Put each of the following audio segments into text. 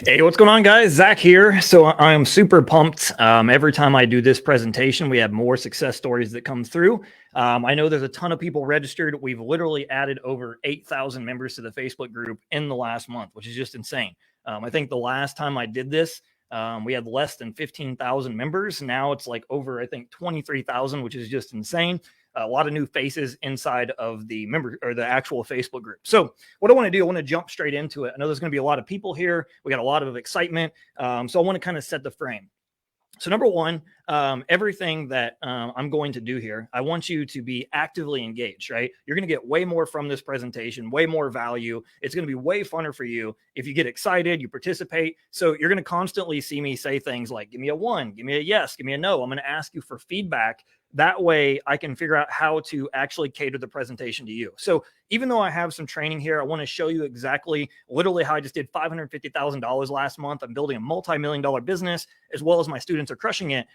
Hey, what's going on, guys? Zach here. So I am super pumped. Every time I do this presentation, we have more success stories that come through. I know there's a ton of people registered. We've literally added over 8,000 members to the Facebook group in the last month, which is just insane. I think the last time I did this, we had less than 15,000 members. Now it's like over, I think, 23,000, which is just insane. A lot of new faces inside of the member or the actual Facebook group. So what I want to do, I want to jump straight into it. I know there's going to be a lot of people here. We got a lot of excitement. So I want to kind of set the frame. So number one, everything that I'm going to do here, I want you to be actively engaged, right? You're going to get way more from this presentation, way more value. It's going to be way funner for you if you get excited, you participate. So you're going to constantly see me say things like, give me a 1, give me a yes, give me a no. I'm going to ask you for feedback. That way I can figure out how to actually cater the presentation to you. So even though I have some training here, I want to show you exactly literally how I just did $550,000 last month. I'm building a multi-million-dollar business as well as my students are crushing it.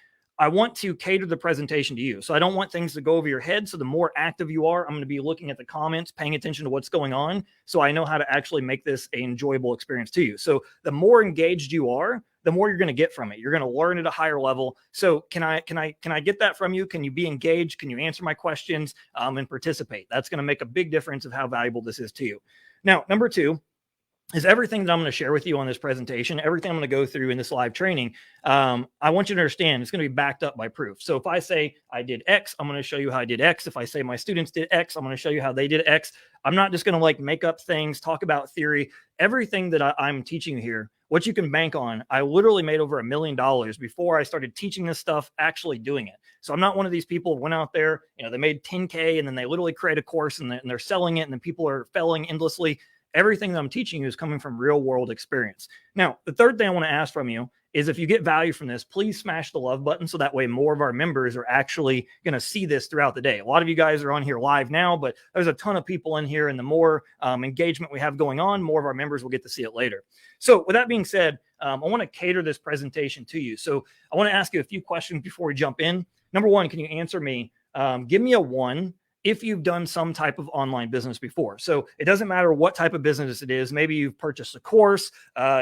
I want to cater the presentation to you. So I don't want things to go over your head. So the more active you are, I'm going to be looking at the comments, paying attention to what's going on. So I know how to actually make this an enjoyable experience to you. So the more engaged you are, the more you're going to get from it. You're going to learn at a higher level. So can I get that from you? Can you be engaged? Can you answer my questions and participate? That's going to make a big difference of how valuable this is to you. Now, number two is everything that I'm going to share with you on this presentation, everything I'm going to go through in this live training. I want you to understand it's going to be backed up by proof. So if I say I did X, I'm going to show you how I did X. If I say my students did X, I'm going to show you how they did X. I'm not just going to like make up things, talk about theory. Everything that I'm teaching you here, what you can bank on. I literally made over $1 million before I started teaching this stuff, actually doing it. So I'm not one of these people who went out there, they made 10K and then they literally create a course and they're selling it and then people are failing endlessly. Everything that I'm teaching you is coming from real world experience. Now, the third thing I want to ask from you is if you get value from this, please smash the love button so that way more of our members are actually going to see this throughout the day. A lot of you guys are on here live now, but there's a ton of people in here, and the more engagement we have going on, more of our members will get to see it later. So with that being said, I want to cater this presentation to you. So I want to ask you a few questions before we jump in. Number one, can you answer me? Give me a 1 if you've done some type of online business before. So it doesn't matter what type of business it is. Maybe you've purchased a course,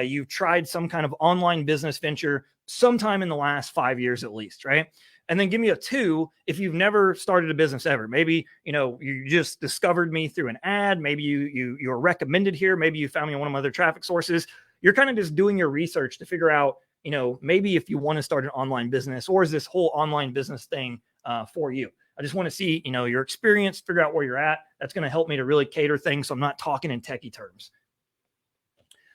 you've tried some kind of online business venture sometime in the last 5 years at least, right? And then give me a 2 if you've never started a business ever. Maybe, you just discovered me through an ad. Maybe you were recommended here. Maybe you found me on one of my other traffic sources. You're kind of just doing your research to figure out, maybe if you want to start an online business, or is this whole online business thing for you? I just want to see, your experience, figure out where you're at. That's going to help me to really cater things so I'm not talking in techie terms.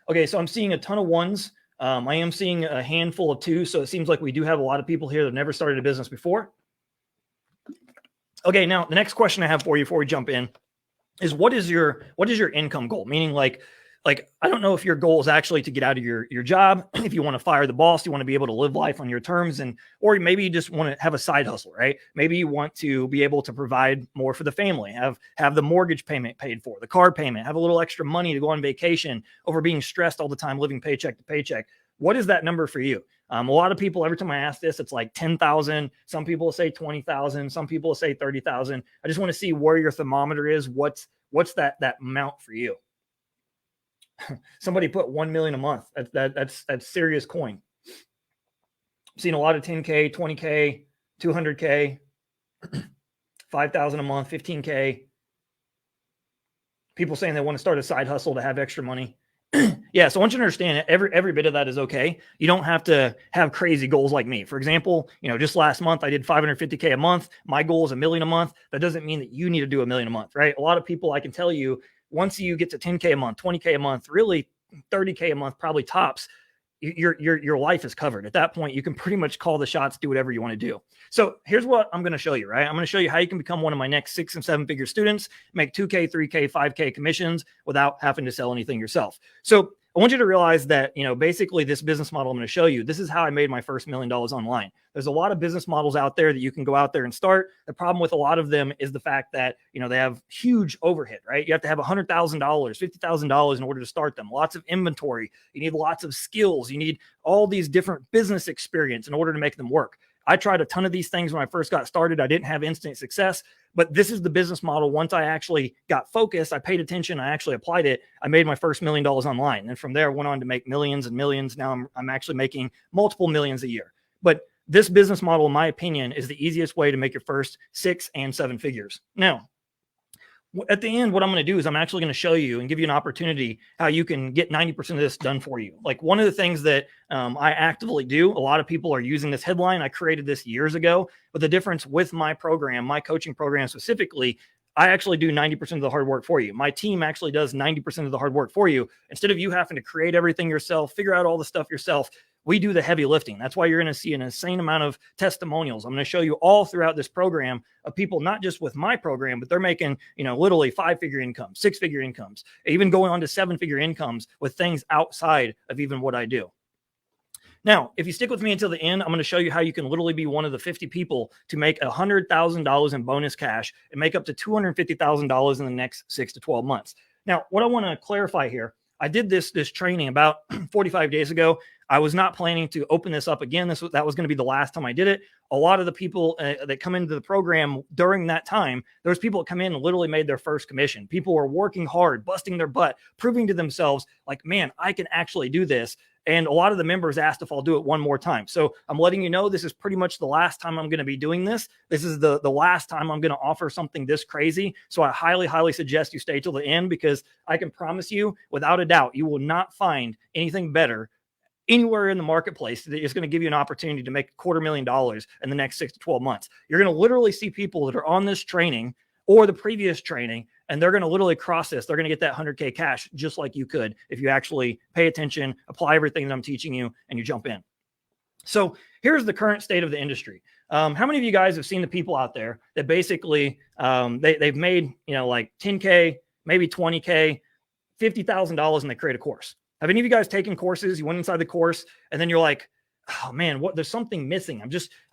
Okay, so I'm seeing a ton of 1s. I am seeing a handful of 2s. So it seems like we do have a lot of people here that have never started a business before. Okay, now the next question I have for you before we jump in is what is your income goal? Meaning like I don't know if your goal is actually to get out of your job. If you want to fire the boss, you want to be able to live life on your terms, or maybe you just want to have a side hustle, right? Maybe you want to be able to provide more for the family, have the mortgage payment paid for, the car payment, have a little extra money to go on vacation over being stressed all the time, living paycheck to paycheck. What is that number for you? A lot of people, every time I ask this, it's like 10,000. Some people say 20,000. Some people say 30,000. I just want to see where your thermometer is. What's that amount for you? Somebody put 1 million a month. That's serious coin. I've seen a lot of 10K, 20K, 200K, 5,000 a month, 15K. People saying they want to start a side hustle to have extra money. Yeah, so I want you to understand every bit of that is okay. You don't have to have crazy goals like me. For example, just last month I did 550K a month. My goal is $1 million a month. That doesn't mean that you need to do $1 million a month, right? A lot of people, I can tell you, once you get to 10K a month, 20K a month, really 30K a month, probably tops, your life is covered. At that point, you can pretty much call the shots, do whatever you want to do. So here's what I'm going to show you, right? I'm going to show you how you can become one of my next 6 and 7 figure students, make 2K, 3K, 5K commissions without having to sell anything yourself. So I want you to realize that, basically this business model I'm going to show you, this is how I made my first $1 million online. There's a lot of business models out there that you can go out there and start. The problem with a lot of them is the fact that, they have huge overhead, right? You have to have $100,000, $50,000 in order to start them. Lots of inventory. You need lots of skills. You need all these different business experience in order to make them work. I tried a ton of these things when I first got started. I didn't have instant success, but this is the business model. Once I actually got focused, I paid attention, I actually applied it, I made my first $1 million online. And from there, I went on to make millions and millions. Now I'm actually making multiple millions a year. But this business model, in my opinion, is the easiest way to make your first 6 and 7 figures. Now, at the end, what I'm going to do is I'm actually going to show you and give you an opportunity how you can get 90% of this done for you. Like one of the things that I actively do, a lot of people are using this headline. I created this years ago, but the difference with my program, my coaching program specifically, I actually do 90% of the hard work for you. My team actually does 90% of the hard work for you. Instead of you having to create everything yourself, figure out all the stuff yourself, we do the heavy lifting. That's why you're going to see an insane amount of testimonials. I'm going to show you all throughout this program of people, not just with my program, but they're making, literally 5-figure incomes, 6-figure incomes, even going on to 7-figure incomes with things outside of even what I do. Now, if you stick with me until the end, I'm going to show you how you can literally be one of the 50 people to make $100,000 in bonus cash and make up to $250,000 in the next 6 to 12 months. Now, what I want to clarify here, I did this training about 45 days ago. I was not planning to open this up again. That was going to be the last time I did it. A lot of the people that come into the program during that time, there's people that come in and literally made their first commission. People were working hard, busting their butt, proving to themselves like, man, I can actually do this. And a lot of the members asked if I'll do it one more time. So I'm letting you know this is pretty much the last time I'm going to be doing this. This is the last time I'm going to offer something this crazy. So I highly, highly suggest you stay till the end, because I can promise you, without a doubt, you will not find anything better anywhere in the marketplace that is going to give you an opportunity to make $250,000 in the next 6 to 12 months. You're going to literally see people that are on this training or the previous training, and they're going to literally cross this. They're going to get that 100K cash just like you could if you actually pay attention, apply everything that I'm teaching you, and you jump in. So here's the current state of the industry. How many of you guys have seen the people out there that basically they've made, like 10K, maybe 20K, $50,000, and they create a course? Have any of you guys taken courses? You went inside the course and then you're like, oh man, there's something missing.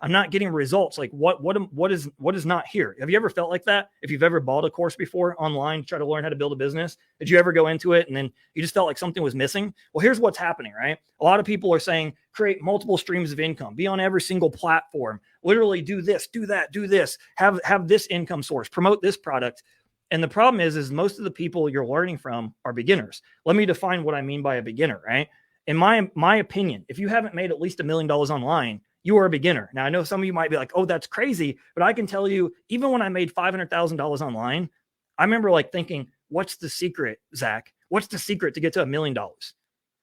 I'm not getting results. Like what is not here? Have you ever felt like that? If you've ever bought a course before online to try to learn how to build a business, did you ever go into it and then you just felt like something was missing? Well, here's what's happening, right? A lot of people are saying, create multiple streams of income, be on every single platform, literally do this, do that, do this, have this income source, promote this product. And the problem is most of the people you're learning from are beginners. Let me define what I mean by a beginner, right? In my opinion, if you haven't made at least $1 million online, you are a beginner. Now, I know some of you might be like, oh, that's crazy. But I can tell you, even when I made $500,000 online, I remember like thinking, what's the secret, Zach? What's the secret to get to $1 million?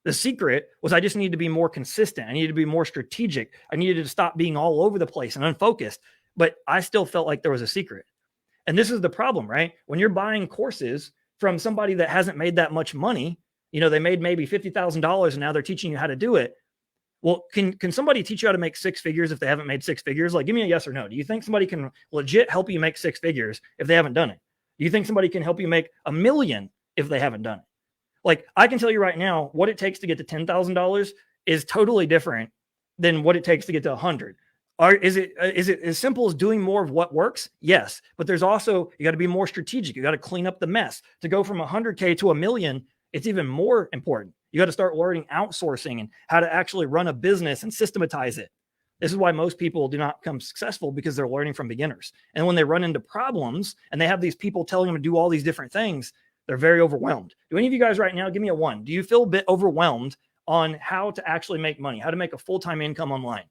The secret was I just needed to be more consistent. I needed to be more strategic. I needed to stop being all over the place and unfocused. But I still felt like there was a secret. And this is the problem, right? When you're buying courses from somebody that hasn't made that much money, they made maybe $50,000 and now they're teaching you how to do it. Well, can somebody teach you how to make 6 figures if they haven't made 6 figures? Like, give me a yes or no. Do you think somebody can legit help you make 6 figures if they haven't done it? Do you think somebody can help you make $1 million if they haven't done it? Like, I can tell you right now, what it takes to get to $10,000 is totally different than what it takes to get to 100. Is it as simple as doing more of what works? Yes. But there's also, you got to be more strategic. You got to clean up the mess. To go from 100K to $1 million, it's even more important. You got to start learning outsourcing and how to actually run a business and systematize it. This is why most people do not become successful, because they're learning from beginners. And when they run into problems and they have these people telling them to do all these different things, they're very overwhelmed. Do any of you guys right now, give me a 1. Do you feel a bit overwhelmed on how to actually make money, how to make a full-time income online?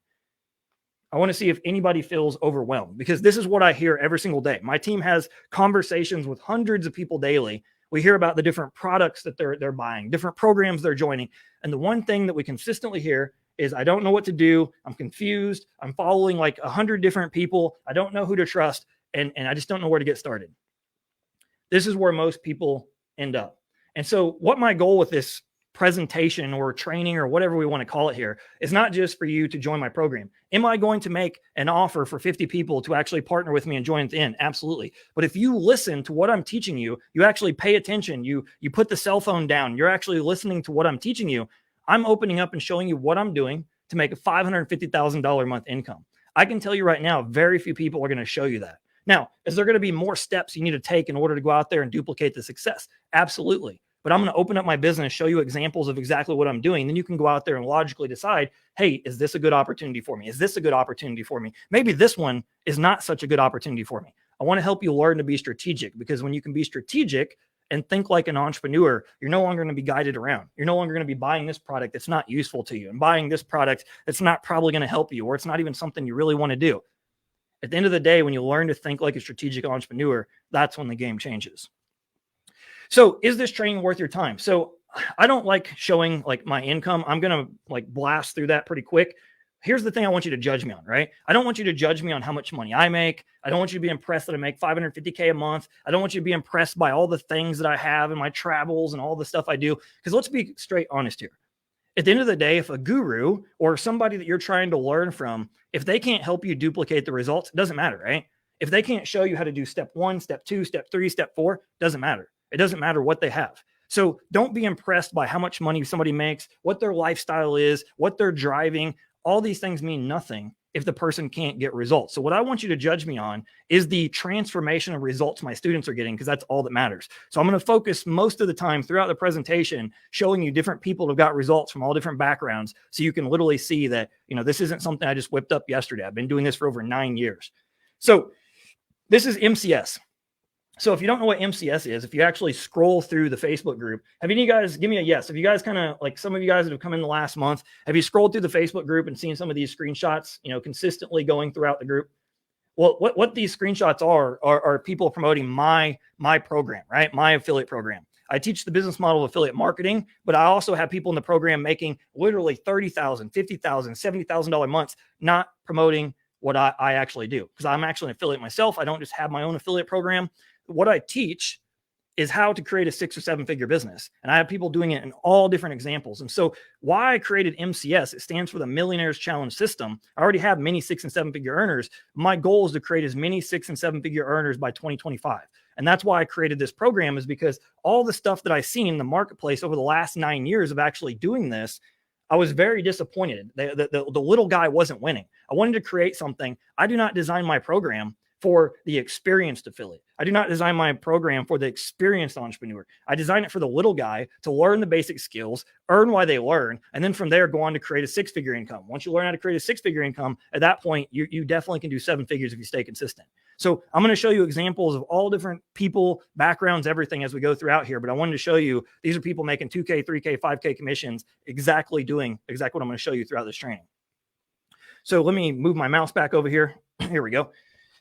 I want to see if anybody feels overwhelmed, because this is what I hear every single day. My team has conversations with hundreds of people daily. We hear about the different products that they're buying, different programs they're joining. And the one thing that we consistently hear is, I don't know what to do. I'm confused. I'm following like 100 different people. I don't know who to trust. And I just don't know where to get started. This is where most people end up. And so what my goal with this presentation or training or whatever we want to call it here is not just for you to join my program. Am I going to make an offer for 50 people to actually partner with me and join at the end? Absolutely. But if you listen to what I'm teaching you, you actually pay attention, you put the cell phone down, you're actually listening to what I'm teaching you, I'm opening up and showing you what I'm doing to make a $550,000 a month income. I can tell you right now, very few people are going to show you that. Now, is there going to be more steps you need to take in order to go out there and duplicate the success? Absolutely. but I'm going to open up my business, show you examples of exactly what I'm doing. Then you can go out there and logically decide, hey, is this a good opportunity for me? Is this a good opportunity for me? Maybe this one is not such a good opportunity for me. I want to help you learn to be strategic, because when you can be strategic and think like an entrepreneur, you're no longer going to be guided around. You're no longer going to be buying this product that's not useful to you and buying this product that's not probably going to help you, or it's not even something you really want to do. At the end of the day, when you learn to think like a strategic entrepreneur, that's when the game changes. So is this training worth your time? So I don't like showing like my income. I'm going to like blast through that pretty quick. Here's the thing I want you to judge me on, right? I don't want you to judge me on how much money I make. I don't want you to be impressed that I make $550K a month. I don't want you to be impressed by all the things that I have and my travels and all the stuff I do. Because let's be straight honest here. At the end of the day, if a guru or somebody that you're trying to learn from, if they can't help you duplicate the results, it doesn't matter, right? If they can't show you how to do step 1, step 2, step 3, step 4, doesn't matter. It doesn't matter what they have. So don't be impressed by how much money somebody makes, what their lifestyle is, what they're driving. All these things mean nothing if the person can't get results. So what I want you to judge me on is the transformation of results my students are getting, because that's all that matters. So I'm going to focus most of the time throughout the presentation showing you different people who've got results from all different backgrounds, so you can literally see that, this isn't something I just whipped up yesterday. I've been doing this for over 9 years. So this is MCS. So if you don't know what MCS is, if you actually scroll through the Facebook group, have any of you guys, give me a yes. If you guys kind of like some of you guys that have come in the last month, have you scrolled through the Facebook group and seen some of these screenshots, consistently going throughout the group? Well, what these screenshots are people promoting my program, right? My affiliate program. I teach the business model of affiliate marketing, but I also have people in the program making literally $30,000, $50,000, $70,000 months, not promoting what I actually do, because I'm actually an affiliate myself. I don't just have my own affiliate program. What I teach is how to create a 6 or 7 figure business. And I have people doing it in all different examples. And so why I created MCS, it stands for the Millionaires Challenge System. I already have many 6 and 7 figure earners. My goal is to create as many 6 and 7 figure earners by 2025. And that's why I created this program, is because all the stuff that I've seen in the marketplace over the last 9 years of actually doing this, I was very disappointed. The little guy wasn't winning. I wanted to create something. I do not design my program for the experienced affiliate. I do not design my program for the experienced entrepreneur. I design it for the little guy to learn the basic skills, earn why they learn, and then from there go on to create a 6-figure income. Once you learn how to create a 6-figure income, at that point, you definitely can do 7 figures if you stay consistent. So I'm going to show you examples of all different people, backgrounds, everything as we go throughout here. But I wanted to show you, these are people making 2K, 3K, 5K commissions, doing exactly what I'm going to show you throughout this training. So let me move my mouse back over here. Here we go.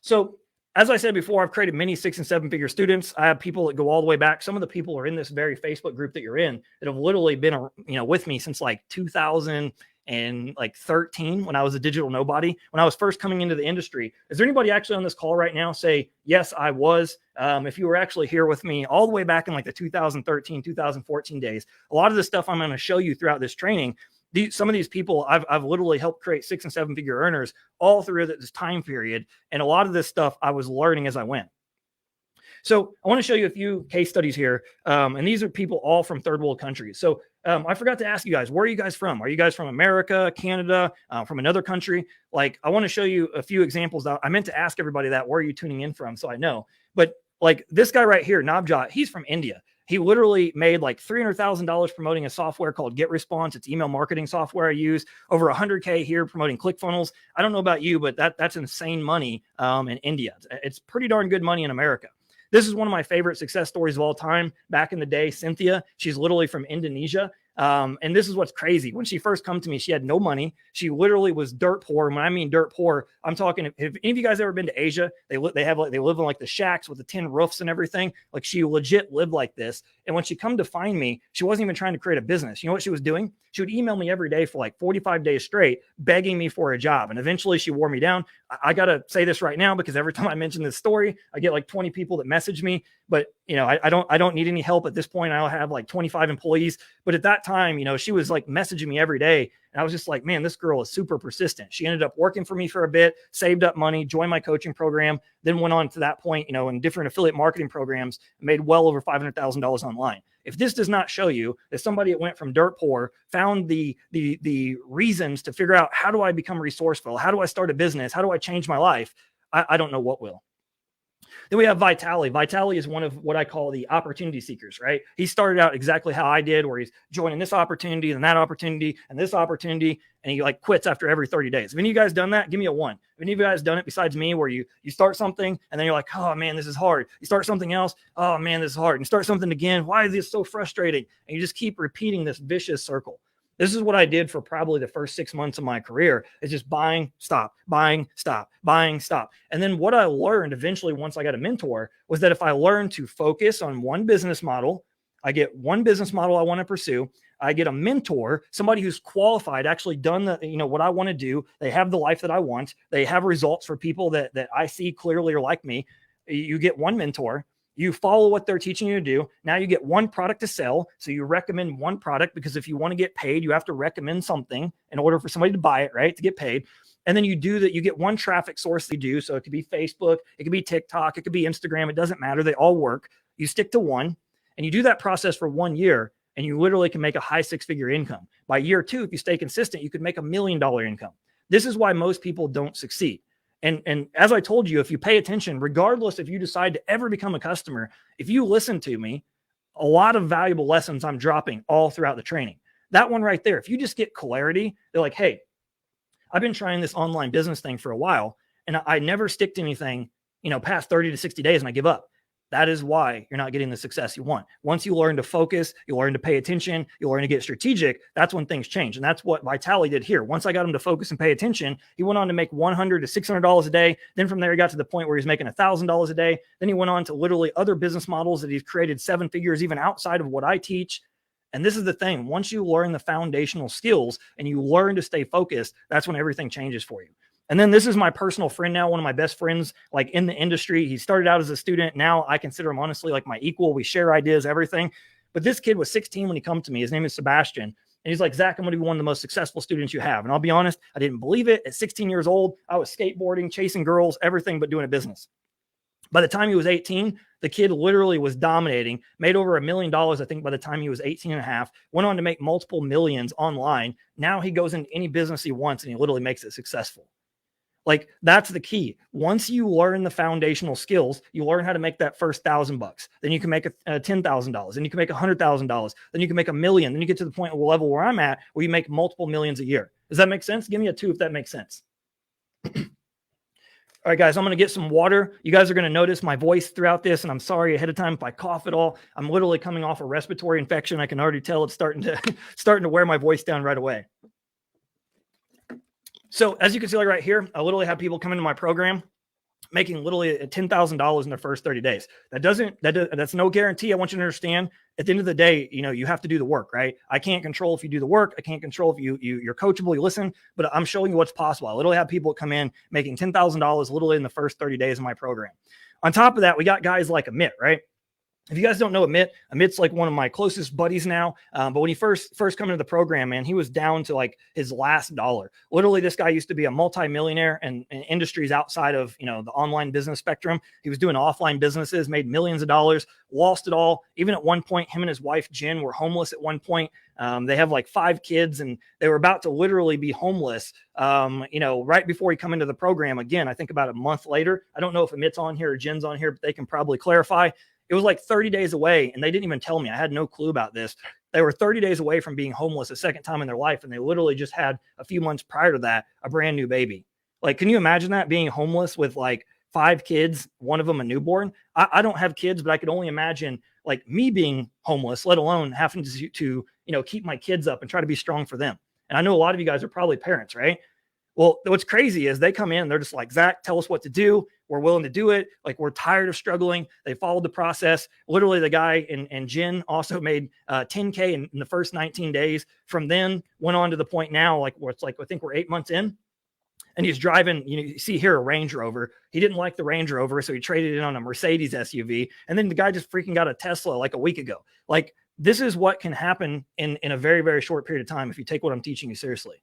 So as I said before, I've created many 6 and 7 figure students. I have people that go all the way back. Some of the people are in this very Facebook group that you're in that have literally been, with me since like 2013 when I was a digital nobody, when I was first coming into the industry. Is there anybody actually on this call right now say, yes, I was? If you were actually here with me all the way back in like the 2013, 2014 days, a lot of the stuff I'm going to show you throughout this training, some of these people I've literally helped create 6 and 7 figure earners all through this time period. And a lot of this stuff I was learning as I went. So I want to show you a few case studies here. And these are people all from third world countries. So I forgot to ask you guys, where are you guys from? Are you guys from America, Canada, from another country? Like, I want to show you a few examples. I meant to ask everybody that, where are you tuning in from? So I know, but like this guy right here, Navjot, he's from India. He literally made like $300,000 promoting a software called GetResponse. It's email marketing software I use. Over 100K here promoting ClickFunnels. I don't know about you, but that's insane money in India. It's pretty darn good money in America. This is one of my favorite success stories of all time. Back in the day, Cynthia, she's literally from Indonesia. And this is what's crazy. When she first come to me, she had no money. She literally was dirt poor. And when I mean dirt poor, I'm talking, if any of you guys ever been to Asia, they live in like the shacks with the tin roofs and everything. Like, she legit lived like this. And when she come to find me, she wasn't even trying to create a business. You know what she was doing? She would email me every day for like 45 days straight, begging me for a job. And eventually she wore me down. I got to say this right now, because every time I mention this story, I get like 20 people that message me. But, I don't need any help at this point. I'll have like 25 employees. But at that time, she was like messaging me every day. And I was just like, man, this girl is super persistent. She ended up working for me for a bit, saved up money, joined my coaching program, then went on to that point, in different affiliate marketing programs, made well over $500,000 online. If this does not show you that somebody that went from dirt poor found the reasons to figure out, how do I become resourceful? How do I start a business? How do I change my life? I don't know what will. Then we have Vitaly. Vitaly is one of what I call the opportunity seekers, right? He started out exactly how I did, where he's joining this opportunity and that opportunity and this opportunity, and he like quits after every 30 days. Have any of you guys done that? Give me a one. Have any of you guys done it besides me, where you start something and then you're like, oh man, this is hard. You start something else. Oh man, this is hard. And you start something again. Why is this so frustrating? And you just keep repeating this vicious circle. This is what I did for probably the first 6 months of my career, is just buying, stop, buying, stop, buying, stop. And then what I learned eventually once I got a mentor was that if I learned to focus on one business model, I get one business model I want to pursue. I get a mentor, somebody who's qualified, actually done the, what I want to do. They have the life that I want. They have results for people that I see clearly are like me. You get one mentor. You follow what they're teaching you to do. Now you get one product to sell. So you recommend one product, because if you want to get paid, you have to recommend something in order for somebody to buy it, right? To get paid. And then you do that. You get one traffic source to do. So it could be Facebook, it could be TikTok, it could be Instagram. It doesn't matter. They all work. You stick to one, and you do that process for 1 year, and you literally can make a high 6-figure income. By year 2, if you stay consistent, you could make $1 million income. This is why most people don't succeed. And as I told you, if you pay attention, regardless if you decide to ever become a customer, if you listen to me, a lot of valuable lessons I'm dropping all throughout the training. That one right there, if you just get clarity, they're like, hey, I've been trying this online business thing for a while, and I never stick to anything, past 30 to 60 days, and I give up. That is why you're not getting the success you want. Once you learn to focus, you learn to pay attention, you learn to get strategic, that's when things change. And that's what Vitaly did here. Once I got him to focus and pay attention, he went on to make $100 to $600 a day. Then from there, he got to the point where he's making $1,000 a day. Then he went on to literally other business models that he's created 7 figures, even outside of what I teach. And this is the thing. Once you learn the foundational skills and you learn to stay focused, that's when everything changes for you. And then this is my personal friend now, one of my best friends, like in the industry. He started out as a student. Now I consider him honestly like my equal. We share ideas, everything. But this kid was 16 when he come to me. His name is Sebastian. And he's like, Zach, I'm going to be one of the most successful students you have. And I'll be honest, I didn't believe it. At 16 years old, I was skateboarding, chasing girls, everything but doing a business. By the time he was 18, the kid literally was dominating, made over $1 million, I think, by the time he was 18 and a half, went on to make multiple millions online. Now he goes into any business he wants and he literally makes it successful. Like, that's the key. Once you learn the foundational skills, you learn how to make that first $1,000. Then you can make $10,000. Then you can make $100,000. Then you can make $1 million. Then you get to the point of the level where I'm at, where you make multiple millions a year. Does that make sense? Give me a 2 if that makes sense. All right, guys, I'm going to get some water. You guys are going to notice my voice throughout this, and I'm sorry ahead of time if I cough at all. I'm literally coming off a respiratory infection. I can already tell it's starting to wear my voice down right away. So as you can see, like right here, I literally have people come into my program making literally $10,000 in their first 30 days. That's no guarantee. I want you to understand, at the end of the day, you have to do the work, right? I can't control if you do the work. I can't control if you're coachable, you listen, but I'm showing you what's possible. I literally have people come in making $10,000 literally in the first 30 days of my program. On top of that, we got guys like Amit, right? If you guys don't know Amit's like one of my closest buddies now. But when he first come into the program, man, he was down to like his last dollar. Literally, this guy used to be a multimillionaire in industries outside of, the online business spectrum. He was doing offline businesses, made millions of dollars, lost it all. Even at one point, him and his wife, Jen, were homeless at one point. They have like 5 kids, and they were about to literally be homeless, right before he come into the program. Again, I think about a month later. I don't know if Amit's on here or Jen's on here, but they can probably clarify. It was like 30 days away, and they didn't even tell me. I had no clue about this. They were 30 days away from being homeless a second time in their life, and they literally just had a few months prior to that a brand new baby. Like, can you imagine that, being homeless with like 5 kids, one of them a newborn? I don't have kids, but I could only imagine like me being homeless, let alone having to keep my kids up and try to be strong for them. And I know a lot of you guys are probably parents, right? Well, what's crazy is they come in, they're just like, Zach, tell us what to do. We're willing to do it. Like, we're tired of struggling. They followed the process. Literally, the guy and Jen also made $10K in the first 19 days. From then, went on to the point now, like, where it's like, I think we're 8 months in. And he's driving, you see here, a Range Rover. He didn't like the Range Rover, so he traded it on a Mercedes SUV. And then the guy just freaking got a Tesla like a week ago. Like, this is what can happen in a very, very short period of time if you take what I'm teaching you seriously.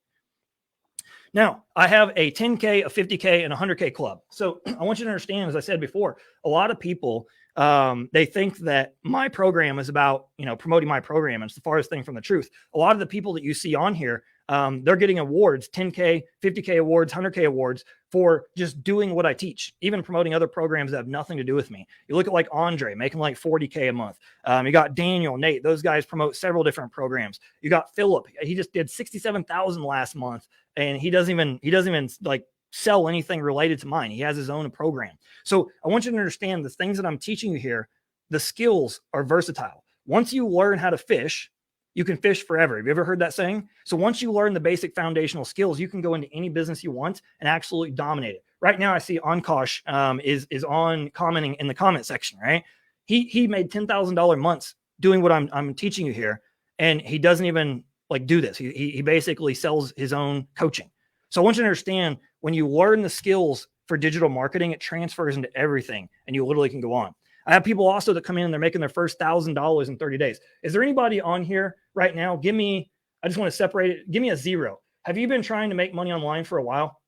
Now, I have a 10K, a 50K, and a 100K club. So I want you to understand, as I said before, a lot of people, they think that my program is about, promoting my program. And it's the farthest thing from the truth. A lot of the people that you see on here, They're getting awards, 10K, 50K awards, 100K awards for just doing what I teach, even promoting other programs that have nothing to do with me. You look at like Andre making like 40K a month. You got Daniel, Nate, those guys promote several different programs. You got Philip, he just did 67,000 last month, and he doesn't even like sell anything related to mine. He has his own program. So I want you to understand the things that I'm teaching you here, the skills are versatile. Once you learn how to fish, you can fish forever. Have you ever heard that saying? So once you learn the basic foundational skills, you can go into any business you want and absolutely dominate it. Right now, I see Ankosh is on commenting in the comment section, right? He made $10,000 months doing what I'm teaching you here, and he doesn't even like do this. He basically sells his own coaching. So I want you to understand, when you learn the skills for digital marketing, it transfers into everything, and you literally can go on. I have people also that come in and they're making their first $1,000 in 30 days. Is there anybody on here right now? I just want to separate it. Give me a 0. Have you been trying to make money online for a while,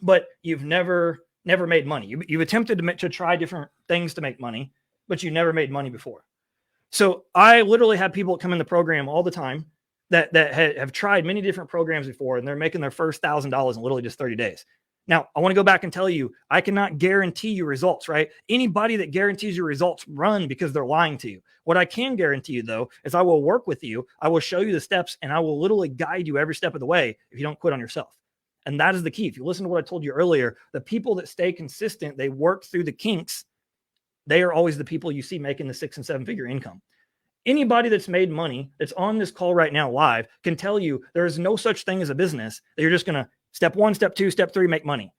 but you've never made money? You've attempted to try different things to make money, but you never made money before. So I literally have people that come in the program all the time that have tried many different programs before, and they're making their first $1,000 in literally just 30 days. Now, I want to go back and tell you, I cannot guarantee you results, right? Anybody that guarantees you results, run, because they're lying to you. What I can guarantee you, though, is I will work with you. I will show you the steps, and I will literally guide you every step of the way if you don't quit on yourself. And that is the key. If you listen to what I told you earlier, the people that stay consistent, they work through the kinks, they are always the people you see making the 6- and 7-figure income. Anybody that's made money that's on this call right now live can tell you there is no such thing as a business that you're just going to step 1, step 2, step 3, make money.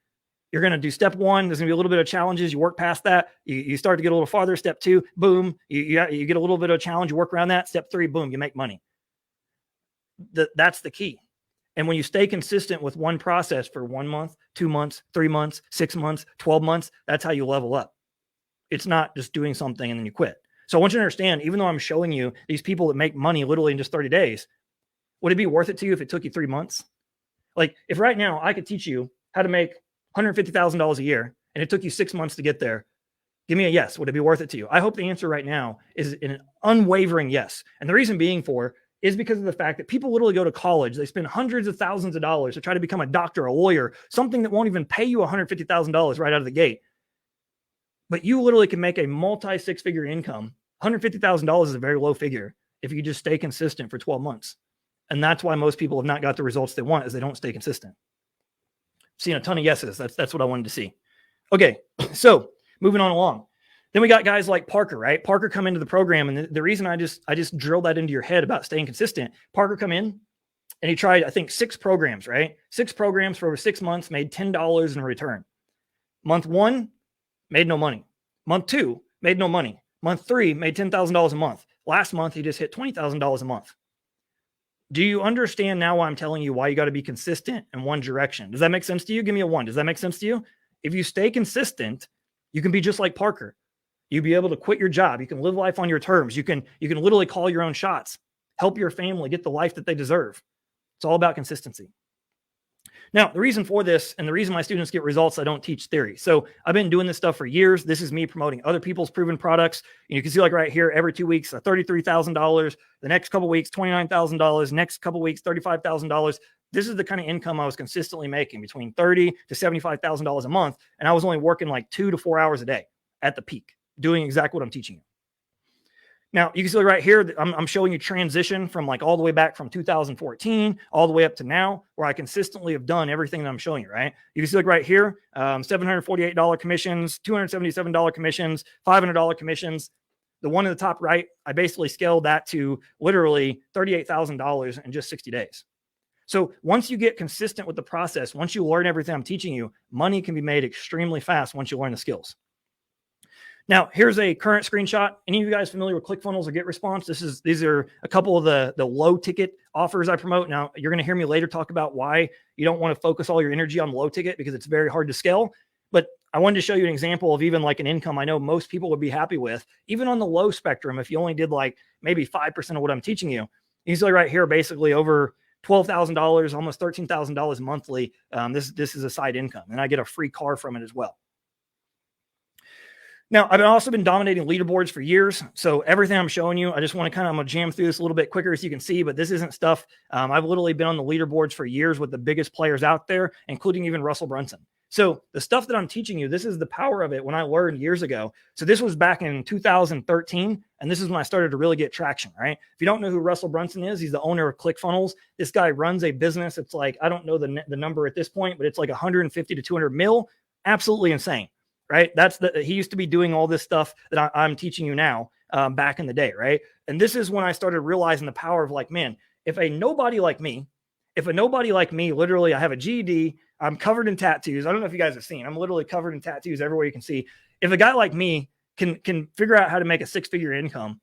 You're going to do step 1. There's going to be a little bit of challenges. You work past that. You start to get a little farther. Step 2, boom. You get a little bit of a challenge. You work around that. Step 3, boom, you make money. That's the key. And when you stay consistent with one process for 1 month, 2 months, 3 months, 6 months, 12 months, that's how you level up. It's not just doing something and then you quit. So I want you to understand, even though I'm showing you these people that make money literally in just 30 days, would it be worth it to you if it took you 3 months? Like, if right now I could teach you how to make $150,000 a year and it took you 6 months to get there, give me a yes. Would it be worth it to you? I hope the answer right now is an unwavering yes. And the reason being is because of the fact that people literally go to college. They spend hundreds of thousands of dollars to try to become a doctor, a lawyer, something that won't even pay you $150,000 right out of the gate. But you literally can make a multi-6-figure income. $150,000 is a very low figure if you just stay consistent for 12 months. And that's why most people have not got the results they want, is they don't stay consistent. Seeing a ton of yeses. That's what I wanted to see. Okay, so moving on along. Then we got guys like Parker, right? Parker come into the program, and the reason I just drilled that into your head about staying consistent. Parker come in, and he tried, I think, 6 programs, right? 6 programs for over 6 months, made $10 in return. Month 1, made no money. Month 2, made no money. Month 3, made $10,000 a month. Last month, he just hit $20,000 a month. Do you understand now why I'm telling you why you got to be consistent in one direction? Does that make sense to you? Give me a 1. Does that make sense to you? If you stay consistent, you can be just like Parker. You'll be able to quit your job. You can live life on your terms. You can literally call your own shots, help your family get the life that they deserve. It's all about consistency. Now, the reason for this, and the reason my students get results, I don't teach theory. So I've been doing this stuff for years. This is me promoting other people's proven products. And you can see, like right here, every 2 weeks, $33,000. The next couple of weeks, $29,000. Next couple of weeks, $35,000. This is the kind of income I was consistently making, between $30,000 to $75,000 a month. And I was only working like 2 to 4 hours a day at the peak, doing exactly what I'm teaching you. Now, you can see right here, I'm showing you transition from like all the way back from 2014 all the way up to now, where I consistently have done everything that I'm showing you, right? You can see like right here, $748 commissions, $277 commissions, $500 commissions. The one in the top right, I basically scaled that to literally $38,000 in just 60 days. So once you get consistent with the process, once you learn everything I'm teaching you, money can be made extremely fast once you learn the skills. Now, here's a current screenshot. Any of you guys familiar with ClickFunnels or GetResponse? These are a couple of the low ticket offers I promote. Now, you're going to hear me later talk about why you don't want to focus all your energy on low ticket, because it's very hard to scale. But I wanted to show you an example of even like an income I know most people would be happy with, even on the low spectrum. If you only did like maybe 5% of what I'm teaching you, you see right here, basically over $12,000, almost $13,000 monthly. This is a side income, and I get a free car from it as well. Now, I've also been dominating leaderboards for years. So everything I'm showing you, I just want to I'm going to jam through this a little bit quicker so you can see, but this isn't stuff. I've literally been on the leaderboards for years with the biggest players out there, including even Russell Brunson. So the stuff that I'm teaching you, this is the power of it when I learned years ago. So this was back in 2013, and this is when I started to really get traction, right? If you don't know who Russell Brunson is, he's the owner of ClickFunnels. This guy runs a business. It's like, I don't know the number at this point, but it's like 150 to 200 mil. Absolutely insane, right? He used to be doing all this stuff that I'm teaching you now back in the day, right? And this is when I started realizing the power of like, man, if a nobody like me, literally I have a GED, I'm covered in tattoos. I don't know if you guys have seen, I'm literally covered in tattoos everywhere you can see. If a guy like me can figure out how to make a 6-figure income,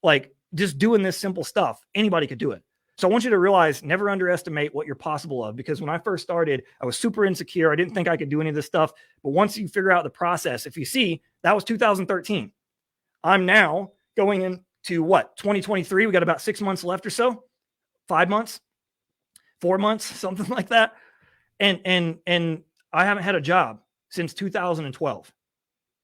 like just doing this simple stuff, anybody could do it. So I want you to realize, never underestimate what you're possible of, because when I first started, I was super insecure. I didn't think I could do any of this stuff. But once you figure out the process, if you see, that was 2013. I'm now going into what, 2023? We got about 6 months left or so, 5 months, 4 months, something like that. And I haven't had a job since 2012.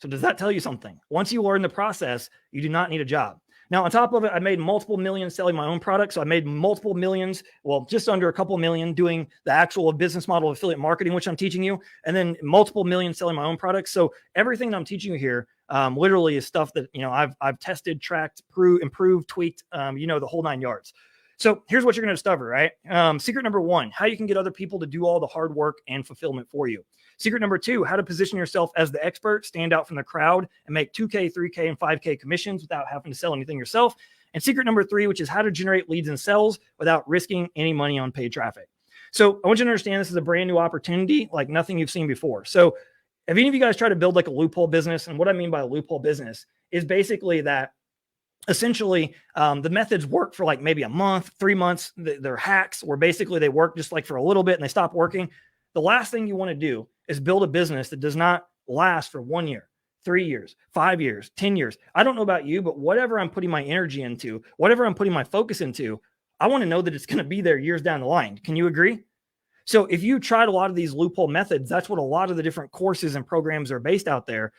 So does that tell you something? Once you learn the process, you do not need a job. Now, on top of it, I made multiple millions selling my own products. So I made multiple millions, well, just under a couple million doing the actual business model of affiliate marketing, which I'm teaching you, and then multiple millions selling my own products. So everything that I'm teaching you here literally is stuff that, I've tested, tracked, improved, tweaked, the whole 9 yards. So here's what you're going to discover, right? Secret number 1, how you can get other people to do all the hard work and fulfillment for you. Secret number 2, how to position yourself as the expert, stand out from the crowd, and make 2K, 3K, and 5K commissions without having to sell anything yourself. And secret number 3, which is how to generate leads and sales without risking any money on paid traffic. So I want you to understand this is a brand new opportunity like nothing you've seen before. So have any of you guys tried to build like a loophole business? And what I mean by a loophole business is basically that essentially the methods work for like maybe a month, 3 months. They're hacks where basically they work just like for a little bit and they stop working. The last thing you want to do is build a business that does not last for 1 year, 3 years, 5 years, 10 years. I don't know about you, but whatever I'm putting my energy into, whatever I'm putting my focus into, I want to know that it's going to be there years down the line. Can you agree? So if you tried a lot of these loophole methods, that's what a lot of the different courses and programs are based out there.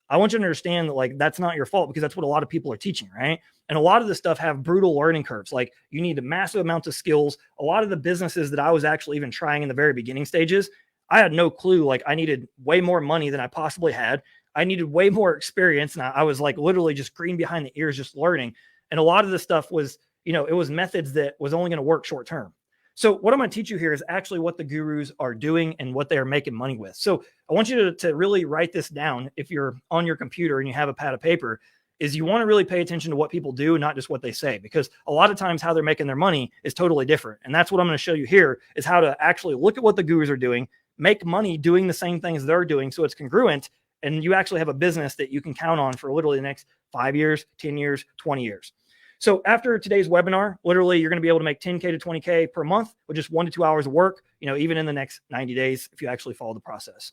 I want you to understand that like that's not your fault, because that's what a lot of people are teaching, right? And a lot of this stuff have brutal learning curves. Like you need a massive amounts of skills. A lot of the businesses that I was actually even trying in the very beginning stages, I had no clue. Like I needed way more money than I possibly had. I needed way more experience. And I was like literally just green behind the ears, just learning. And a lot of this stuff was, it was methods that was only going to work short term. So what I'm going to teach you here is actually what the gurus are doing and what they are making money with. So I want you to really write this down. If you're on your computer and you have a pad of paper, is you want to really pay attention to what people do, not just what they say, because a lot of times how they're making their money is totally different. And that's what I'm going to show you here, is how to actually look at what the gurus are doing, make money doing the same things they're doing, so it's congruent, and you actually have a business that you can count on for literally the next 5 years, 10 years, 20 years. So after today's webinar, literally you're going to be able to make 10K to 20K per month with just 1 to 2 hours of work, even in the next 90 days if you actually follow the process.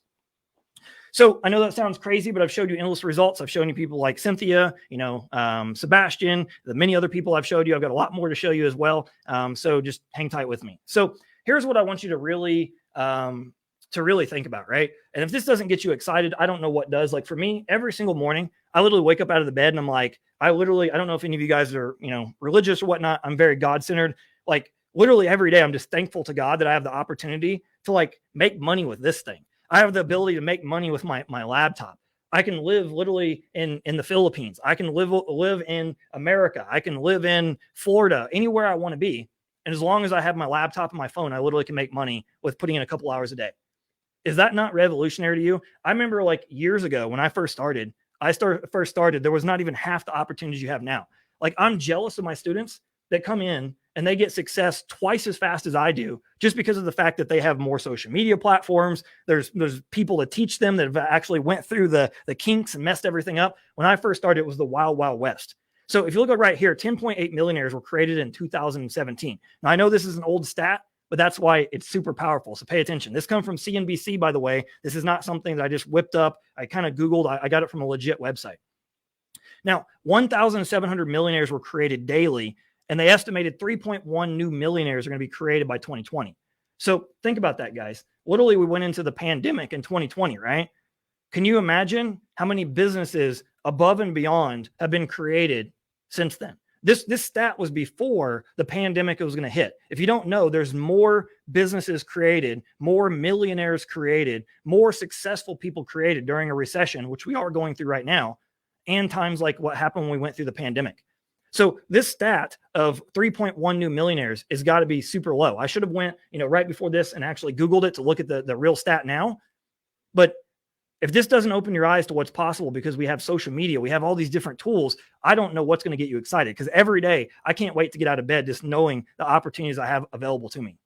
So I know that sounds crazy, but I've showed you endless results. I've shown you people like Cynthia, Sebastian, the many other people I've showed you. I've got a lot more to show you as well. So just hang tight with me. So here's what I want you to really think about, right? And if this doesn't get you excited, I don't know what does. Like for me, every single morning, I literally wake up out of the bed and I'm like, I don't know if any of you guys are, religious or whatnot. I'm very God-centered. Like literally every day, I'm just thankful to God that I have the opportunity to like make money with this thing. I have the ability to make money with my laptop. I can live literally in the Philippines. I can live in America. I can live in Florida, anywhere I want to be. And as long as I have my laptop and my phone, I literally can make money with putting in a couple hours a day. Is that not revolutionary to you? I remember like years ago when I first started, there was not even half the opportunities you have now. Like I'm jealous of my students that come in and they get success twice as fast as I do, just because of the fact that they have more social media platforms. There's people to teach them that have actually went through the kinks and messed everything up. When I first started, it was the wild, wild west. So if you look at right here, 10.8 millionaires were created in 2017. Now I know this is an old stat, but that's why it's super powerful. So pay attention. This comes from CNBC, by the way. This is not something that I just whipped up. I kind of Googled. I got it from a legit website. Now, 1,700 millionaires were created daily, and they estimated 3.1 new millionaires are going to be created by 2020. So think about that, guys. Literally, we went into the pandemic in 2020, right? Can you imagine how many businesses above and beyond have been created since then. This stat was before the pandemic was going to hit. If you don't know, there's more businesses created, more millionaires created, more successful people created during a recession, which we are going through right now, and times like what happened when we went through the pandemic. So this stat of 3.1 new millionaires has got to be super low. I should have went, right before this and actually Googled it to look at the real stat now. But if this doesn't open your eyes to what's possible, because we have social media, we have all these different tools, I don't know what's going to get you excited, because every day I can't wait to get out of bed just knowing the opportunities I have available to me.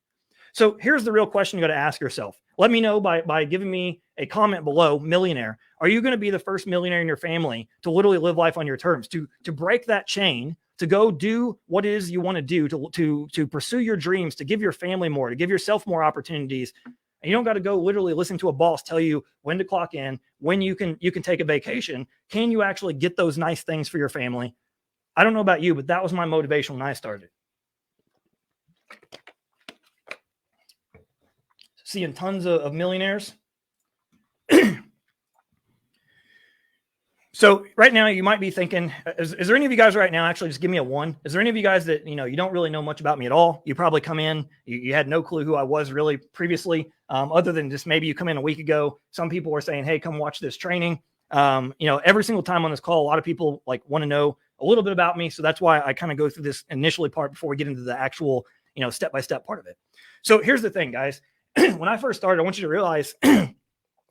So here's the real question you got to ask yourself. Let me know by giving me a comment below, millionaire. Are you going to be the first millionaire in your family to literally live life on your terms, to break that chain, to go do what it is you want to do, to pursue your dreams, to give your family more, to give yourself more opportunities? And you don't got to go literally listen to a boss tell you when to clock in, when you can take a vacation. Can you actually get those nice things for your family? I don't know about you, but that was my motivation when I started. Seeing tons of millionaires. So right now you might be thinking, is there any of you guys right now, actually just give me a 1. Is there any of you guys that, you don't really know much about me at all? You probably come in, you had no clue who I was really previously, other than just maybe you come in a week ago. Some people were saying, hey, come watch this training. Every single time on this call, a lot of people want to know a little bit about me. So that's why I kind of go through this initially part before we get into the actual, step-by-step part of it. So here's the thing, guys. When I first started, I want you to realize it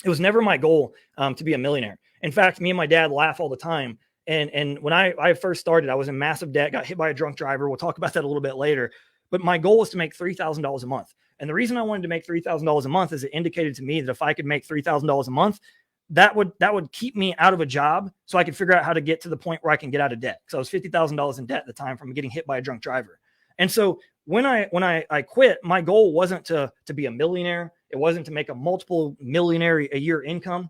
was never my goal to be a millionaire. In fact, me and my dad laugh all the time. And when I first started, I was in massive debt, got hit by a drunk driver. We'll talk about that a little bit later. But my goal was to make $3,000 a month. And the reason I wanted to make $3,000 a month is it indicated to me that if I could make $3,000 a month, that would keep me out of a job so I could figure out how to get to the point where I can get out of debt. So I was $50,000 in debt at the time from getting hit by a drunk driver. And so when I quit, my goal wasn't to be a millionaire. It wasn't to make a multiple millionaire a year income.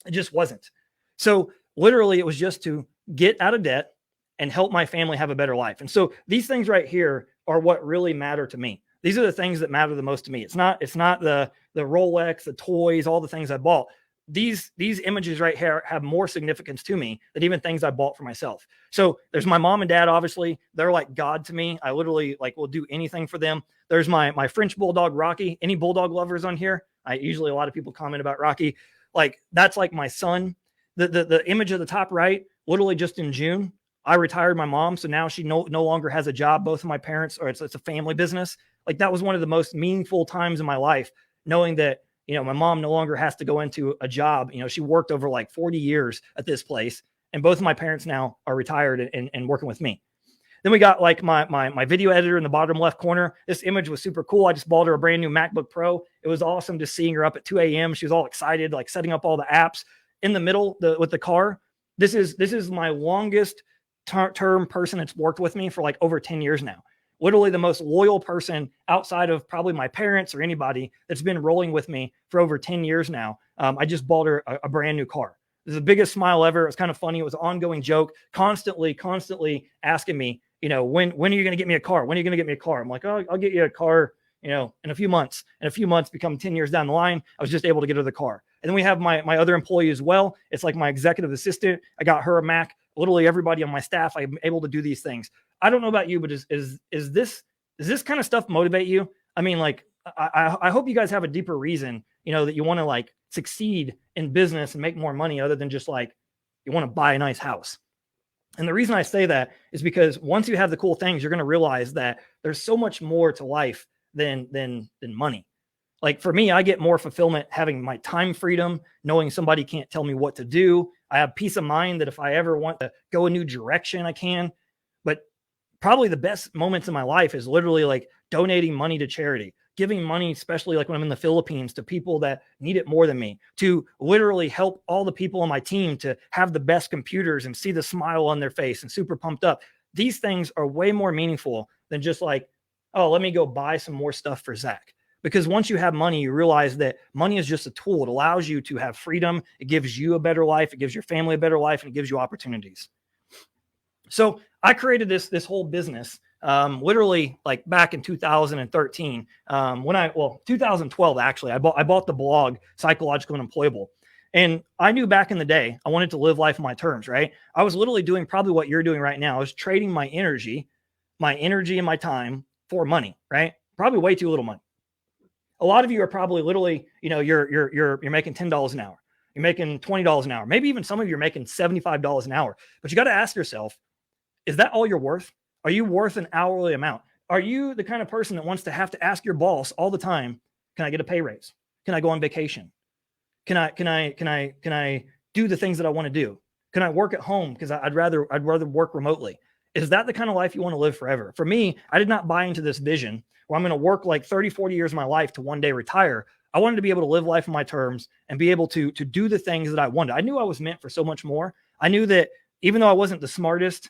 It just wasn't. So literally it was just to get out of debt and help my family have a better life. And so these things right here are what really matter to me. These are the things that matter the most to me. It's not the Rolex, the toys, all the things I bought. These images right here have more significance to me than even things I bought for myself. So there's my mom and dad, obviously. They're like God to me. I literally will do anything for them. There's my French bulldog, Rocky. Any bulldog lovers on here? Usually a lot of people comment about Rocky. That's like my son. The image at the top right, literally just in June, I retired my mom. So now she no longer has a job. Both of my parents, or it's a family business. That was one of the most meaningful times in my life, knowing that, my mom no longer has to go into a job. She worked over 40 years at this place, and both of my parents now are retired and working with me. Then we got my video editor in the bottom left corner. This image was super cool. I just bought her a brand new MacBook Pro. It was awesome just seeing her up at 2 a.m. She was all excited, setting up all the apps. In the middle, with the car, this is my longest term person that's worked with me for over 10 years now. Literally the most loyal person outside of probably my parents or anybody that's been rolling with me for over 10 years now. I just bought her a brand new car. This is the biggest smile ever. It was kind of funny. It was an ongoing joke, constantly asking me, when are you going to get me a car? When are you going to get me a car? I'm like, oh, I'll get you a car, in a few months. And a few months become 10 years down the line, I was just able to get her the car. And then we have my other employee as well. It's like my executive assistant. I got her a Mac. Literally everybody on my staff, I'm able to do these things. I don't know about you, but does this kind of stuff motivate you? I mean, I hope you guys have a deeper reason, that you want to succeed in business and make more money other than just you want to buy a nice house. And the reason I say that is because once you have the cool things, you're going to realize that there's so much more to life than money. For me, I get more fulfillment having my time freedom, knowing somebody can't tell me what to do. I have peace of mind that if I ever want to go a new direction, I can. But probably the best moments in my life is literally donating money to charity, giving money, especially when I'm in the Philippines, to people that need it more than me, to literally help all the people on my team to have the best computers and see the smile on their face and super pumped up. These things are way more meaningful than just oh, let me go buy some more stuff for Zach. Because once you have money, you realize that money is just a tool. It allows you to have freedom. It gives you a better life. It gives your family a better life, and it gives you opportunities. So I created this whole business literally back in 2013. 2012 actually. I bought the blog Psychological and Employable, And I knew back in the day, I wanted to live life on my terms, right? I was literally doing probably what you're doing right now. I was trading my energy and my time for money, right? Probably way too little money. A lot of you are probably literally, you're making $10 an hour. You're making $20 an hour. Maybe even some of you are making $75 an hour. But you got to ask yourself, is that all you're worth? Are you worth an hourly amount? Are you the kind of person that wants to have to ask your boss all the time, can I get a pay raise? Can I go on vacation? Can I do the things that I want to do? Can I work at home? Because I'd rather work remotely. Is that the kind of life you want to live forever? For me, I did not buy into this vision where I'm going to work like 30, 40 years of my life to one day retire. I wanted to be able to live life on my terms and be able to do the things that I wanted. I knew I was meant for so much more. I knew that even though I wasn't the smartest,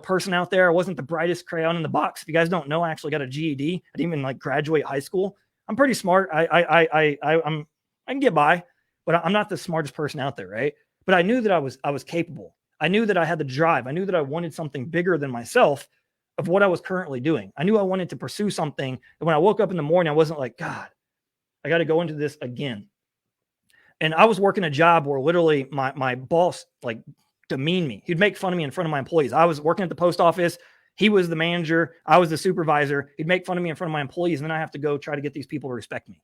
person out there, I wasn't the brightest crayon in the box. If you guys don't know, I actually got a GED. I didn't even like graduate high school. I'm pretty smart. I can get by, but I'm not the smartest person out there, right? But I knew that I was capable. I knew that I had the drive. I knew that I wanted something bigger than myself of what I was currently doing. I knew I wanted to pursue something that when I woke up in the morning, I wasn't like, God, I got to go into this again. And I was working a job where literally my boss like demeaned me. He'd make fun of me in front of my employees. I was working at the post office. He was the manager. I was the supervisor. He'd make fun of me in front of my employees. And then I have to go try to get these people to respect me.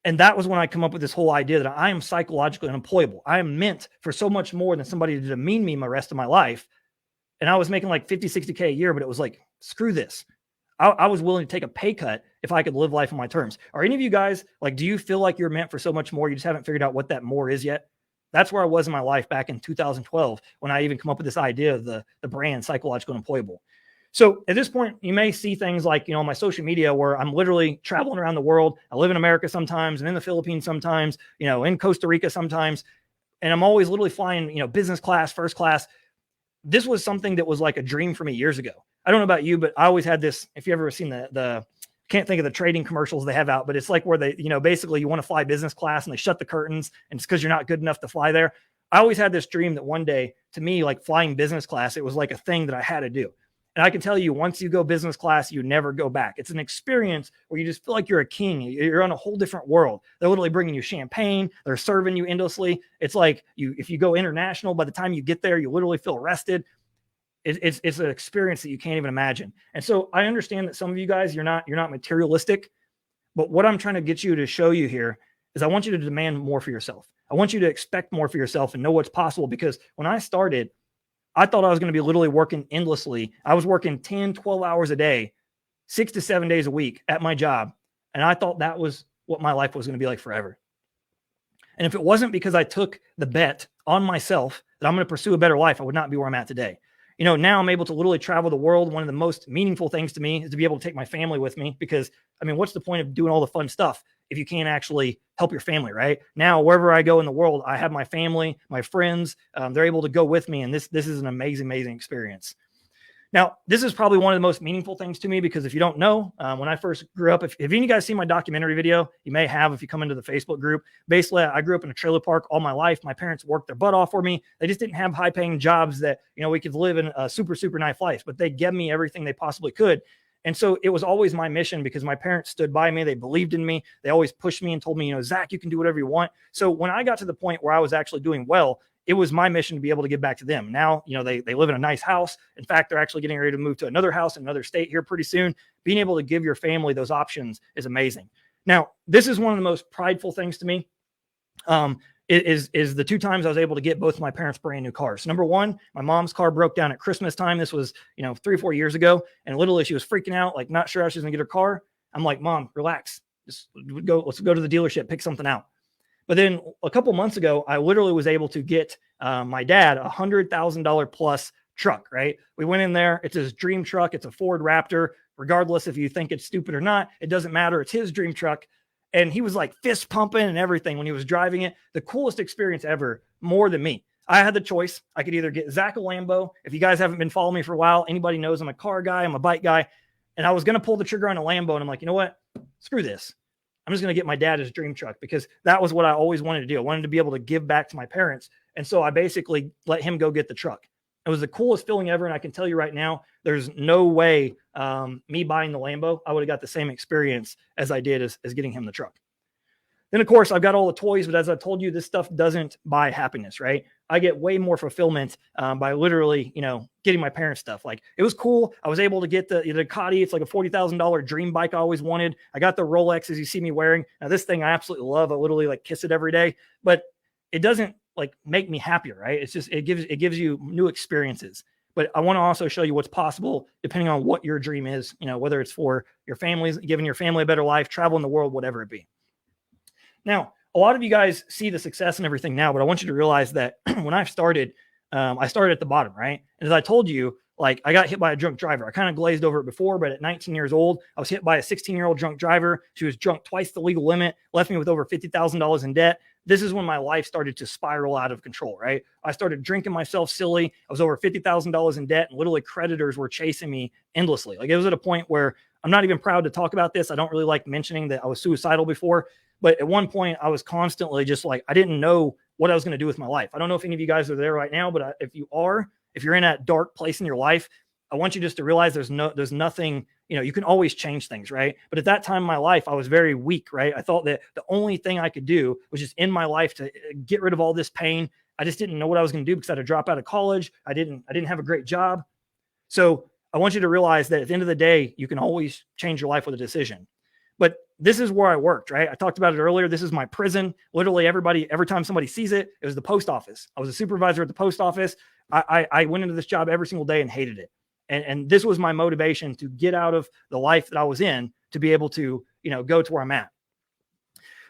And that was when I come up with this whole idea that I am psychologically unemployable. I am meant for so much more than somebody to demean me my rest of my life. And I was making like 50, 60K a year, but it was like, screw this. I was willing to take a pay cut if I could live life on my terms. Are any of you guys like, do you feel like you're meant for so much more? You just haven't figured out what that more is yet? That's where I was in my life back in 2012 when I even come up with this idea of the brand psychological unemployable. So at this point, you may see things like, on my social media where I'm literally traveling around the world. I live in America sometimes and in the Philippines sometimes, in Costa Rica sometimes. And I'm always literally flying, business class, first class. This was something that was like a dream for me years ago. I don't know about you, but I always had this, if you ever seen the can't think of the trading commercials they have out, but it's like where they, basically you want to fly business class and they shut the curtains and it's because you're not good enough to fly there. I always had this dream that one day, to me, like flying business class, it was like a thing that I had to do. And I can tell you, once you go business class, you never go back. It's an experience where you just feel like you're a king. You're on a whole different world. They're literally bringing you champagne. They're serving you endlessly. It's like if you go international, by the time you get there, you literally feel rested. It's an experience that you can't even imagine. And so I understand that some of you guys, you're not materialistic, but what I'm trying to get you to show you here is I want you to demand more for yourself. I want you to expect more for yourself and know what's possible, because when I started, I thought I was going to be literally working endlessly. I was working 10, 12 hours a day, 6 to 7 days a week at my job. And I thought that was what my life was going to be like forever. And if it wasn't because I took the bet on myself that I'm going to pursue a better life, I would not be where I'm at today. Now I'm able to literally travel the world. One of the most meaningful things to me is to be able to take my family with me, because what's the point of doing all the fun stuff if you can't actually help your family, right? Now, wherever I go in the world, I have my family, my friends, they're able to go with me. And this is an amazing, amazing experience. Now, this is probably one of the most meaningful things to me, because if you don't know, when I first grew up, if any of you guys see my documentary video, you may have if you come into the Facebook group. Basically, I grew up in a trailer park all my life. My parents worked their butt off for me. They just didn't have high-paying jobs that, we could live in a super, super nice life, but they gave me everything they possibly could. And so it was always my mission, because my parents stood by me. They believed in me. They always pushed me and told me, Zach, you can do whatever you want. So when I got to the point where I was actually doing well, it was my mission to be able to give back to them. Now, they live in a nice house. In fact, they're actually getting ready to move to another house in another state here pretty soon. Being able to give your family those options is amazing. Now, this is one of the most prideful things to me. Is the 2 times I was able to get both of my parents brand new cars. Number one, my mom's car broke down at Christmas time. This was, 3 or 4 years ago. And literally she was freaking out, like not sure how she was gonna get her car. I'm like, Mom, relax. Let's go to the dealership, pick something out. But then a couple months ago, I literally was able to get my dad a $100,000 plus truck, right? We went in there. It's his dream truck. It's a Ford Raptor. Regardless if you think it's stupid or not, it doesn't matter. It's his dream truck. And he was like fist pumping and everything when he was driving it. The coolest experience ever, more than me. I had the choice. I could either get Zach a Lambo. If you guys haven't been following me for a while, anybody knows I'm a car guy. I'm a bike guy. And I was going to pull the trigger on a Lambo. And I'm like, you know what? Screw this. I'm just going to get my dad his dream truck, because that was what I always wanted to do. I wanted to be able to give back to my parents. And so I basically let him go get the truck. It was the coolest feeling ever. And I can tell you right now, there's no way me buying the Lambo, I would have got the same experience as I did as getting him the truck. Then, of course, I've got all the toys, but as I told you, this stuff doesn't buy happiness, right? I get way more fulfillment by literally, getting my parents stuff. Like, it was cool. I was able to get the Ducati. It's like a $40,000 dream bike I always wanted. I got the Rolex, as you see me wearing. Now, this thing I absolutely love. I literally like kiss it every day, but it doesn't like make me happier, right? It's just, it gives you new experiences. But I want to also show you what's possible depending on what your dream is, whether it's for your families, giving your family a better life, traveling the world, whatever it be. Now, a lot of you guys see the success and everything now, but I want you to realize that when I started at the bottom, right? And as I told you, like, I got hit by a drunk driver. I kind of glazed over it before, but at 19 years old, I was hit by a 16-year-old drunk driver. She was drunk twice the legal limit, left me with over $50,000 in debt. This is when my life started to spiral out of control, right? I started drinking myself silly. I was over $50,000 in debt, and literally creditors were chasing me endlessly. Like, it was at a point where I'm not even proud to talk about this. I don't really like mentioning that I was suicidal before. But at one point, I was constantly just like, I didn't know what I was going to do with my life. I don't know if any of you guys are there right now, but if you're in that dark place in your life, I want you just to realize there's nothing, you can always change things, right? But at that time in my life, I was very weak, right? I thought that the only thing I could do was just end my life to get rid of all this pain. I just didn't know what I was going to do because I had to drop out of college. I didn't have a great job. So I want you to realize that at the end of the day, you can always change your life with a decision. But this is where I worked, right? I talked about it earlier. This is my prison. Literally every time somebody sees it, it was the post office. I was a supervisor at the post office. I went into this job every single day and hated it. And this was my motivation to get out of the life that I was in to be able to, go to where I'm at.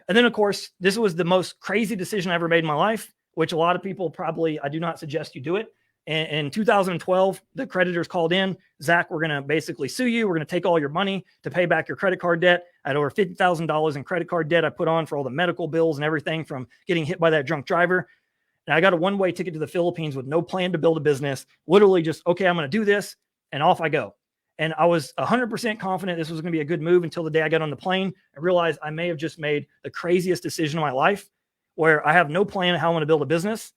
And then, of course, this was the most crazy decision I ever made in my life, which a lot of people probably, I do not suggest you do it. In 2012, the creditors called in. Zach, we're going to basically sue you. We're going to take all your money to pay back your credit card debt. I had over $50,000 in credit card debt I put on for all the medical bills and everything from getting hit by that drunk driver. And I got a one-way ticket to the Philippines with no plan to build a business. Literally just, okay, I'm going to do this, and off I go. And I was 100% confident this was going to be a good move until the day I got on the plane. I realized I may have just made the craziest decision of my life, where I have no plan how I'm going to build a business.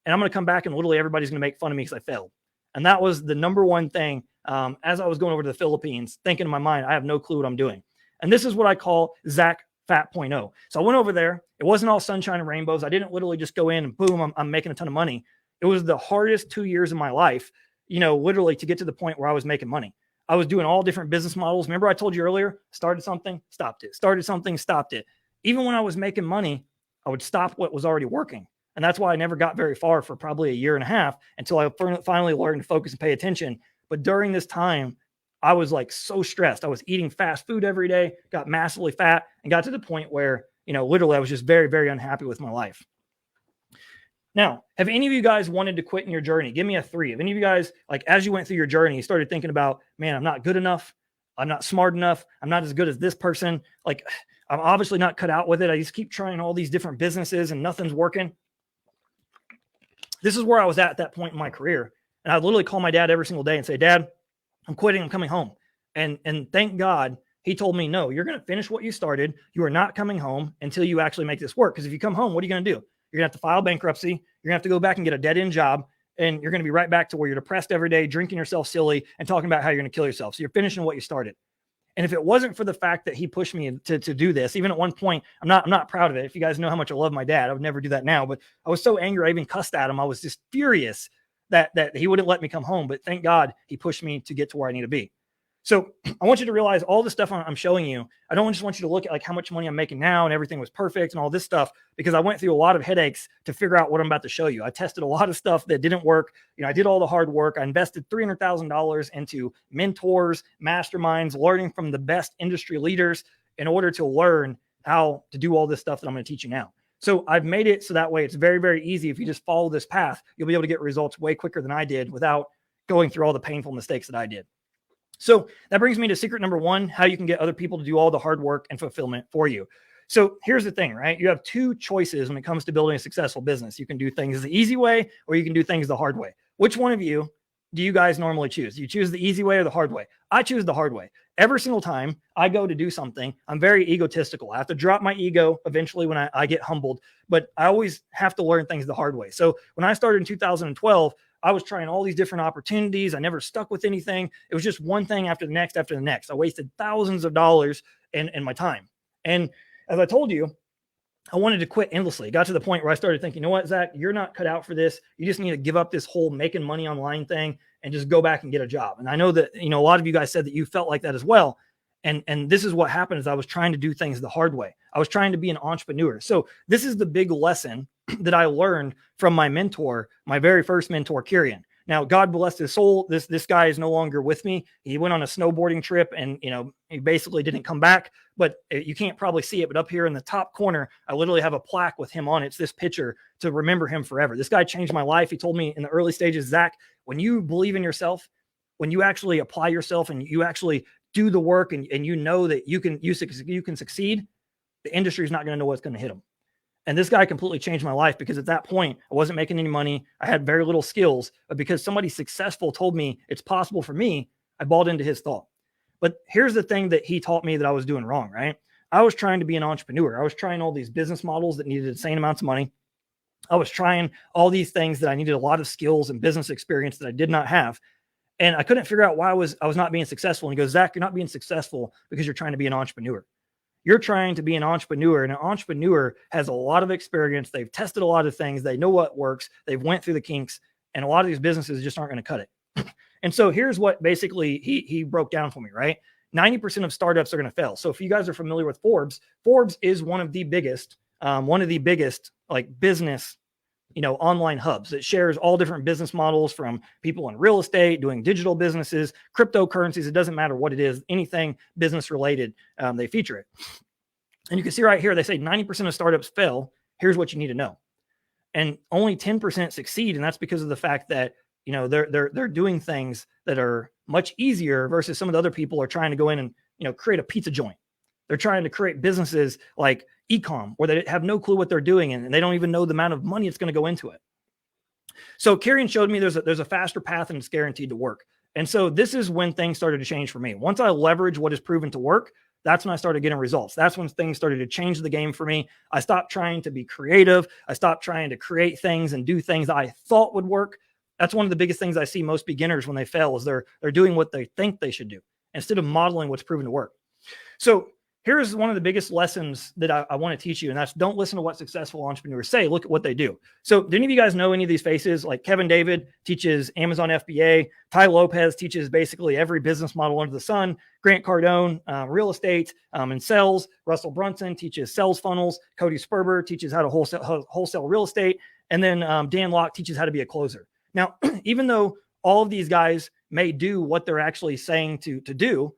And I'm going to come back and literally everybody's going to make fun of me because I failed. And that was the number one thing as I was going over to the Philippines, thinking in my mind, I have no clue what I'm doing. And this is what I call Zach Fat.0. So I went over there. It wasn't all sunshine and rainbows. I didn't literally just go in and boom, I'm making a ton of money. It was the hardest 2 years of my life, literally to get to the point where I was making money. I was doing all different business models. Remember I told you earlier, started something, stopped it, started something, stopped it. Even when I was making money, I would stop what was already working. And that's why I never got very far for probably a year and a half until I finally learned to focus and pay attention. But during this time, I was like so stressed. I was eating fast food every day, got massively fat, and got to the point where, literally I was just very, very unhappy with my life. Now, have any of you guys wanted to quit in your journey? Give me a 3. Have any of you guys, like, as you went through your journey, you started thinking about, man, I'm not good enough. I'm not smart enough. I'm not as good as this person. Like, I'm obviously not cut out with it. I just keep trying all these different businesses and nothing's working. This is where I was at that point in my career. And I'd literally call my dad every single day and say, Dad, I'm quitting. I'm coming home. And thank God he told me, no, you're going to finish what you started. You are not coming home until you actually make this work. Because if you come home, what are you going to do? You're going to have to file bankruptcy. You're going to have to go back and get a dead-end job. And you're going to be right back to where you're depressed every day, drinking yourself silly and talking about how you're going to kill yourself. So you're finishing what you started. And if it wasn't for the fact that he pushed me to do this, even at one point, I'm not proud of it. If you guys know how much I love my dad, I would never do that now. But I was so angry, I even cussed at him. I was just furious that he wouldn't let me come home. But thank God he pushed me to get to where I need to be. So I want you to realize all the stuff I'm showing you. I don't just want you to look at like how much money I'm making now and everything was perfect and all this stuff, because I went through a lot of headaches to figure out what I'm about to show you. I tested a lot of stuff that didn't work. I did all the hard work. I invested $300,000 into mentors, masterminds, learning from the best industry leaders in order to learn how to do all this stuff that I'm going to teach you now. So I've made it so that way it's very, very easy. If you just follow this path, you'll be able to get results way quicker than I did without going through all the painful mistakes that I did. So that brings me to secret number 1, how you can get other people to do all the hard work and fulfillment for you. So here's the thing, right? You have 2 choices when it comes to building a successful business. You can do things the easy way, or you can do things the hard way. Which one of you do you guys normally choose? Do you choose the easy way or the hard way? I choose the hard way. Every single time I go to do something, I'm very egotistical. I have to drop my ego eventually when I get humbled, but I always have to learn things the hard way. So when I started in 2012, I was trying all these different opportunities. I never stuck with anything. It was just one thing after the next after the next. I wasted thousands of dollars in my time. And as I told you, I wanted to quit endlessly. It got to the point where I started thinking, you know what, Zach, you're not cut out for this. You just need to give up this whole making money online thing and just go back and get a job. And I know that, a lot of you guys said that you felt like that as well. And this is what happened is I was trying to do things the hard way. I was trying to be an entrepreneur. So this is the big lesson that I learned from my mentor, my very first mentor, Kieran. Now, God bless his soul. This guy is no longer with me. He went on a snowboarding trip and, he basically didn't come back, but you can't probably see it. But up here in the top corner, I literally have a plaque with him on it. It's this picture to remember him forever. This guy changed my life. He told me in the early stages, Zach, when you believe in yourself, when you actually apply yourself and you actually do the work and you know that you can succeed, the industry is not going to know what's going to hit them. And this guy completely changed my life because at that point, I wasn't making any money. I had very little skills, but because somebody successful told me it's possible for me, I bought into his thought. But here's the thing that he taught me that I was doing wrong, right? I was trying to be an entrepreneur. I was trying all these business models that needed insane amounts of money. I was trying all these things that I needed a lot of skills and business experience that I did not have. And I couldn't figure out why I was not being successful. And he goes, Zach, you're not being successful because you're trying to be an entrepreneur. You're trying to be an entrepreneur, and an entrepreneur has a lot of experience. They've tested a lot of things. They know what works. They've went through the kinks, and a lot of these businesses just aren't going to cut it. And so here's what basically he broke down for me, right? 90% of startups are going to fail. So if you guys are familiar with Forbes, Forbes is one of the biggest like business, online hubs that shares all different business models from people in real estate, doing digital businesses, cryptocurrencies. It doesn't matter what it is, anything business related, they feature it. And you can see right here, they say 90% of startups fail. Here's what you need to know. And only 10% succeed. And that's because of the fact that, they're doing things that are much easier versus some of the other people are trying to go in and, create a pizza joint. They're trying to create businesses like e-com where they have no clue what they're doing and they don't even know the amount of money it's going to go into it. So Kieran showed me there's a faster path and it's guaranteed to work. And so this is when things started to change for me. Once I leverage what is proven to work, that's when I started getting results. That's when things started to change the game for me. I stopped trying to be creative. I stopped trying to create things and do things that I thought would work. That's one of the biggest things I see most beginners when they fail is they're doing what they think they should do instead of modeling what's proven to work. So here's one of the biggest lessons that I want to teach you, and that's don't listen to what successful entrepreneurs say. Look at what they do. So do any of you guys know any of these faces? Like Kevin David teaches Amazon FBA. Ty Lopez teaches basically every business model under the sun. Grant Cardone, real estate and sales. Russell Brunson teaches sales funnels. Cody Sperber teaches how to wholesale real estate. And then Dan Locke teaches how to be a closer. Now, even though all of these guys may do what they're actually saying to do,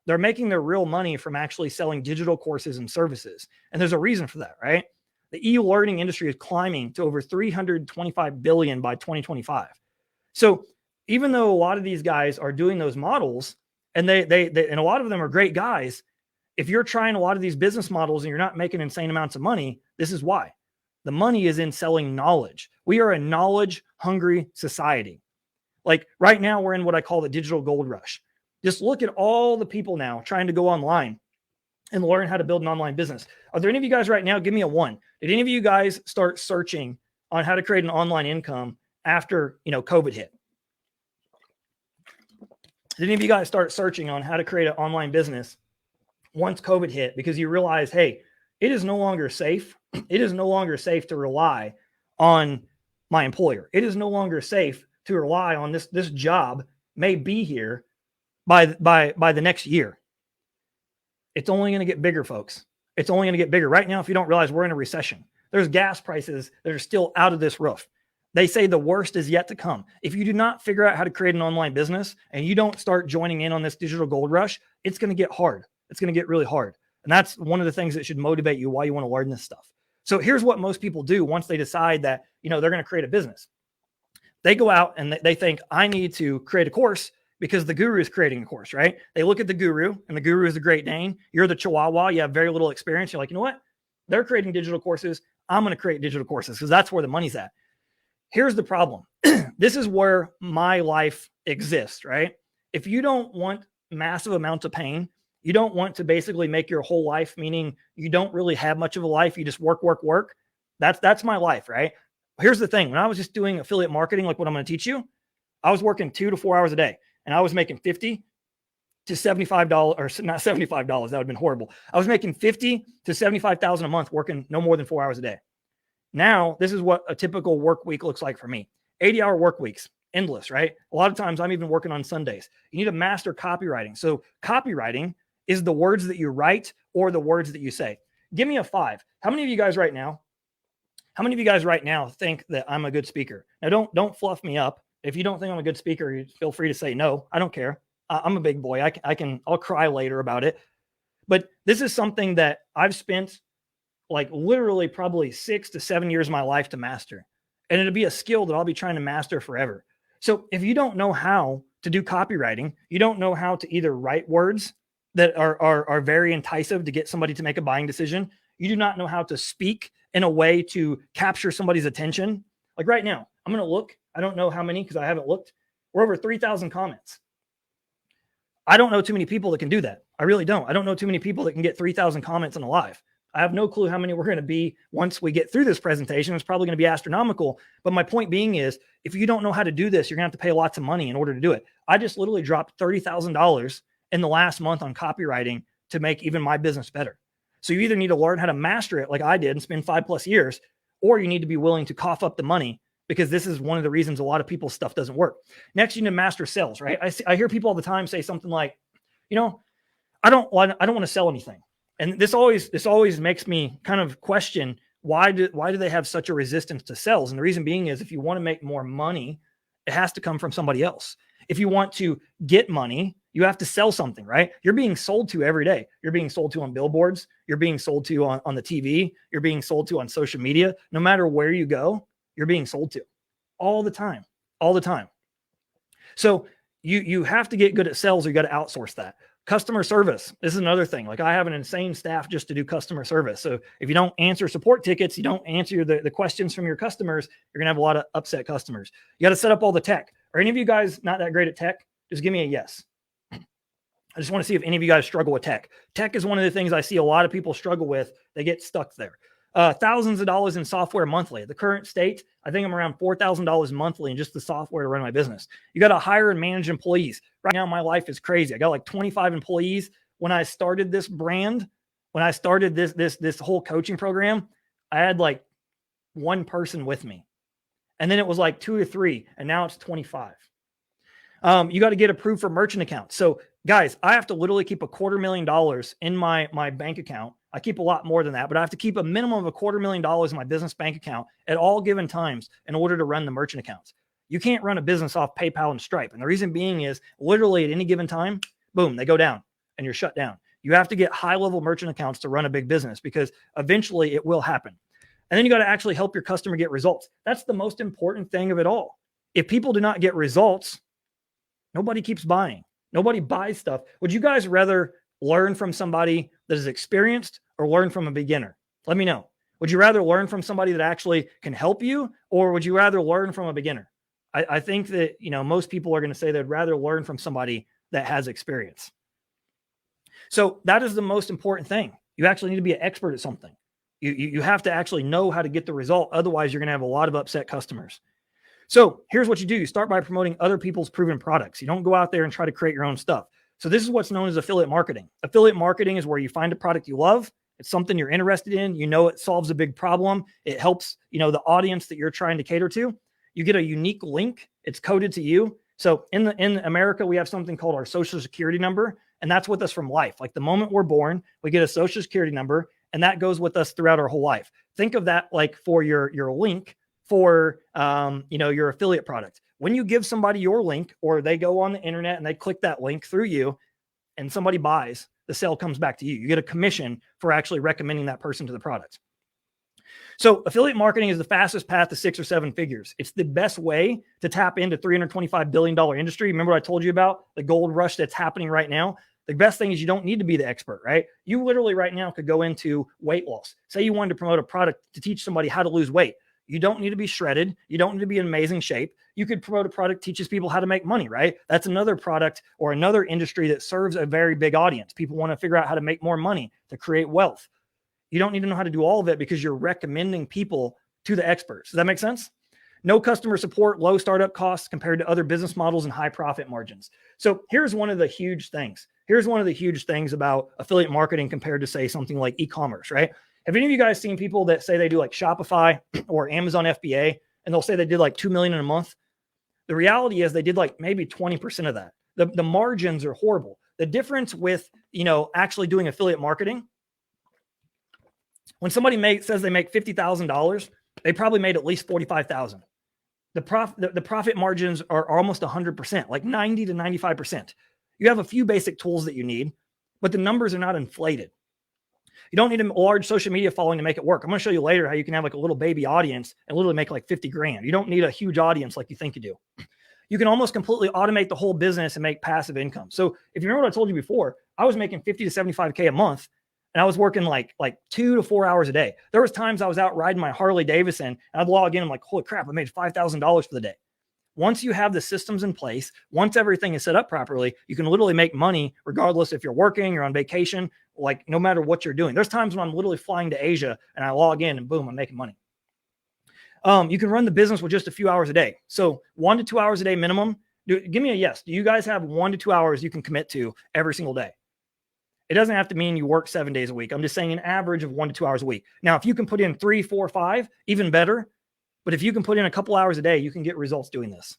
they're making their real money from actually selling digital courses and services. And there's a reason for that, right? The e-learning industry is climbing to over $325 billion by 2025. So even though a lot of these guys are doing those models and they and a lot of them are great guys, if you're trying a lot of these business models and you're not making insane amounts of money, this is why. The money is in selling knowledge. We are a knowledge hungry society. Like right now, we're in what I call the digital gold rush. Just look at all the people now trying to go online and learn how to build an online business. Are there any of you guys right now? Give me a 1. Did any of you guys start searching on how to create an online income after, COVID hit? Did any of you guys start searching on how to create an online business once COVID hit because you realize, hey, it is no longer safe. It is no longer safe to rely on my employer. It is no longer safe to rely on this job may be here by the next year. It's only going to get bigger, folks. It's only going to get bigger. Right now, if you don't realize, we're in a recession. There's gas prices that are still out of this roof. They say the worst is yet to come. If you do not figure out how to create an online business and you don't start joining in on this digital gold rush, it's going to get hard. It's going to get really hard. And that's one of the things that should motivate you why you want to learn this stuff. So here's what most people do once they decide that, they're going to create a business. They go out and they think, I need to create a course because the guru is creating a course, right? They look at the guru and the guru is the Great Dane. You're the Chihuahua. You have very little experience. You're like, you know what? They're creating digital courses. I'm going to create digital courses because that's where the money's at. Here's the problem. This is where my life exists, right? If you don't want massive amounts of pain, you don't want to basically make your whole life, meaning you don't really have much of a life. You just work. That's my life, right? Here's the thing. When I was just doing affiliate marketing, like what I'm going to teach you, I was working 2 to 4 hours a day and I was making 50. to $75, or not $75. That would have been horrible. I was making 50 to 75,000 a month working no more than 4 hours a day. Now, this is what a typical work week looks like for me. 80-hour work weeks, endless, right? A lot of times I'm even working on Sundays. You need to master copywriting. So copywriting is the words that you write or the words that you say. Give me a 5. How many of you guys right now think that I'm a good speaker? Now, don't fluff me up. If you don't think I'm a good speaker, feel free to say no. I don't care. I'm a big boy. I'll cry later about it. But this is something that I've spent like literally probably 6 to 7 years of my life to master. And it'll be a skill that I'll be trying to master forever. So if you don't know how to do copywriting, you don't know how to either write words that are very enticing to get somebody to make a buying decision. You do not know how to speak in a way to capture somebody's attention. Like right now, I'm going to look. I don't know how many because I haven't looked. We're over 3,000 comments. I don't know too many people that can do that. I really don't. I don't know too many people that can get 3,000 comments in a live. I have no clue how many we're going to be once we get through this presentation. It's probably going to be astronomical. But my point being is, if you don't know how to do this, you're going to have to pay lots of money in order to do it. I just literally dropped $30,000 in the last month on copywriting to make even my business better. So you either need to learn how to master it like I did and spend 5+ years, or you need to be willing to cough up the money, because this is one of the reasons a lot of people's stuff doesn't work. Next, you need to master sales, right? I hear people all the time say something like, I don't want to sell anything. And this always makes me kind of question, why do they have such a resistance to sales? And the reason being is, if you want to make more money, it has to come from somebody else. If you want to get money, you have to sell something, right? You're being sold to every day. You're being sold to on billboards. You're being sold to on the TV. You're being sold to on social media. No matter where you go, you're being sold to all the time. So you have to get good at sales, or you got to outsource that. Customer service. This is another thing. Like, I have an insane staff just to do customer service. So if you don't answer support tickets, you don't answer the questions from your customers, you're going to have a lot of upset customers. You got to set up all the tech. Are any of you guys not that great at tech? Just give me a yes. I just want to see if any of you guys struggle with tech. Tech is one of the things I see a lot of people struggle with. They get stuck there. Thousands of dollars in software monthly. At the current state, I think I'm around $4,000 monthly in just the software to run my business. You got to hire and manage employees. Right now, my life is crazy. I got like 25 employees. When I started this brand, when I started this whole coaching program, I had like one person with me. And then it was like 2 or 3, and now it's 25. You got to get approved for merchant accounts. So guys, I have to literally keep $250,000 in my bank account. I keep a lot more than that, but I have to keep a minimum of $250,000 in my business bank account at all given times in order to run the merchant accounts. You can't run a business off PayPal and Stripe. And the reason being is, literally at any given time, boom, they go down and you're shut down. You have to get high-level merchant accounts to run a big business, because eventually it will happen. And then you got to actually help your customer get results. That's the most important thing of it all. If people do not get results, nobody keeps buying. Nobody buys stuff. Would you guys rather learn from somebody that is experienced or learn from a beginner? Let me know. Would you rather learn from somebody that actually can help you, or would you rather learn from a beginner? I think that, most people are going to say they'd rather learn from somebody that has experience. So that is the most important thing. You actually need to be an expert at something. You have to actually know how to get the result. Otherwise, you're going to have a lot of upset customers. So here's what you do. You start by promoting other people's proven products. You don't go out there and try to create your own stuff. So this is what's known as affiliate marketing. Affiliate marketing is where you find a product you love. It's something you're interested in. It solves a big problem. It helps, the audience that you're trying to cater to. You get a unique link. It's coded to you. So in America, we have something called our social security number, and that's with us from life. Like the moment we're born, we get a social security number, and that goes with us throughout our whole life. Think of that like for your link for your affiliate product. When you give somebody your link, or they go on the internet and they click that link through you and somebody buys, the sale comes back to you. You get a commission for actually recommending that person to the product. So affiliate marketing is the fastest path to 6 or 7 figures. It's the best way to tap into $325 billion industry. Remember what I told you about the gold rush that's happening right now? The best thing is, you don't need to be the expert, right? You literally right now could go into weight loss. Say you wanted to promote a product to teach somebody how to lose weight. You don't need to be shredded. You don't need to be in amazing shape. You could promote a product that teaches people how to make money, right? That's another product or another industry that serves a very big audience. People want to figure out how to make more money, to create wealth. You don't need to know how to do all of it, because you're recommending people to the experts. Does that make sense? No customer support, low startup costs compared to other business models and high profit margins. So here's one of the huge things. Here's one of the huge things about affiliate marketing compared to, say, something like e-commerce, right? Have any of you guys seen people that say they do like Shopify or Amazon FBA and they'll say they did like 2 million in a month? The reality is they did like maybe 20% of that. The margins are horrible. The difference with, actually doing affiliate marketing, when somebody says they make $50,000, they probably made at least 45,000. The profit margins are almost 100%, like 90 to 95%. You have a few basic tools that you need, but the numbers are not inflated. You don't need a large social media following to make it work. I'm going to show you later how you can have like a little baby audience and literally make like 50 grand. You don't need a huge audience like you think you do. You can almost completely automate the whole business and make passive income. So if you remember what I told you before, I was making 50 to 75K a month and I was working like 2 to 4 hours a day. There was times I was out riding my Harley Davidson and I'd log in and I'm like, holy crap, I made $5,000 for the day. Once you have the systems in place, once everything is set up properly, you can literally make money regardless if you're working, you're on vacation, like no matter what you're doing. There's times when I'm literally flying to Asia and I log in and boom, I'm making money. You can run the business with just a few hours a day. So 1 to 2 hours a day minimum. Give me a yes. Do you guys have 1 to 2 hours you can commit to every single day? It doesn't have to mean you work 7 days a week. I'm just saying an average of 1 to 2 hours a week. Now, if you can put in 3, 4, 5, even better. But if you can put in a couple hours a day, you can get results doing this.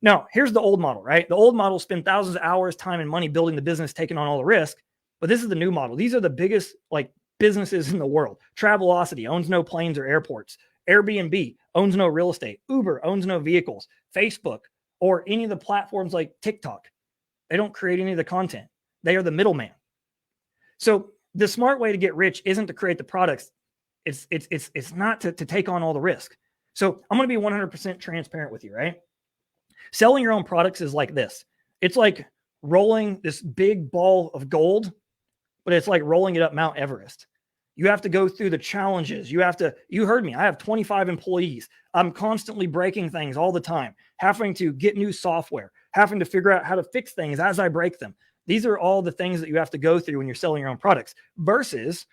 Now, here's the old model, right? The old model spent thousands of hours, time, and money building the business, taking on all the risk. But this is the new model. These are the biggest businesses in the world. Travelocity owns no planes or airports. Airbnb owns no real estate. Uber owns no vehicles. Facebook or any of the platforms like TikTok, they don't create any of the content. They are the middleman. So the smart way to get rich isn't to create the products. It's not to take on all the risk. So I'm going to be 100% transparent with you, right? Selling your own products is like this. It's like rolling this big ball of gold, but it's like rolling it up Mount Everest. You have to go through the challenges. You heard me. I have 25 employees. I'm constantly breaking things all the time, having to get new software, having to figure out how to fix things as I break them. These are all the things that you have to go through when you're selling your own products versus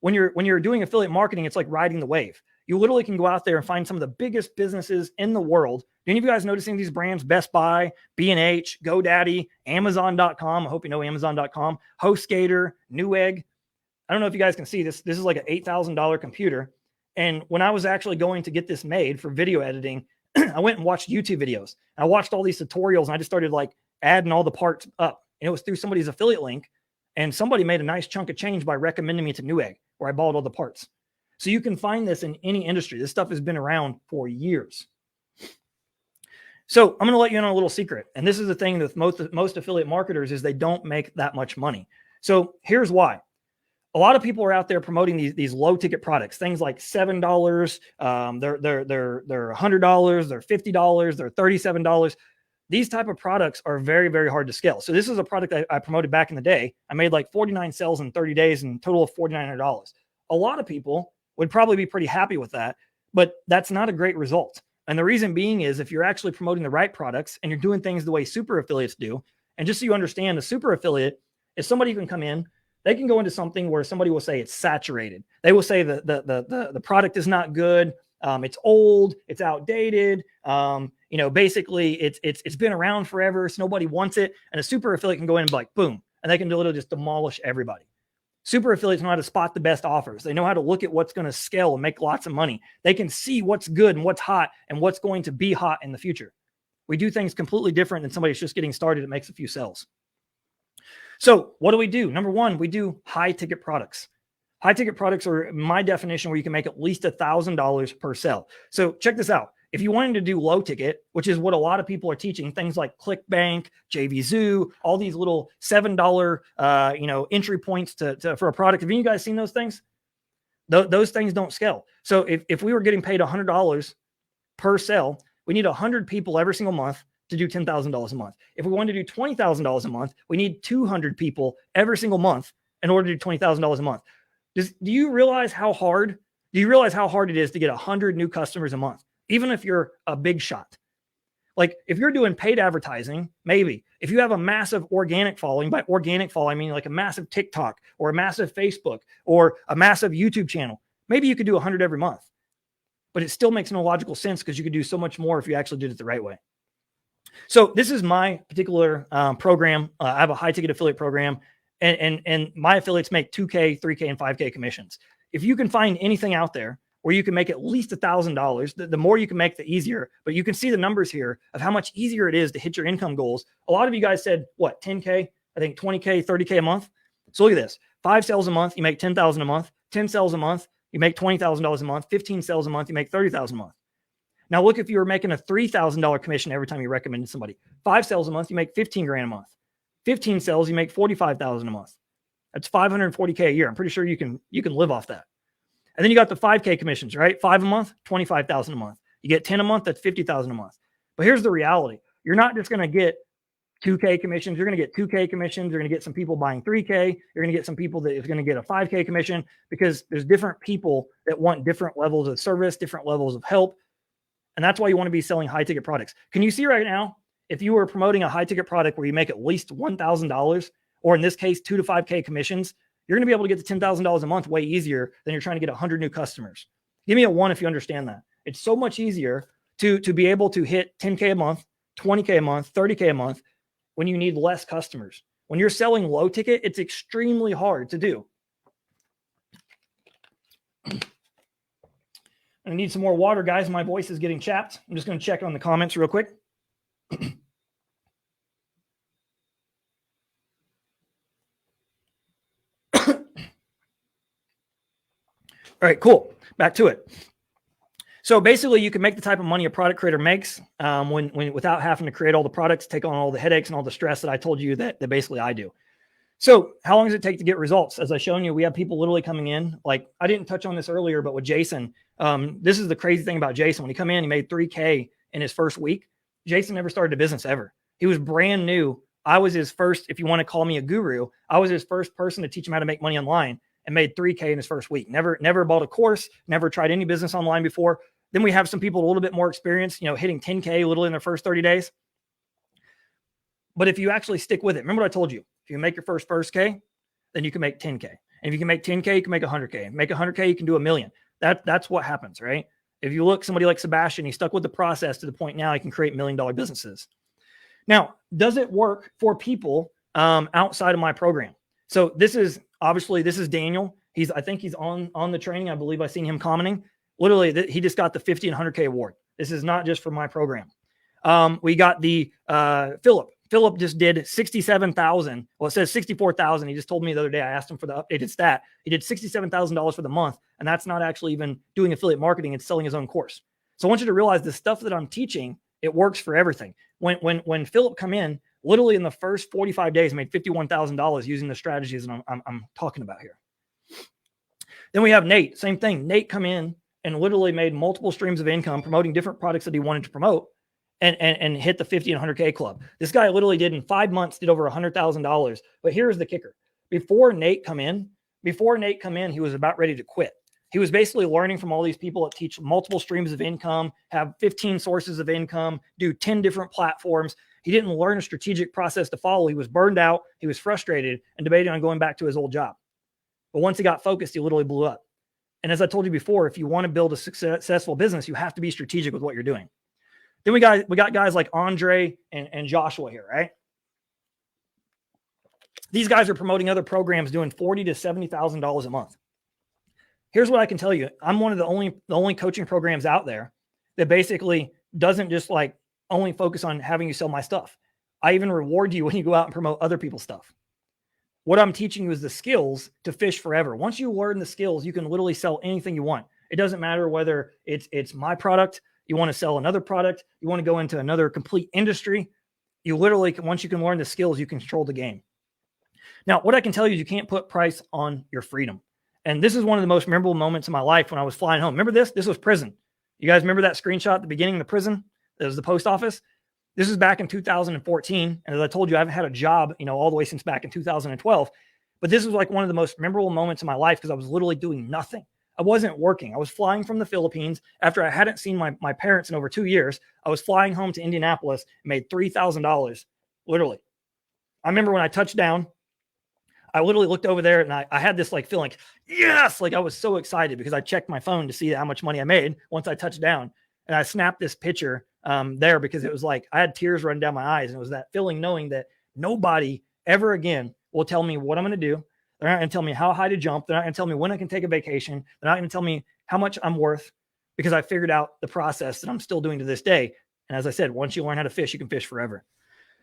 when you're doing affiliate marketing, it's like riding the wave. You literally can go out there and find some of the biggest businesses in the world. Do any of you guys noticing these brands? Best Buy, B&H, GoDaddy, Amazon.com. I hope you know Amazon.com, HostGator, Newegg. I don't know if you guys can see this. This is like an $8,000 computer. And when I was actually going to get this made for video editing, I went and watched YouTube videos. I watched all these tutorials and I just started like adding all the parts up. And it was through somebody's affiliate link. And somebody made a nice chunk of change by recommending me to Newegg, where I bought all the parts. So you can find this in any industry. This stuff has been around for years. So I'm going to let you in on a little secret. And this is the thing with most affiliate marketers is they don't make that much money. So here's why. A lot of people are out there promoting these low ticket products, things like $7, they're $100, they're $50, they're $37. These type of products are very, very hard to scale. So this is a product I promoted back in the day. I made like 49 sales in 30 days and total of $4,900. A lot of people would probably be pretty happy with that, but that's not a great result. And the reason being is if you're actually promoting the right products and you're doing things the way super affiliates do, and just so you understand, the super affiliate is somebody who can come in, they can go into something where somebody will say it's saturated. They will say the product is not good. It's old, it's outdated. Basically it's been around forever. So nobody wants it. And a super affiliate can go in and be like, boom. And they can literally just demolish everybody. Super affiliates know how to spot the best offers. They know how to look at what's going to scale and make lots of money. They can see what's good and what's hot and what's going to be hot in the future. We do things completely different than somebody who's just getting started that makes a few sales. So what do? Number one, we do high ticket products. High ticket products are my definition where you can make at least $1,000 per sale. So check this out. If you wanted to do low ticket, which is what a lot of people are teaching, things like ClickBank, JVZoo, all these little $7, entry points for a product. Have you guys seen those things? Those things don't scale. So if we were getting paid $100 per sale, we need 100 people every single month to do $10,000 a month. If we wanted to do $20,000 a month, we need 200 people every single month in order to do $20,000 a month. Do you realize how hard? Do you realize how hard it is to get 100 new customers a month, even if you're a big shot? Like if you're doing paid advertising, maybe. If you have a massive organic following, by organic following, I mean like a massive TikTok or a massive Facebook or a massive YouTube channel, maybe you could do 100 every month. but it still makes no logical sense because you could do so much more if you actually did it the right way. So this is my particular program. I have a high ticket affiliate program, and my affiliates make 2K, 3K, and 5K commissions. If you can find anything out there where you can make at least $1,000, the more you can make, the easier. But you can see the numbers here of how much easier it is to hit your income goals. A lot of you guys said, what, 10K, I think 20K, 30K a month. So look at this. 5 sales a month, you make $10,000 a month. 10 sales a month, you make $20,000 a month. 15 sales a month, you make $30,000 a month. Now look, if you were making a $3,000 commission every time you recommended somebody. 5 sales a month, you make 15 grand a month. 15 sales, you make 45,000 a month. That's 540K a year. I'm pretty sure you can live off that. And then you got the 5K commissions, right? 5 a month, 25,000 a month. You get 10 a month, that's 50,000 a month. But here's the reality. You're not just going to get 2K commissions. You're going to get 2K commissions. You're going to get some people buying 3K. You're going to get some people that is going to get a 5K commission, because there's different people that want different levels of service, different levels of help. And that's why you want to be selling high ticket products. Can you see right now, if you were promoting a high ticket product where you make at least $1,000, or in this case, 2 to 5K commissions, you're going to be able to get to $10,000 a month way easier than you're trying to get 100 new customers. Give me a 1 if you understand that. It's so much easier to be able to hit 10K a month, 20K a month, 30K a month when you need less customers. When you're selling low ticket, it's extremely hard to do. I need some more water, guys. My voice is getting chapped. I'm just going to check on the comments real quick. All right, cool. Back to it. So basically, you can make the type of money a product creator makes when without having to create all the products, take on all the headaches and all the stress that I told you that basically I do. So how long does it take to get results? As I've shown you, we have people literally coming in. Like, I didn't touch on this earlier, but with Jason, this is the crazy thing about Jason. When he come in, he made 3K in his first week. Jason never started a business ever. He was brand new. I was his first, if you want to call me a guru, I was his first person to teach him how to make money online, and made 3K in his first week. Never bought a course, never tried any business online before. Then we have some people a little bit more experience, hitting 10K literally in their first 30 days. But if you actually stick with it, remember what I told you. If you make your first K, then you can make 10K. And if you can make 10K, you can make 100K. Make 100K, you can do $1 million. That's what happens, right? If you look, somebody like Sebastian, he stuck with the process to the point now he can create $1 million businesses. Now, does it work for people outside of my program? So this is Daniel. I think he's on the training. I believe I've seen him commenting. Literally, he just got the 50 and 100K award. This is not just for my program. We got the Philip. Philip just did 67,000. Well, it says 64,000. He just told me the other day, I asked him for the updated stat. He did $67,000 for the month. And that's not actually even doing affiliate marketing. It's selling his own course. So I want you to realize the stuff that I'm teaching, it works for everything. When Philip come in, literally in the first 45 days, made $51,000 using the strategies that I'm talking about here. Then we have Nate. Same thing. Nate come in and literally made multiple streams of income promoting different products that he wanted to promote, and hit the 50 and 100K club. This guy literally did in 5 months, did over $100,000. But here's the kicker. Before Nate come in, he was about ready to quit. He was basically learning from all these people that teach multiple streams of income, have 15 sources of income, do 10 different platforms. He didn't learn a strategic process to follow. He was burned out. He was frustrated and debating on going back to his old job. But once he got focused, he literally blew up. And as I told you before, if you want to build a successful business, you have to be strategic with what you're doing. Then we got guys like Andre and Joshua here, right? These guys are promoting other programs doing $40,000 to $70,000 a month. Here's what I can tell you. I'm one of the only coaching programs out there that basically doesn't just like only focus on having you sell my stuff. I even reward you when you go out and promote other people's stuff. What I'm teaching you is the skills to fish forever. Once you learn the skills, you can literally sell anything you want. It doesn't matter whether it's my product, you want to sell another product, you want to go into another complete industry. You literally, once you can learn the skills, you can control the game. Now, what I can tell you is you can't put price on your freedom. And this is one of the most memorable moments in my life when I was flying home. Remember this? This was prison. You guys remember that screenshot at the beginning of the prison? It was the post office. This is back in 2014. And as I told you, I haven't had a job, all the way since back in 2012. But this was like one of the most memorable moments in my life because I was literally doing nothing. I wasn't working. I was flying from the Philippines after I hadn't seen my parents in over 2 years. I was flying home to Indianapolis, made $3,000, literally. I remember when I touched down, I literally looked over there and I had this like feeling, yes, like I was so excited because I checked my phone to see how much money I made once I touched down. And I snapped this picture there because it was like I had tears running down my eyes. And it was that feeling knowing that nobody ever again will tell me what I'm going to do. They're not going to tell me how high to jump. They're not going to tell me when I can take a vacation. They're not going to tell me how much I'm worth because I figured out the process that I'm still doing to this day. And as I said, once you learn how to fish, you can fish forever.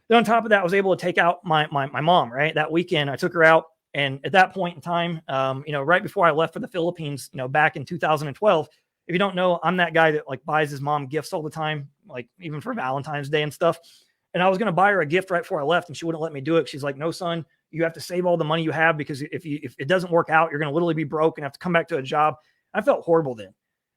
Then on top of that, I was able to take out my mom, right? That weekend, I took her out. And at that point in time, right before I left for the Philippines, back in 2012, if you don't know, I'm that guy that like buys his mom gifts all the time, like even for Valentine's Day and stuff. And I was going to buy her a gift right before I left and she wouldn't let me do it. She's like, no, son, you have to save all the money you have because if it doesn't work out, you're going to literally be broke and have to come back to a job. I felt horrible then.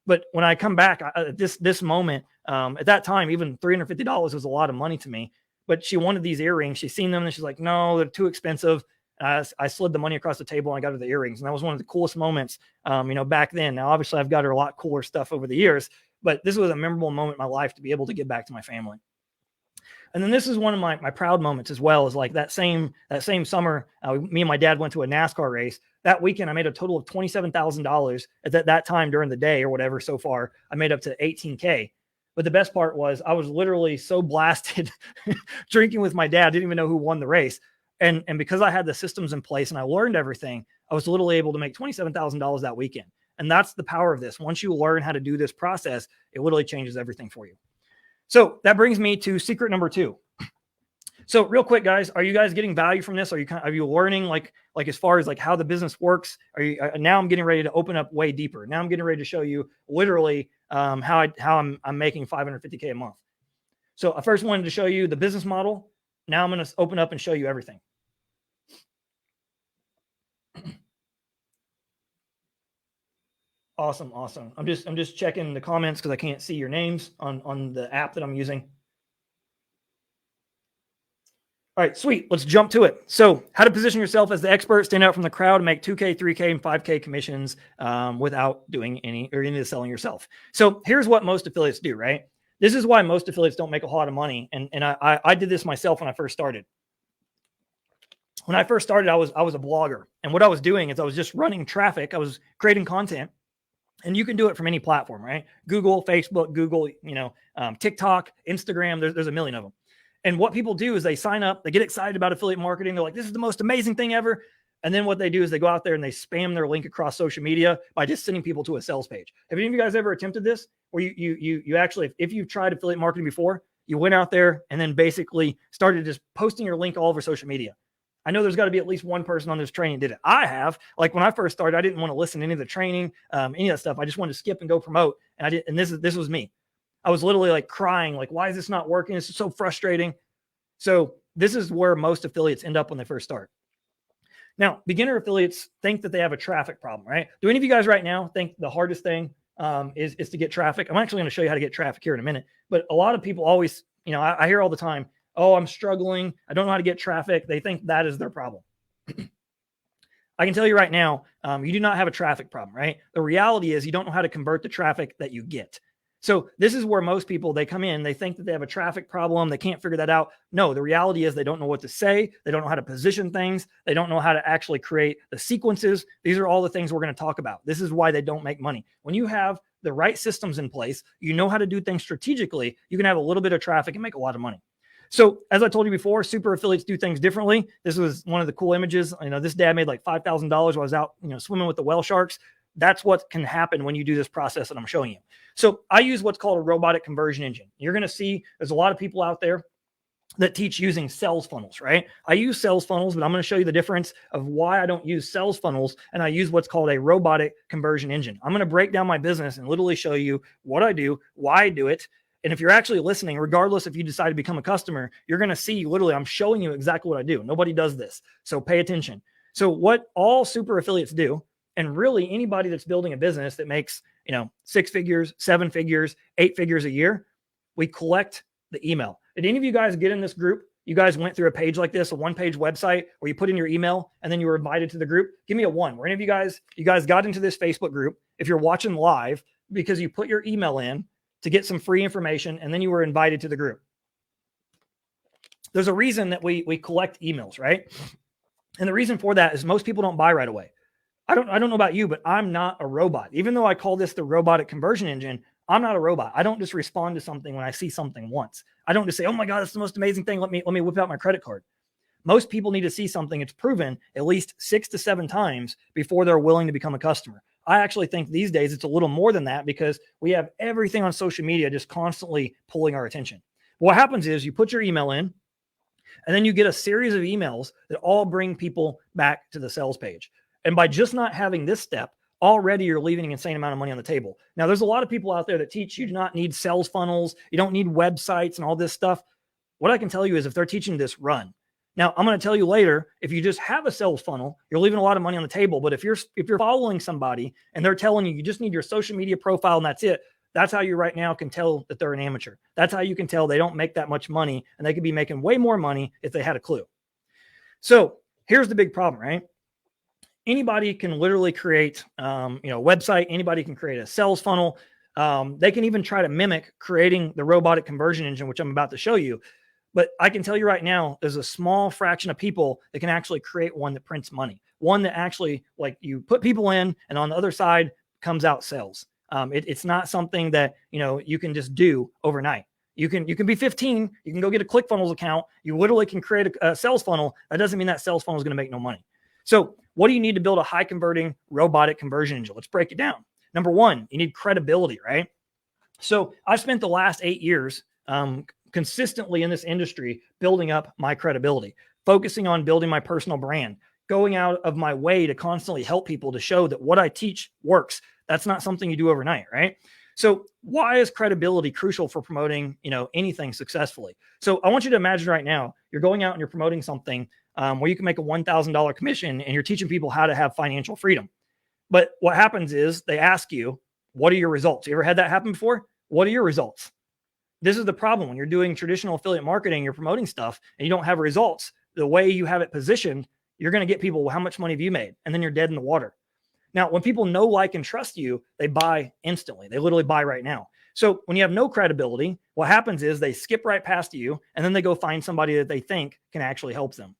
But when I come back, this moment, at that time, even $350 was a lot of money to me. But she wanted these earrings. She's seen them and she's like, no, they're too expensive. I slid the money across the table and I got her the earrings. And that was one of the coolest moments, back then. Now, obviously, I've got her a lot cooler stuff over the years, but this was a memorable moment in my life to be able to give back to my family. And then this is one of my proud moments as well, is like that same summer, me and my dad went to a NASCAR race. That weekend, I made a total of $27,000 at that time during the day or whatever. So far, I made up to 18K. But the best part was I was literally so blasted drinking with my dad, didn't even know who won the race. And because I had the systems in place and I learned everything, I was literally able to make $27,000 that weekend. And that's the power of this. Once you learn how to do this process, it literally changes everything for you. So that brings me to secret number 2. So real quick, guys, are you guys getting value from this? Are you learning like as far as like how the business works? Now I'm getting ready to open up way deeper. Now I'm getting ready to show you literally how I'm making $550K a month. So I first wanted to show you the business model. Now I'm going to open up and show you everything. Awesome. I'm just checking the comments because I can't see your names on the app that I'm using. All right, sweet. Let's jump to it. So how to position yourself as the expert, stand out from the crowd, and make 2K, 3K, and 5K commissions without doing any of the selling yourself. So here's what most affiliates do, right? This is why most affiliates don't make a lot of money. And I did this myself when I first started. When I first started, I was a blogger. And what I was doing is I was just running traffic. I was creating content. And you can do it from any platform, right? Google, Facebook, TikTok, Instagram, there's a million of them. And what people do is they sign up, they get excited about affiliate marketing. They're like, this is the most amazing thing ever. And then what they do is they go out there and they spam their link across social media by just sending people to a sales page. Have any of you guys ever attempted this? Or you actually, if you've tried affiliate marketing before, you went out there and then basically started just posting your link all over social media. I know there's got to be at least one person on this training did it. I have. Like when I first started, I didn't want to listen to any of the training, any of that stuff. I just wanted to skip and go promote. And I did. And this was me. I was literally like crying, like, why is this not working? This is so frustrating. So this is where most affiliates end up when they first start. Now, beginner affiliates think that they have a traffic problem, right? Do any of you guys right now think the hardest thing is to get traffic? I'm actually going to show you how to get traffic here in a minute. But a lot of people always, I hear all the time, oh, I'm struggling. I don't know how to get traffic. They think that is their problem. I can tell you right now, you do not have a traffic problem, right? The reality is you don't know how to convert the traffic that you get. So this is where most people, they come in, they think that they have a traffic problem. They can't figure that out. No, the reality is they don't know what to say. They don't know how to position things. They don't know how to actually create the sequences. These are all the things we're going to talk about. This is why they don't make money. When you have the right systems in place, you know how to do things strategically, you can have a little bit of traffic and make a lot of money. So as I told you before, super affiliates do things differently. This was one of the cool images. This dad made like $5,000 while I was out, swimming with the whale sharks. That's what can happen when you do this process that I'm showing you. So I use what's called a robotic conversion engine. You're going to see there's a lot of people out there that teach using sales funnels, right? I use sales funnels, but I'm going to show you the difference of why I don't use sales funnels and I use what's called a robotic conversion engine. I'm going to break down my business and literally show you what I do, why I do it. And if you're actually listening, regardless if you decide to become a customer, you're going to see literally I'm showing you exactly what I do. Nobody does this. So pay attention. So what all super affiliates do, and really anybody that's building a business that makes, 6 figures, 7 figures, 8 figures a year, we collect the email. Did any of you guys get in this group? You guys went through a page like this, a one-page website where you put in your email and then you were invited to the group? Give me a 1. Were any of you guys got into this Facebook group if you're watching live because you put your email in to get some free information and then you were invited to the group? There's a reason that we collect emails, right? And the reason for that is most people don't buy right away. I don't know about you, but I'm not a robot. Even though I call this the robotic conversion engine, I'm not a robot. I don't just respond to something when I see something once. I don't just say, "Oh my God, that's the most amazing thing. Let me whip out my credit card." Most people need to see something it's proven at least 6 to 7 times before they're willing to become a customer. I actually think these days it's a little more than that because we have everything on social media just constantly pulling our attention. What happens is you put your email in, and then you get a series of emails that all bring people back to the sales page. And by just not having this step, already you're leaving an insane amount of money on the table. Now, there's a lot of people out there that teach you do not need sales funnels. You don't need websites and all this stuff. What I can tell you is if they're teaching this, run. Now, I'm going to tell you later, if you just have a sales funnel, you're leaving a lot of money on the table. But if you're following somebody and they're telling you just need your social media profile and that's it, that's how you right now can tell that they're an amateur. That's how you can tell they don't make that much money, and they could be making way more money if they had a clue. So here's the big problem, right? Anybody can literally create, a website. Anybody can create a sales funnel. They can even try to mimic creating the robotic conversion engine, which I'm about to show you. But I can tell you right now, there's a small fraction of people that can actually create one that prints money, one that actually, like, you put people in, and on the other side comes out sales. It's not something that you can just do overnight. You can be 15. You can go get a ClickFunnels account. You literally can create a sales funnel. That doesn't mean that sales funnel is going to make no money. So what do you need to build a high converting robotic conversion engine? Let's break it down. Number one, you need credibility, right? So I've spent the last 8 years consistently in this industry building up my credibility, focusing on building my personal brand, going out of my way to constantly help people to show that what I teach works. That's not something you do overnight, right? So why is credibility crucial for promoting, anything successfully? So I want you to imagine right now, you're going out and you're promoting something where you can make a $1,000 commission, and you're teaching people how to have financial freedom. But what happens is they ask you, what are your results? You ever had that happen before? What are your results? This is the problem. When you're doing traditional affiliate marketing, you're promoting stuff and you don't have results. The way you have it positioned, you're going to get people, well, how much money have you made? And then you're dead in the water. Now, when people know, like, and trust you, they buy instantly. They literally buy right now. So when you have no credibility, what happens is they skip right past you, and then they go find somebody that they think can actually help them.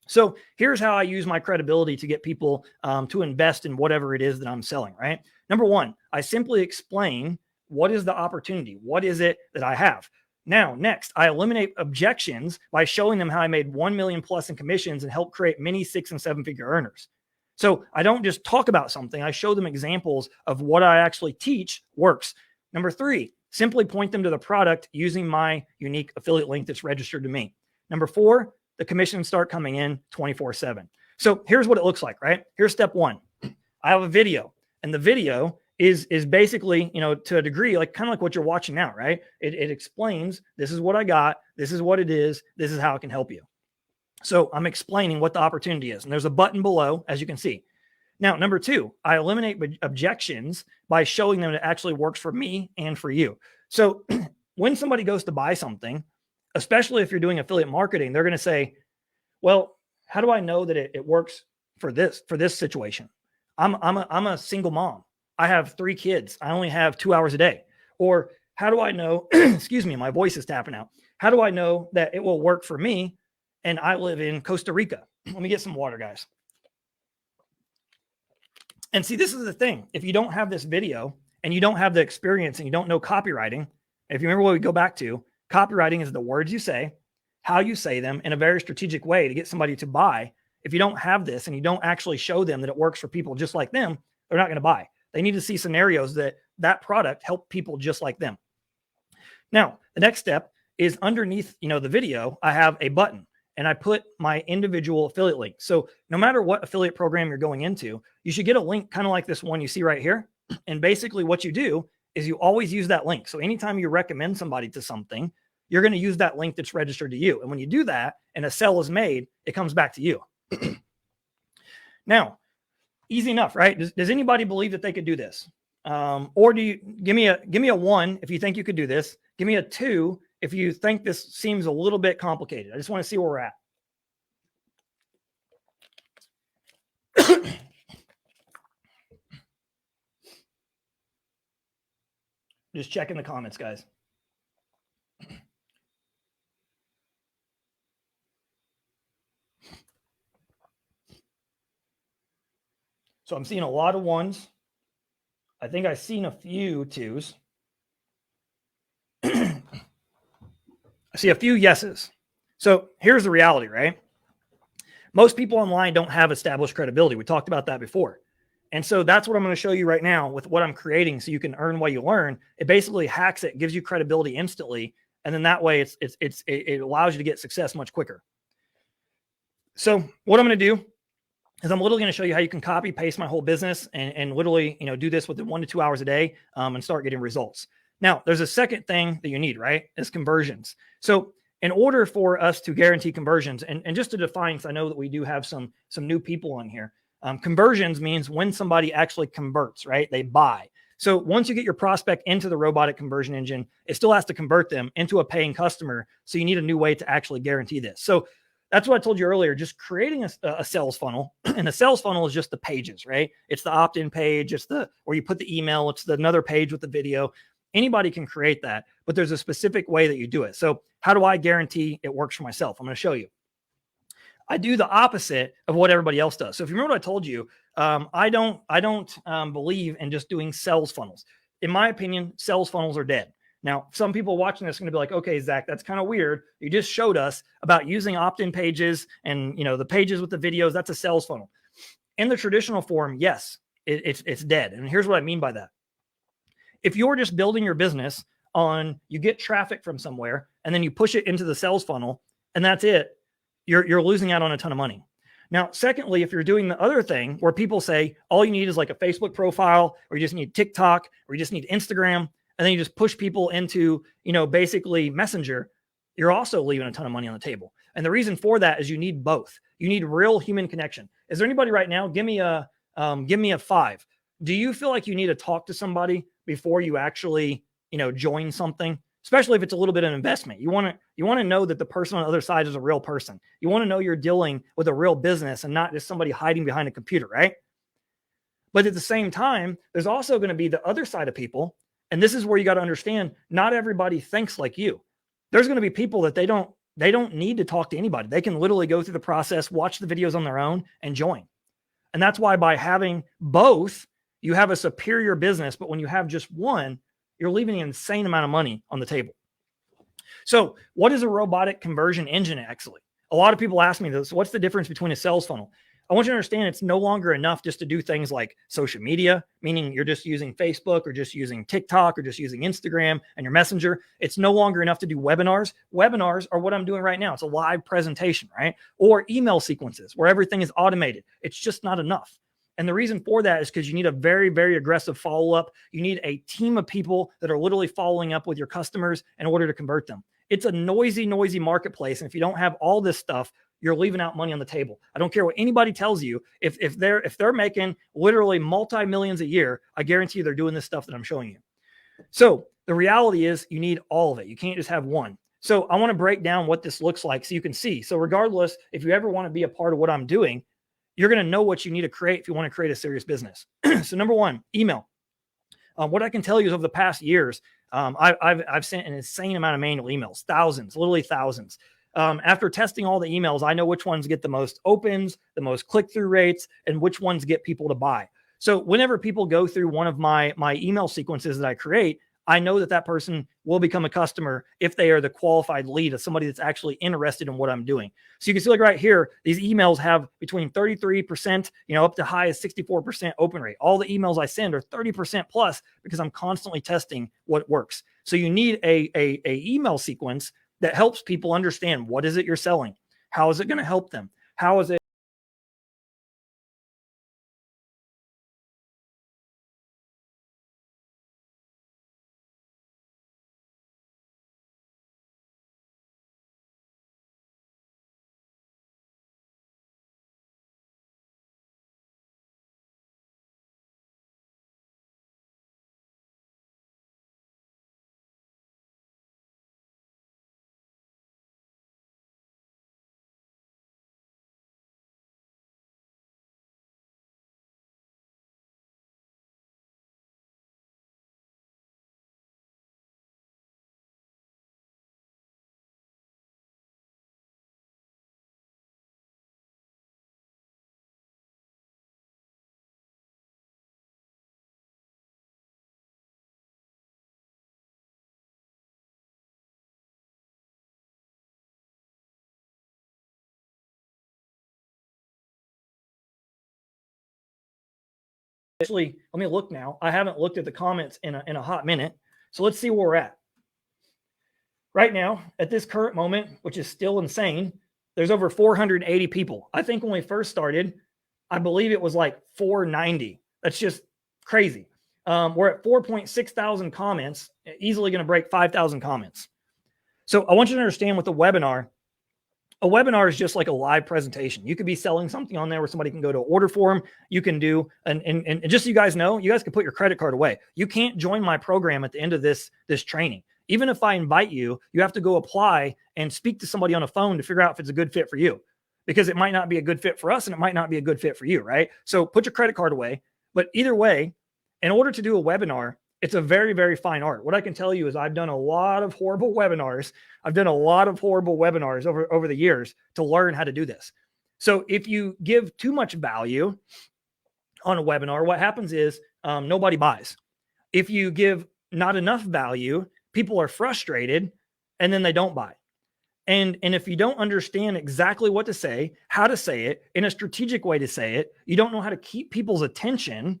So here's how I use my credibility to get people to invest in whatever it is that I'm selling, right? Number one, I simply explain what is the opportunity? What is it that I have? Now, next, I eliminate objections by showing them how I made 1 million plus in commissions and help create many 6 and 7 figure earners. So I don't just talk about something. I show them examples of what I actually teach works. Number three, simply point them to the product using my unique affiliate link that's registered to me. Number four, the commissions start coming in 24/7. So here's what it looks like, right? Here's step one. I have a video, and the video is basically, to a degree, like kind of like what you're watching now, right? It explains, this is what I got, this is what it is, this is how it can help you. So I'm explaining what the opportunity is, and there's a button below, as you can see. Now, number two, I eliminate objections by showing them it actually works for me and for you. So when somebody goes to buy something, especially if you're doing affiliate marketing, they're going to say, well, how do I know that it works for this situation? I'm a single mom. I have 3 kids. I only have 2 hours a day. Or how do I know, excuse me, my voice is tapping out. How do I know that it will work for me? And I live in Costa Rica. Let me get some water, guys. And see, this is the thing. If you don't have this video and you don't have the experience and you don't know copywriting, if you remember what we go back to, copywriting is the words you say, how you say them in a very strategic way to get somebody to buy. If you don't have this and you don't actually show them that it works for people just like them, they're not going to buy. They need to see scenarios that product help people just like them. Now, the next step is underneath, the video, I have a button. And I put my individual affiliate link. So no matter what affiliate program you're going into, you should get a link kind of like this one you see right here. And basically what you do is you always use that link. So anytime you recommend somebody to something, you're going to use that link that's registered to you. And when you do that and a sale is made, it comes back to you. Now, easy enough, right? Does anybody believe that they could do this? Or do you give me a 1 if you think you could do this? Give me a 2 if you think this seems a little bit complicated. I just want to see where we're at. Just checking the comments, guys. So I'm seeing a lot of ones. I think I've seen a few twos. I see a few yeses. So here's the reality, right? Most people online don't have established credibility. We talked about that before. And so that's what I'm going to show you right now with what I'm creating so you can earn while you learn. It basically hacks it, gives you credibility instantly. And then that way it allows you to get success much quicker. So what I'm going to do is I'm literally going to show you how you can copy paste my whole business and literally, do this within 1 to 2 hours a day and start getting results. Now, there's a second thing that you need, right? Is conversions. So in order for us to guarantee conversions, and just to define, because I know that we do have some new people on here, conversions means when somebody actually converts, right? They buy. So once you get your prospect into the robotic conversion engine, it still has to convert them into a paying customer. So you need a new way to actually guarantee this. So that's what I told you earlier, just creating a sales funnel. And the sales funnel is just the pages, right? It's the opt-in page. It's the where you put the email. It's another page with the video. Anybody can create that, but there's a specific way that you do it. So how do I guarantee it works for myself? I'm going to show you. I do the opposite of what everybody else does. So if you remember what I told you, I don't believe in just doing sales funnels. In my opinion, sales funnels are dead. Now, some people watching this are going to be like, okay, Zach, that's kind of weird. You just showed us about using opt-in pages and the pages with the videos. That's a sales funnel. In the traditional form, yes, it's dead. And here's what I mean by that. If you're just building your business on you get traffic from somewhere and then you push it into the sales funnel and that's it, you're losing out on a ton of money. Now, secondly, if you're doing the other thing where people say all you need is like a Facebook profile, or you just need TikTok, or you just need Instagram, and then you just push people into, basically Messenger, you're also leaving a ton of money on the table. And the reason for that is you need both. You need real human connection. Is there anybody right now? Give me a 5. Do you feel like you need to talk to somebody before you actually, join something? Especially if it's a little bit of an investment. You want to know that the person on the other side is a real person. You want to know you're dealing with a real business and not just somebody hiding behind a computer, right? But at the same time, there's also going to be the other side of people. And this is where you got to understand, not everybody thinks like you. There's going to be people that they don't need to talk to anybody. They can literally go through the process, watch the videos on their own and join. And that's why by having both, you have a superior business. But when you have just one, you're leaving an insane amount of money on the table. So what is a robotic conversion engine actually? A lot of people ask me this. What's the difference between a sales funnel? I want you to understand it's no longer enough just to do things like social media, meaning you're just using Facebook or just using TikTok or just using Instagram and your messenger. It's no longer enough to do webinars. Webinars are what I'm doing right now. It's a live presentation, right? Or email sequences where everything is automated. It's just not enough. And the reason for that is because you need a very, very aggressive follow-up. You need a team of people that are literally following up with your customers in order to convert them. It's a noisy marketplace. And if you don't have all this stuff, you're leaving out money on the table. I don't care what anybody tells you. If they're making literally multi-millions a year, I guarantee you they're doing this stuff that I'm showing you. So the reality is you need all of it. You can't just have one. So I want to break down what this looks like so you can see. So regardless, if you ever want to be a part of what I'm doing, you're going to know what you need to create if you want to create a serious business. So number one, email. What I can tell you is over the past years, I've sent an insane amount of manual emails, thousands, literally thousands. After testing all the emails, I know which ones get the most opens, the most click-through rates, and which ones get people to buy. So whenever people go through one of my email sequences that I create, I know that person will become a customer if they are the qualified lead of somebody that's actually interested in what I'm doing. So you can see like right here, these emails have between 33%, up to high as 64% open rate. All the emails I send are 30% plus because I'm constantly testing what works. So you need a email sequence that helps people understand what is it you're selling? How is it going to help them? How is it Actually, let me look now. I haven't looked at the comments in a hot minute. So let's see where we're at. Right now, at this current moment, which is still insane, there's over 480 people. I think when we first started, I believe it was like 490. That's just crazy. We're at 4.6 thousand comments, easily going to break 5,000 comments. So I want you to understand with a webinar is just like a live presentation. You could be selling something on there where somebody can go to order form. You can do, and just so you guys know, you guys can put your credit card away. You can't join my program at the end of this training. Even if I invite you, you have to go apply and speak to somebody on a phone to figure out if it's a good fit for you, because it might not be a good fit for us and it might not be a good fit for you, right? So put your credit card away. But either way, in order to do a webinar, it's a very, very fine art. What I can tell you is I've done a lot of horrible webinars. I've done a lot of horrible webinars over the years to learn how to do this. So if you give too much value on a webinar, what happens is nobody buys. If you give not enough value, people are frustrated and then they don't buy. And if you don't understand exactly what to say, how to say it, in a strategic way to say it, you don't know how to keep people's attention,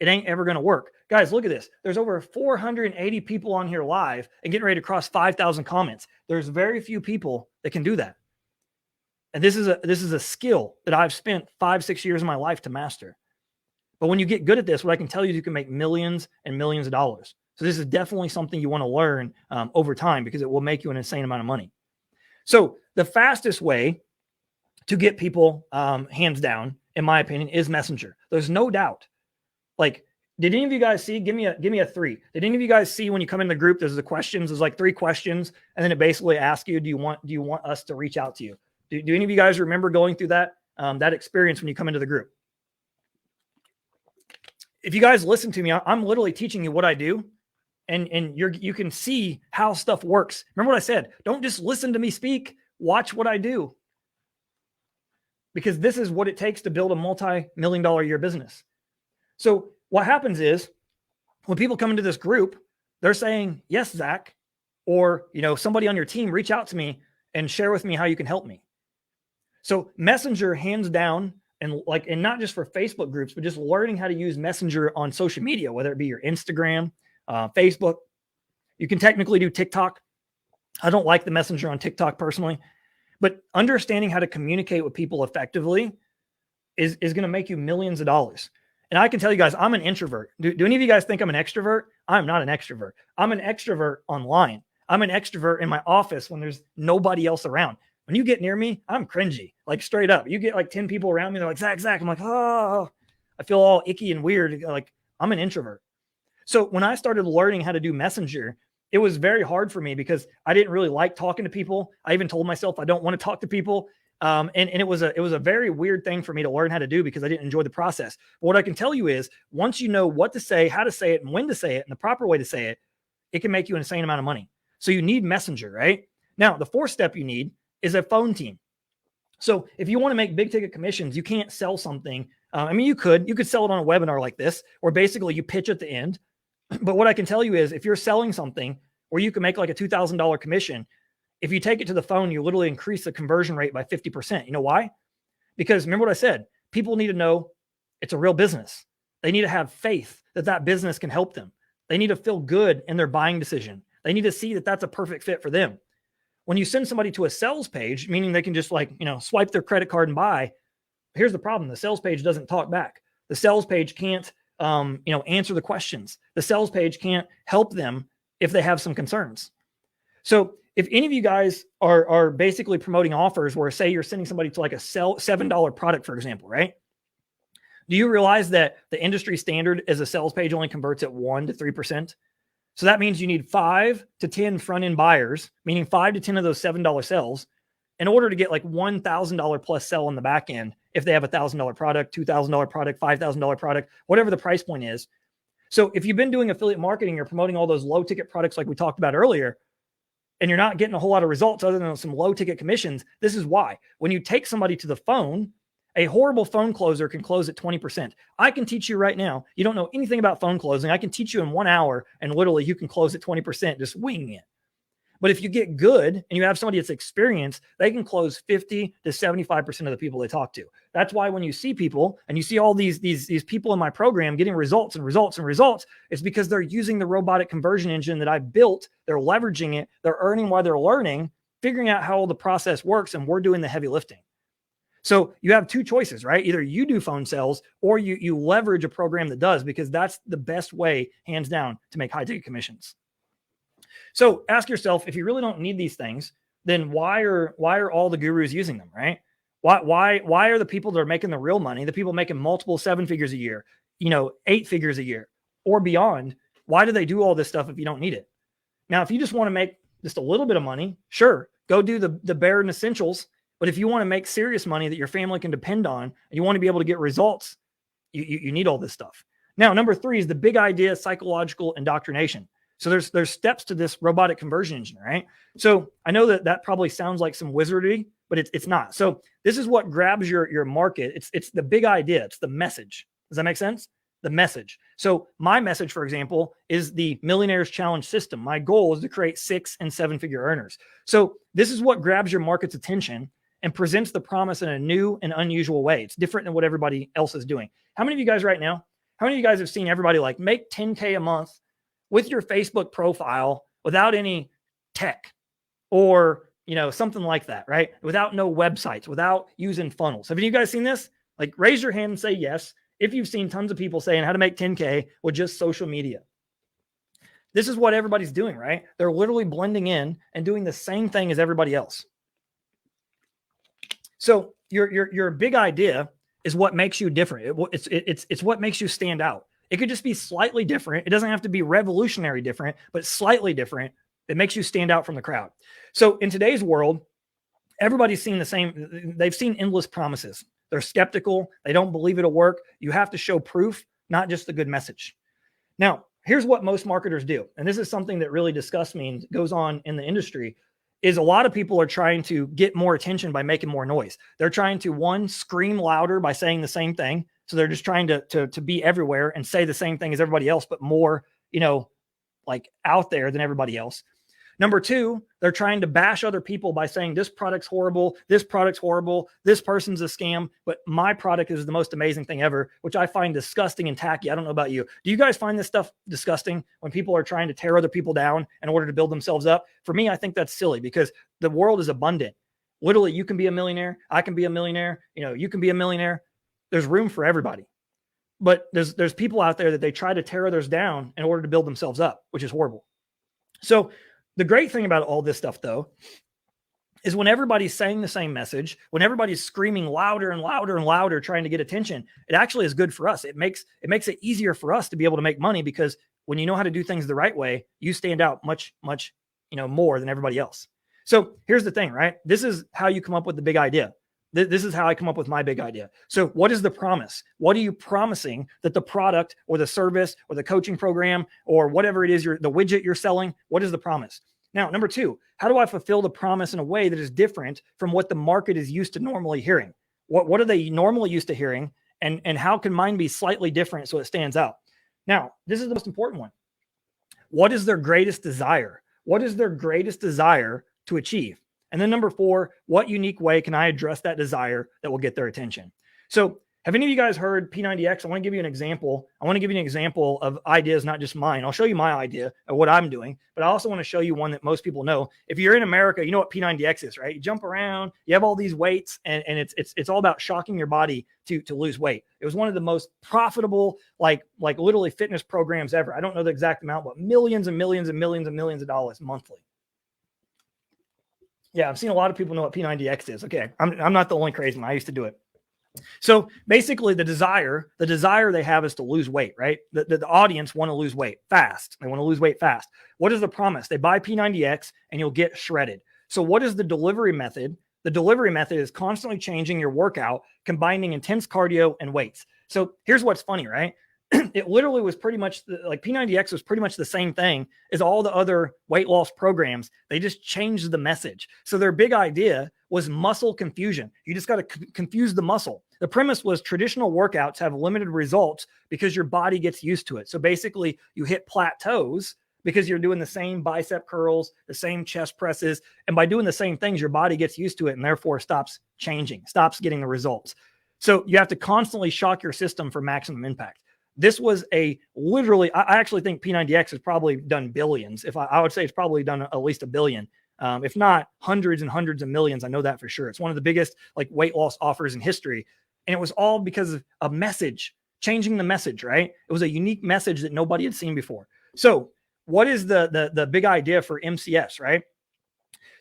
it ain't ever going to work. Guys, look at this. There's over 480 people on here live and getting ready to cross 5,000 comments. There's very few people that can do that. And this is a skill that I've spent 5-6 years of my life to master. But when you get good at this, what I can tell you is you can make millions and millions of dollars. So this is definitely something you want to learn over time, because it will make you an insane amount of money. So the fastest way to get people hands down, in my opinion, is Messenger. There's no doubt. Like, did any of you guys see? Give me a 3. Did any of you guys see when you come in the group? There's the questions. There's like 3 questions, and then it basically asks you, do you want us to reach out to you? Do any of you guys remember going through that experience when you come into the group? If you guys listen to me, I'm literally teaching you what I do. And you can see how stuff works. Remember what I said? Don't just listen to me speak. Watch what I do. Because this is what it takes to build a multi-million-dollar a year business. So what happens is when people come into this group, they're saying, yes, Zach, or, somebody on your team, reach out to me and share with me how you can help me. So Messenger, hands down, and not just for Facebook groups, but just learning how to use Messenger on social media, whether it be your Instagram, Facebook. You can technically do TikTok. I don't like the Messenger on TikTok personally, but understanding how to communicate with people effectively is going to make you millions of dollars. And I can tell you guys, I'm an introvert. Do any of you guys think I'm an extrovert? I'm not an extrovert. I'm an extrovert online. I'm an extrovert in my office when there's nobody else around. When you get near me, I'm cringy, like straight up. You get like 10 people around me, they're like, Zach. I'm like, oh, I feel all icky and weird. Like, I'm an introvert. So when I started learning how to do Messenger, it was very hard for me because I didn't really like talking to people. I even told myself I don't want to talk to people. And it was a very weird thing for me to learn how to do because I didn't enjoy the process. But what I can tell you is once you know what to say, how to say it, and when to say it, and the proper way to say it, it can make you an insane amount of money. So you need Messenger, right? Now, the 4th step you need is a phone team. So if you want to make big ticket commissions, you can't sell something. You could sell it on a webinar like this, where basically you pitch at the end. But what I can tell you is if you're selling something where you can make like a $2,000 commission, if you take it to the phone, you literally increase the conversion rate by 50%. You know why? Because remember what I said, people need to know it's a real business. They need to have faith that that business can help them. They need to feel good in their buying decision. They need to see that that's a perfect fit for them. When you send somebody to a sales page, meaning they can just swipe their credit card and buy, here's the problem. The sales page doesn't talk back. The sales page can't answer the questions. The sales page can't help them if they have some concerns. So if any of you guys are basically promoting offers where, say, you're sending somebody to like a $7 product, for example, right? Do you realize that the industry standard is a sales page only converts at 1 to 3%? So that means you need 5 to 10 front-end buyers, meaning 5 to 10 of those $7 sales, in order to get like $1,000 plus sell on the back end. If they have a $1,000 product, $2,000 product, $5,000 product, whatever the price point is. So if you've been doing affiliate marketing, you're promoting all those low ticket products like we talked about earlier, and you're not getting a whole lot of results other than some low ticket commissions. This is why. When you take somebody to the phone, a horrible phone closer can close at 20%. I can teach you right now. You don't know anything about phone closing. I can teach you in 1 hour, and literally you can close at 20% just winging it. But if you get good and you have somebody that's experienced, they can close 50 to 75% of the people they talk to. That's why when you see people and you see all these people in my program getting results and results and results, it's because they're using the robotic conversion engine that I built. They're leveraging it. They're earning while they're learning, figuring out how the process works, and we're doing the heavy lifting. So you have two choices, right? Either you do phone sales or you leverage a program that does, because that's the best way, hands down, to make high ticket commissions. So ask yourself, if you really don't need these things, then why are all the gurus using them, right? Why are the people that are making the real money, the people making multiple 7 figures a year, 8 figures a year or beyond, why do they do all this stuff if you don't need it? Now, if you just want to make just a little bit of money, sure, go do the bare and essentials. But if you want to make serious money that your family can depend on, and you want to be able to get results, you need all this stuff. Now, number 3 is the big idea, psychological indoctrination. So there's steps to this robotic conversion engine, right? So I know that probably sounds like some wizardry, but it's not. So this is what grabs your market. It's the big idea. It's the message. Does that make sense? The message. So my message, for example, is the Millionaires Challenge system. My goal is to create 6 and 7 figure earners. So this is what grabs your market's attention and presents the promise in a new and unusual way. It's different than what everybody else is doing. How many of you guys right now, how many of you guys have seen everybody like make 10K a month with your Facebook profile without any tech or, something like that, right? Without no websites, without using funnels. Have you guys seen this? Like, raise your hand and say yes if you've seen tons of people saying how to make 10K with just social media. This is what everybody's doing, right? They're literally blending in and doing the same thing as everybody else. So your big idea is what makes you different. It's what makes you stand out. It could just be slightly different. It doesn't have to be revolutionary different, but slightly different. It makes you stand out from the crowd. So in today's world, everybody's seen the same. They've seen endless promises. They're skeptical. They don't believe it'll work. You have to show proof, not just the good message. Now, here's what most marketers do. And this is something that really disgusts me and goes on in the industry. Is a lot of people are trying to get more attention by making more noise. They're trying to, one, scream louder by saying the same thing. So they're just trying to be everywhere and say the same thing as everybody else, but more, like out there than everybody else. Number 2, they're trying to bash other people by saying this product's horrible, this person's a scam, but my product is the most amazing thing ever, which I find disgusting and tacky. I don't know about you. Do you guys find this stuff disgusting when people are trying to tear other people down in order to build themselves up? For me, I think that's silly because the world is abundant. Literally, you can be a millionaire. I can be a millionaire. You can be a millionaire. There's room for everybody. But there's people out there that they try to tear others down in order to build themselves up, which is horrible. So the great thing about all this stuff, though, is when everybody's saying the same message, when everybody's screaming louder and louder and louder, trying to get attention, it actually is good for us. It makes it easier for us to be able to make money because when you know how to do things the right way, you stand out much, much, more than everybody else. So here's the thing, right? This is how you come up with the big idea. This is how I come up with my big idea. So what is the promise? What are you promising that the product or the service or the coaching program or whatever it is, the widget you're selling, what is the promise? Now, number 2, how do I fulfill the promise in a way that is different from what the market is used to normally hearing? What are they normally used to hearing? And how can mine be slightly different so it stands out? Now, this is the most important one. What is their greatest desire? What is their greatest desire to achieve? And then number 4, what unique way can I address that desire that will get their attention? So have any of you guys heard P90X? I want to give you an example. I want to give you an example of ideas, not just mine. I'll show you my idea of what I'm doing, but I also want to show you one that most people know. If you're in America, you know what P90X is, right? You jump around, you have all these weights, and it's all about shocking your body to lose weight. It was one of the most profitable, like literally fitness programs ever. I don't know the exact amount, but millions and millions and millions and millions of dollars monthly. Yeah, I've seen a lot of people know what P90X is. Okay, I'm not the only crazy one. I used to do it. So basically the desire they have is to lose weight, right? The audience want to lose weight fast. They want to lose weight fast. What is the promise? They buy P90X and you'll get shredded. So what is the delivery method? The delivery method is constantly changing your workout, combining intense cardio and weights. So here's what's funny, right? It literally was pretty much like P90X was pretty much the same thing as all the other weight loss programs. They just changed the message. So their big idea was muscle confusion. You just got to confuse the muscle. The premise was traditional workouts have limited results because your body gets used to it. So basically you hit plateaus, because you're doing the same bicep curls, the same chest presses. And by doing the same things, your body gets used to it and therefore stops changing, stops getting the results. So you have to constantly shock your system for maximum impact. This was a literally, I actually think P90X has probably done billions. I would say it's probably done at least a billion. If not hundreds and hundreds of millions. I know that for sure. It's one of the biggest like weight loss offers in history. And it was all because of a message, changing the message, right? It was a unique message that nobody had seen before. So what is the big idea for MCS, right?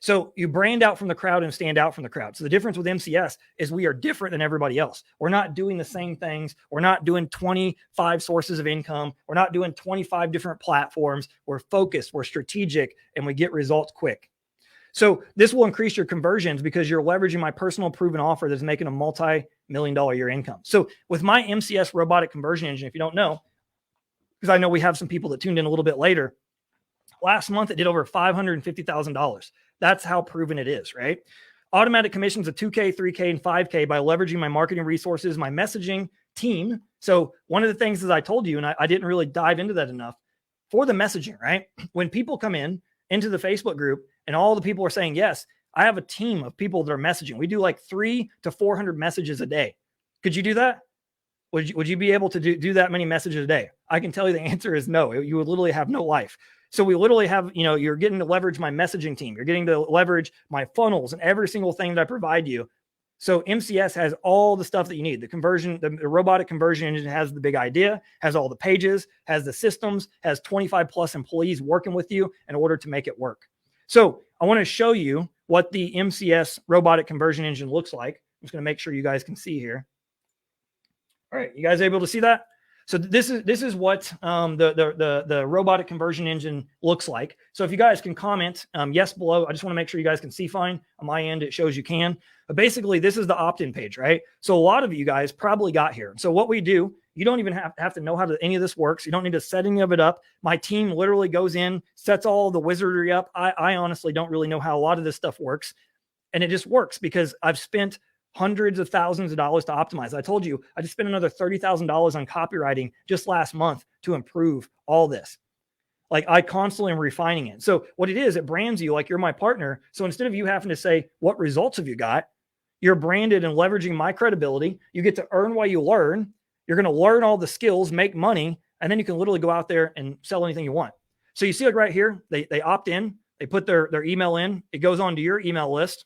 So you brand out from the crowd and stand out from the crowd. So the difference with MCS is we are different than everybody else. We're not doing the same things. We're not doing 25 sources of income. We're not doing 25 different platforms. We're focused, we're strategic, and we get results quick. So this will increase your conversions because you're leveraging my personal proven offer that's making a multi-million-dollar year income. So with my MCS robotic conversion engine, if you don't know, because I know we have some people that tuned in a little bit later, last month it did over $550,000. That's how proven it is, right? Automatic commissions of 2K, 3K, and 5K by leveraging my marketing resources, my messaging team. So one of the things that I told you, and I didn't really dive into that enough, for the messaging, right? When people come into the Facebook group and all the people are saying, yes, I have a team of people that are messaging. We do like 300 to 400 messages a day. Could you do that? Would you be able to do that many messages a day? I can tell you the answer is no. You would literally have no life. So we literally have, you're getting to leverage my messaging team. You're getting to leverage my funnels and every single thing that I provide you. So MCS has all the stuff that you need. The conversion, the robotic conversion engine has the big idea, has all the pages, has the systems, has 25 plus employees working with you in order to make it work. So I want to show you what the MCS robotic conversion engine looks like. I'm just going to make sure you guys can see here. All right, you guys able to see that? So this is what the robotic conversion engine looks like. So if you guys can comment yes below, I just want to make sure you guys can see fine. On my end, it shows you can. But basically, this is the opt-in page, right? So a lot of you guys probably got here. So what we do, you don't even have to know how any of this works. You don't need to set any of it up. My team literally goes in, sets all the wizardry up. I honestly don't really know how a lot of this stuff works. And it just works because I've spent hundreds of thousands of dollars to optimize. I told you, I just spent another $30,000 on copywriting just last month to improve all this. Like I constantly am refining it. So what it is, it brands you like you're my partner. So instead of you having to say, what results have you got? You're branded and leveraging my credibility. You get to earn while you learn. You're going to learn all the skills, make money, and then you can literally go out there and sell anything you want. So you see like right here, they opt in, they put their email in, it goes on to your email list.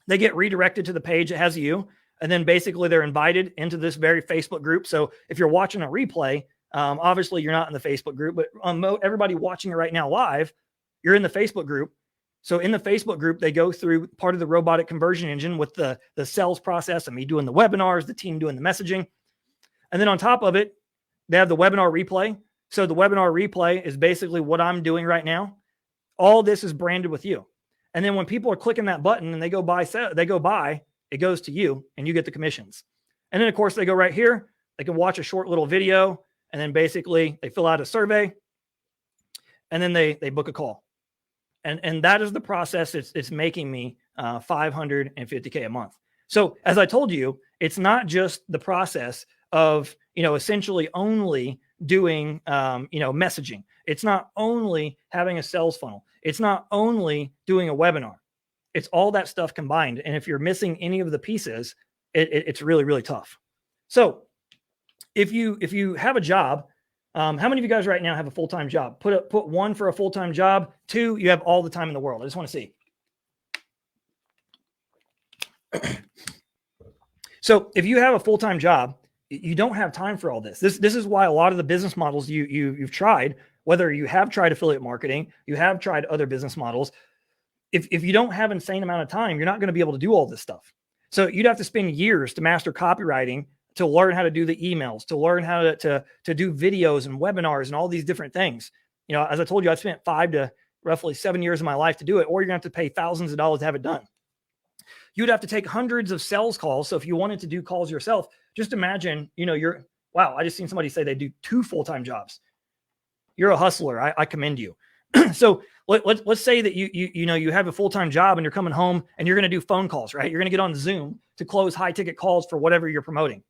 They get redirected to the page that has you, and then basically they're invited into this very Facebook group. So if you're watching a replay, obviously you're not in the Facebook group, but everybody watching it right now live, you're in the Facebook group. So in the Facebook group, they go through part of the robotic conversion engine with the sales process and me doing the webinars, the team doing the messaging. And then on top of it, they have the webinar replay. So the webinar replay is basically what I'm doing right now. All this is branded with you. And then when people are clicking that button and they go buy, it goes to you and you get the commissions. And then of course they go right here, they can watch a short little video and then basically they fill out a survey and then they book a call. And that is the process. It's making me $550K a month. So as I told you, it's not just the process of, essentially only doing, messaging. It's not only having a sales funnel. It's not only doing a webinar. It's all that stuff combined. And if you're missing any of the pieces, it's really, really tough. So if you have a job, how many of you guys right now have a full-time job? Put one for a full-time job. 2, you have all the time in the world. I just want to see. So if you have a full-time job, you don't have time for all this. This is why a lot of the business models you've tried, whether you have tried affiliate marketing, you have tried other business models, if you don't have an insane amount of time, you're not going to be able to do all this stuff. So you'd have to spend years to master copywriting, to learn how to do the emails, to learn how to do videos and webinars and all these different things. As I told you, I spent 5 to roughly 7 years of my life to do it, or you're going to have to pay thousands of dollars to have it done. You'd have to take hundreds of sales calls. So if you wanted to do calls yourself, just imagine, wow, I just seen somebody say they do 2 full-time jobs. You're a hustler. I commend you. So let's say that you have a full-time job and you're coming home and you're going to do phone calls, right? You're going to get on Zoom to close high-ticket calls for whatever you're promoting.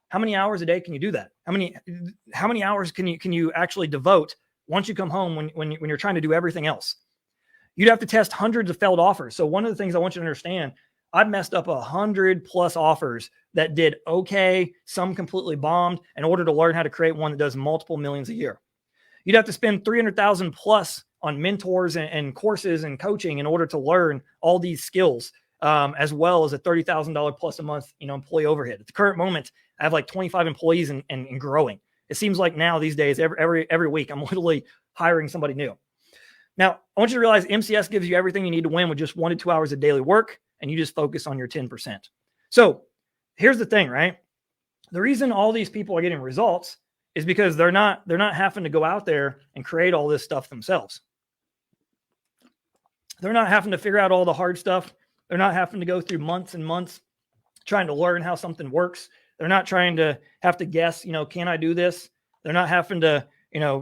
How many hours a day can you do that? How many hours can you actually devote once you come home when you're trying to do everything else. You'd have to test hundreds of failed offers. So one of the things I want you to understand, I've messed up 100+ offers that did okay, some completely bombed, in order to learn how to create one that does multiple millions a year. You'd have to spend 300,000 plus on mentors and courses and coaching in order to learn all these skills, as well as a $30,000 plus a month, employee overhead. At the current moment, I have like 25 employees and growing. It seems like now these days, every week, I'm literally hiring somebody new. Now, I want you to realize MCS gives you everything you need to win with just 1 to 2 hours of daily work, and you just focus on your 10%. So here's the thing, right? The reason all these people are getting results is because they're not having to go out there and create all this stuff themselves. They're not having to figure out all the hard stuff. They're not having to go through months and months trying to learn how something works. They're not trying to have to guess, can I do this? They're not having to,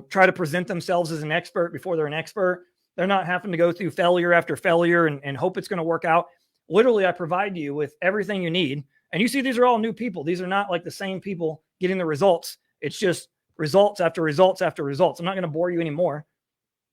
try to present themselves as an expert before they're an expert. They're not having to go through failure after failure and hope it's going to work out. Literally, I provide you with everything you need. And you see, these are all new people. These are not like the same people getting the results. It's just results after results after results. I'm not going to bore you anymore,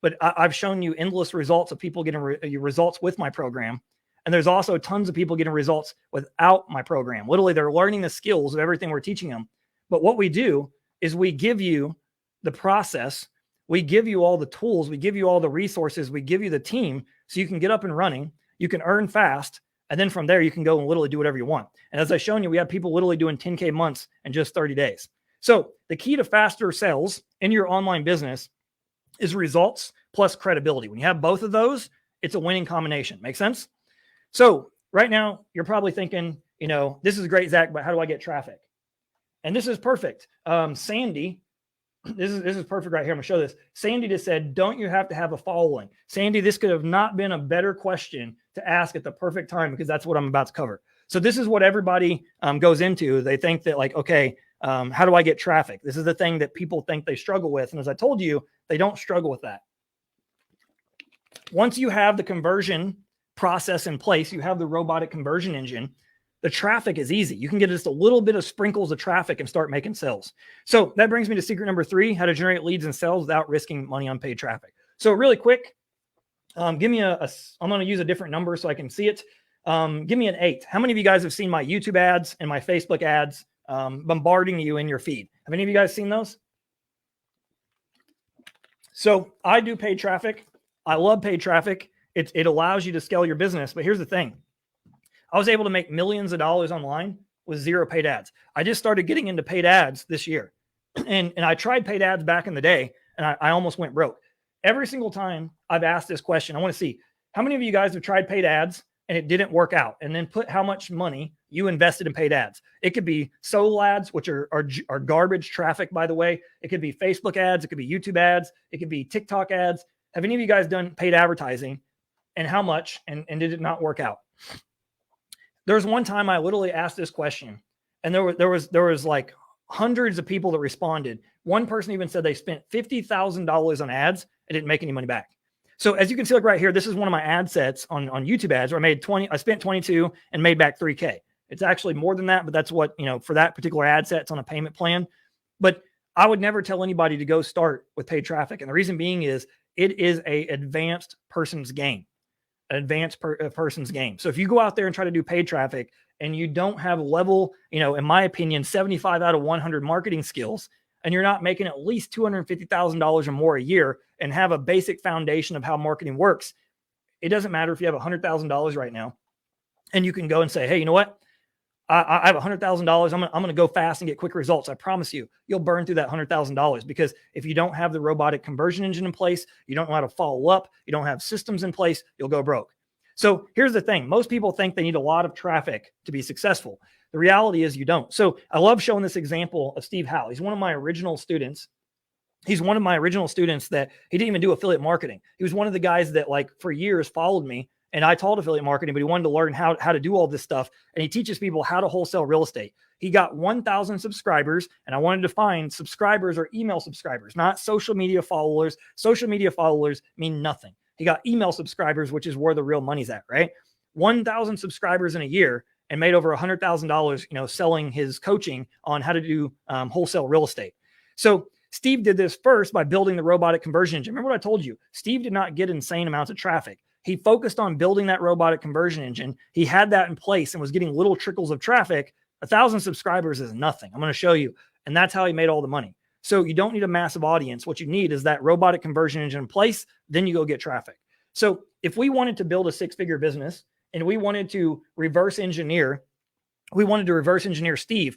but I've shown you endless results of people getting results with my program. And there's also tons of people getting results without my program. Literally, they're learning the skills of everything we're teaching them. But what we do is we give you the process. We give you all the tools. We give you all the resources. We give you the team so you can get up and running. You can earn fast. And then from there, you can go and literally do whatever you want. And as I've shown you, we have people literally doing 10K months in just 30 days. So the key to faster sales in your online business is results plus credibility. When you have both of those, it's a winning combination. Make sense? So right now, you're probably thinking, this is great, Zach, but how do I get traffic? And this is perfect. Sandy, this is perfect right here. I'm gonna show this. Sandy just said, don't you have to have a following? Sandy, this could have not been a better question to ask at the perfect time, because that's what I'm about to cover. So this is what everybody goes into. They think that okay, how do I get traffic? This is the thing that people think they struggle with. And as I told you, they don't struggle with that. Once you have the conversion process in place, you have the robotic conversion engine, the traffic is easy. You can get just a little bit of sprinkles of traffic and start making sales. So that brings me to secret number 3, how to generate leads and sales without risking money on paid traffic. So really quick, give me I'm going to use a different number so I can see it. Give me an 8. How many of you guys have seen my YouTube ads and my Facebook ads bombarding you in your feed? Have any of you guys seen those? So I do paid traffic. I love paid traffic. It allows you to scale your business. But here's the thing. I was able to make millions of dollars online with 0 paid ads. I just started getting into paid ads this year. And I tried paid ads back in the day, and I almost went broke. Every single time I've asked this question, I want to see how many of you guys have tried paid ads and it didn't work out, and then put how much money you invested in paid ads. It could be solo ads, which are garbage traffic, by the way. It could be Facebook ads. It could be YouTube ads. It could be TikTok ads. Have any of you guys done paid advertising, and how much, and did it not work out? There's one time I literally asked this question, and there was like hundreds of people that responded. One person even said they spent $50,000 on ads and didn't make any money back. So as you can see, like right here, this is one of my ad sets on YouTube ads where I spent 22 and made back 3K. It's actually more than that, but that's what, for that particular ad set, it's on a payment plan. But I would never tell anybody to go start with paid traffic. And the reason being is it is a advanced person's game. Person's game. So if you go out there and try to do paid traffic and you don't have level, in my opinion, 75 out of 100 marketing skills, and you're not making at least $250,000 or more a year and have a basic foundation of how marketing works, it doesn't matter if you have $100,000 right now and you can go and say, hey, you know what? I have $100,000. I'm going to go fast and get quick results. I promise you, you'll burn through that $100,000, because if you don't have the robotic conversion engine in place, you don't know how to follow up, you don't have systems in place, you'll go broke. So here's the thing. Most people think they need a lot of traffic to be successful. The reality is you don't. So I love showing this example of Steve Howell. He's one of my original students. He's one of my original students that he didn't even do affiliate marketing. He was one of the guys that for years followed me. And I taught affiliate marketing, but he wanted to learn how to do all this stuff. And he teaches people how to wholesale real estate. He got 1,000 subscribers, and I wanted to find subscribers or email subscribers, not social media followers. Social media followers mean nothing. He got email subscribers, which is where the real money's at, right? 1,000 subscribers in a year and made over $100,000, selling his coaching on how to do wholesale real estate. So Steve did this first by building the robotic conversion engine. Remember what I told you? Steve did not get insane amounts of traffic. He focused on building that robotic conversion engine. He had that in place and was getting little trickles of traffic. 1,000 subscribers is nothing. I'm going to show you. And that's how he made all the money. So you don't need a massive audience. What you need is that robotic conversion engine in place. Then you go get traffic. So if we wanted to build a 6-figure business and we wanted to reverse engineer Steve,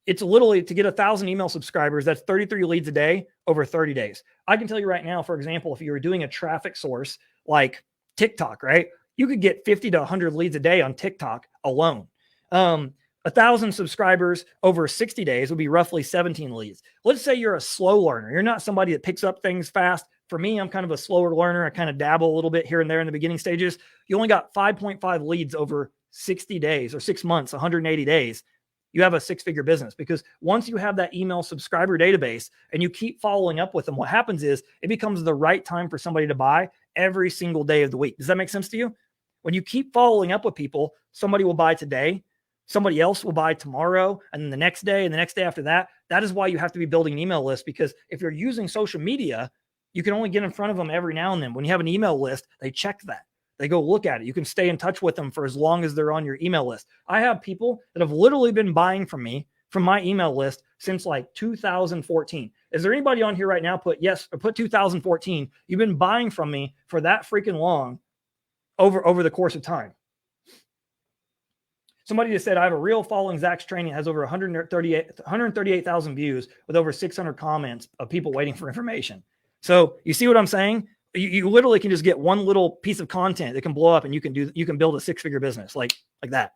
it's literally to get 1,000 email subscribers. That's 33 leads a day over 30 days. I can tell you right now, for example, if you were doing a traffic source like TikTok, right? You could get 50 to 100 leads a day on TikTok alone. 1,000 subscribers over 60 days would be roughly 17 leads. Let's say you're a slow learner. You're not somebody that picks up things fast. For me, I'm kind of a slower learner. I kind of dabble a little bit here and there in the beginning stages. You only got 5.5 leads over 60 days or 6 months, 180 days. You have a 6-figure business, because once you have that email subscriber database and you keep following up with them, what happens is it becomes the right time for somebody to buy every single day of the week. Does that make sense to you? When you keep following up with people, somebody will buy today, somebody else will buy tomorrow, and then the next day and the next day after that. That is why you have to be building an email list, because if you're using social media, you can only get in front of them every now and then. When you have an email list, they check that. They go look at it. You can stay in touch with them for as long as they're on your email list. I have people that have literally been buying from me, from my email list, since like 2014. Is there anybody on here right now put yes, or put 2014? You've been buying from me for that freaking long over the course of time. Somebody just said, I have a real following. Zach's training has over 138,000 views with over 600 comments of people waiting for information. So you see what I'm saying? You literally can just get one little piece of content that can blow up, and you can build a 6-figure business like that.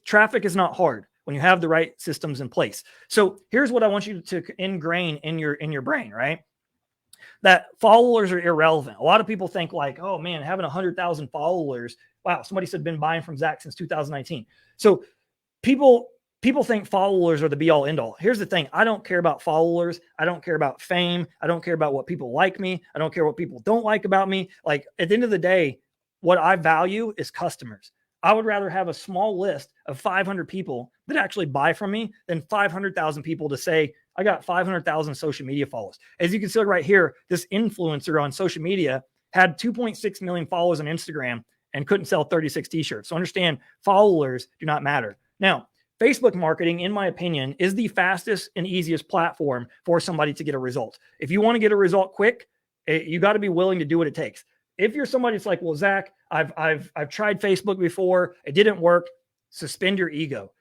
Traffic is not hard when you have the right systems in place. So here's what I want you to ingrain in your brain, right? That followers are irrelevant. A lot of people think like, oh man, having 100,000 followers. Wow. Somebody said been buying from Zach since 2019. So people think followers are the be all end all. Here's the thing. I don't care about followers. I don't care about fame. I don't care about what people like me. I don't care what people don't like about me. Like at the end of the day, what I value is customers. I would rather have a small list of 500 people that actually buy from me than 500,000 people to say, I got 500,000 social media followers. As you can see right here, this influencer on social media had 2.6 million followers on Instagram and couldn't sell 36 t-shirts. So understand, followers do not matter. Now, Facebook marketing, in my opinion, is the fastest and easiest platform for somebody to get a result. If you want to get a result quick, you got to be willing to do what it takes. If you're somebody that's like, well, Zach, I've tried Facebook before, it didn't work, suspend your ego,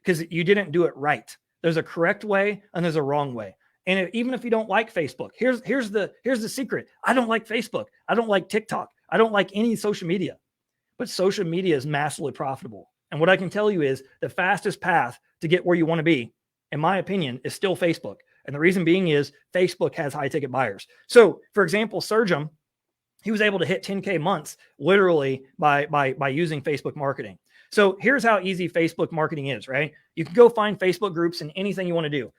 because you didn't do it right. There's a correct way and there's a wrong way. And even if you don't like Facebook, here's the secret. I don't like Facebook. I don't like TikTok. I don't like any social media, but social media is massively profitable. And what I can tell you is the fastest path to get where you want to be, in my opinion, is still Facebook. And the reason being is Facebook has high ticket buyers. So for example, Surgeon, he was able to hit 10K months literally by using Facebook marketing. So here's how easy Facebook marketing is, right? You can go find Facebook groups and anything you want to do.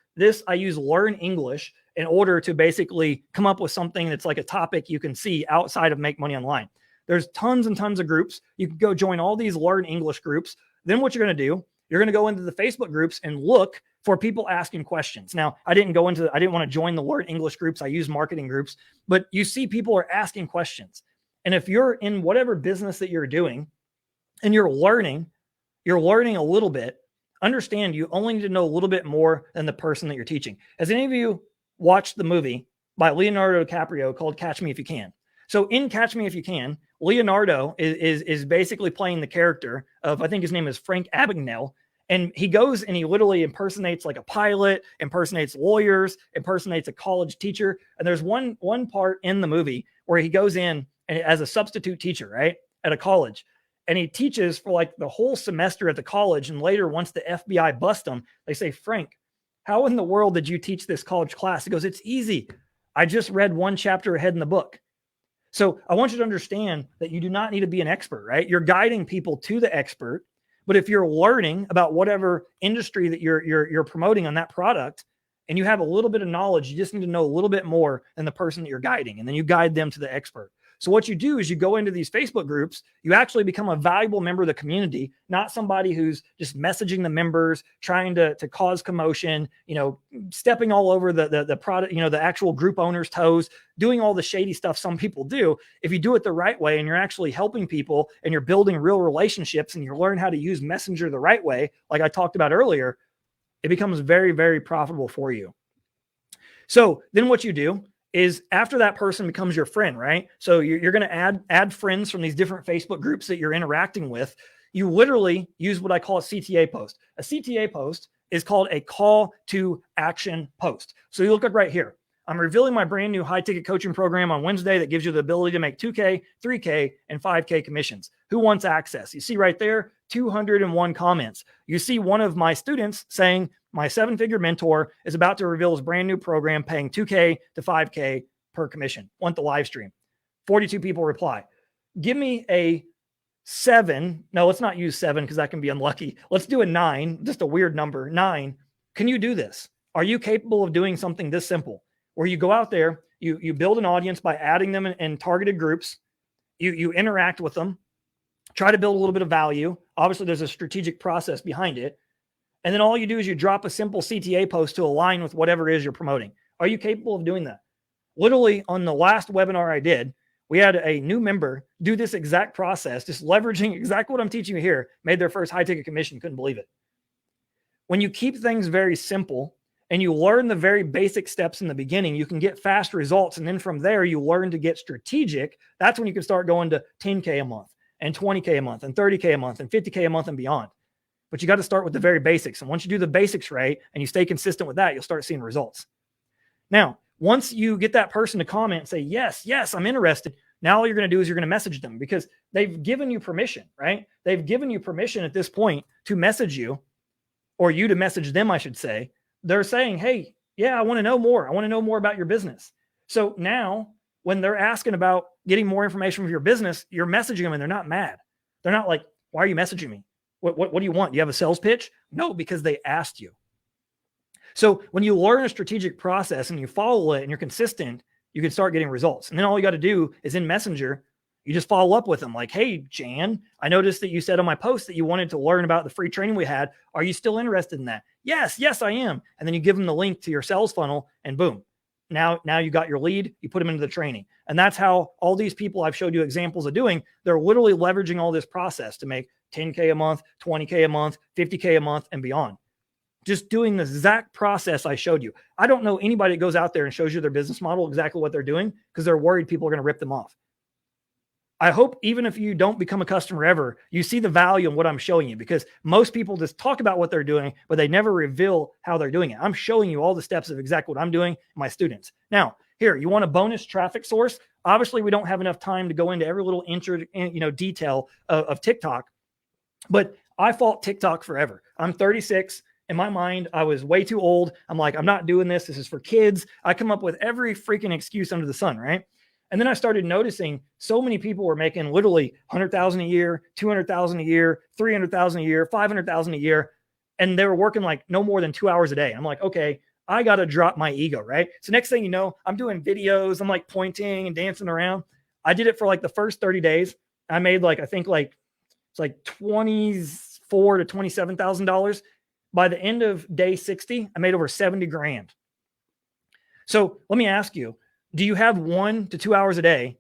I use Learn English in order to basically come up with something that's like a topic you can see outside of Make Money Online. There's tons and tons of groups. You can go join all these Learn English groups. Then what you're going to do, you're going to go into the Facebook groups and look for people asking questions. Now, I didn't want to join the Learn English groups. I use marketing groups, but you see people are asking questions. And if you're in whatever business that you're doing and you're learning a little bit, understand you only need to know a little bit more than the person that you're teaching. Has any of you watched the movie by Leonardo DiCaprio called Catch Me If You Can? So in Catch Me If You Can, Leonardo is basically playing the character of, I think his name is Frank Abagnale. And he goes and he literally impersonates like a pilot, impersonates lawyers, impersonates a college teacher. And there's one part in the movie where he goes in and as a substitute teacher, right, at a college. And he teaches for like the whole semester at the college. And later, once the FBI bust him, they say, Frank, how in the world did you teach this college class? He goes, it's easy. I just read one chapter ahead in the book. So I want you to understand that you do not need to be an expert, right? You're guiding people to the expert. But if you're learning about whatever industry that you're promoting on that product, and you have a little bit of knowledge, you just need to know a little bit more than the person that you're guiding. And then you guide them to the expert. So what you do is you go into these Facebook groups, you actually become a valuable member of the community, not somebody who's just messaging the members, trying to cause commotion, stepping all over the product, the actual group owner's toes, doing all the shady stuff some people do. If you do it the right way and you're actually helping people and you're building real relationships and you learn how to use Messenger the right way, like I talked about earlier, it becomes very, very profitable for you. So then what you do is after that person becomes your friend, right? So you're going to add friends from these different Facebook groups that you're interacting with. You literally use what I call a CTA post. A CTA post is called a call to action post. So you look at right here. I'm revealing my brand new high ticket coaching program on Wednesday that gives you the ability to make 2K, 3K, and 5K commissions. Who wants access? You see right there, 201 comments. You see one of my students saying, my 7-figure mentor is about to reveal his brand new program paying 2K to 5K per commission. Want the live stream. 42 people reply. Give me a 7. No, let's not use 7 because that can be unlucky. Let's do a 9, just a weird number. 9. Can you do this? Are you capable of doing something this simple? Where you go out there, you build an audience by adding them in targeted groups, you interact with them, try to build a little bit of value. Obviously, there's a strategic process behind it. And then all you do is you drop a simple CTA post to align with whatever it is you're promoting. Are you capable of doing that? Literally, on the last webinar I did, we had a new member do this exact process, just leveraging exactly what I'm teaching you here, made their first high ticket commission. Couldn't believe it. When you keep things very simple and you learn the very basic steps in the beginning, you can get fast results. And then from there, you learn to get strategic. That's when you can start going to 10K a month and 20K a month and 30K a month and 50K a month and beyond. But you got to start with the very basics. And once you do the basics right and you stay consistent with that, you'll start seeing results. Now, once you get that person to comment and say, yes, I'm interested, now all you're going to do is you're going to message them because they've given you permission, right? They've given you permission at this point to message you, or you to message them, I should say. They're saying, hey, yeah, I want to know more. I want to know more about your business. So now when they're asking about getting more information from your business, you're messaging them and they're not mad. They're not like, why are you messaging me? What do you want? Do you have a sales pitch? No, because they asked you. So when you learn a strategic process and you follow it and you're consistent, you can start getting results. And then all you got to do is in Messenger, you just follow up with them like, hey, Jan, I noticed that you said on my post that you wanted to learn about the free training we had. Are you still interested in that? Yes, I am. And then you give them the link to your sales funnel and boom. Now you got your lead, you put them into the training. And that's how all these people I've showed you examples of doing, they're literally leveraging all this process to make 10K a month, 20K a month, 50K a month and beyond. Just doing the exact process I showed you. I don't know anybody that goes out there and shows you their business model, exactly what they're doing, because they're worried people are going to rip them off. I hope even if you don't become a customer ever, you see the value in what I'm showing you, because most people just talk about what they're doing, but they never reveal how they're doing it. I'm showing you all the steps of exactly what I'm doing, my students. Now, here, you want a bonus traffic source? Obviously, we don't have enough time to go into every little detail of TikTok, but I fought TikTok forever. I'm 36. In my mind, I was way too old. I'm like, I'm not doing this. This is for kids. I come up with every freaking excuse under the sun, right? And then I started noticing so many people were making literally 100,000 a year, 200,000 a year, 300,000 a year, 500,000 a year. And they were working like no more than 2 hours a day. I'm like, okay, I got to drop my ego, right? So next thing you know, I'm doing videos. I'm like pointing and dancing around. I did it for like the first 30 days. I made like, I think like, it's like $24,000 to $27,000. By the end of day 60, I made over 70 grand. So let me ask you, do you have 1 to 2 hours a day?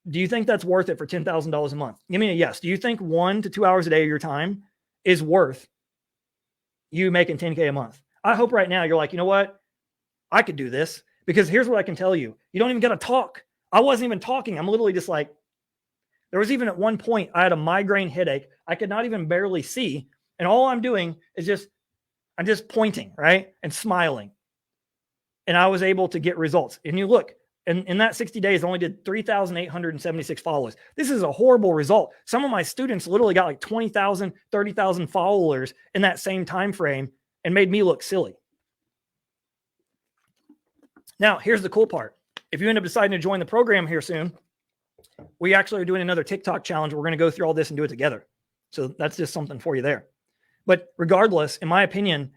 Do you think that's worth it for $10,000 a month? Give me a yes. Do you think 1 to 2 hours a day of your time is worth you making 10K a month? I hope right now you're like, you know what? I could do this, because here's what I can tell you. You don't even got to talk. I wasn't even talking. I'm literally just like, there was even at one point, I had a migraine headache. I could not even barely see. And all I'm doing is I'm just pointing, right? And smiling. And I was able to get results. And you look, in that 60 days, I only did 3,876 followers. This is a horrible result. Some of my students literally got like 20,000, 30,000 followers in that same time frame and made me look silly. Now, here's the cool part. If you end up deciding to join the program here soon, we actually are doing another TikTok challenge. We're going to go through all this and do it together. So that's just something for you there. But regardless, in my opinion,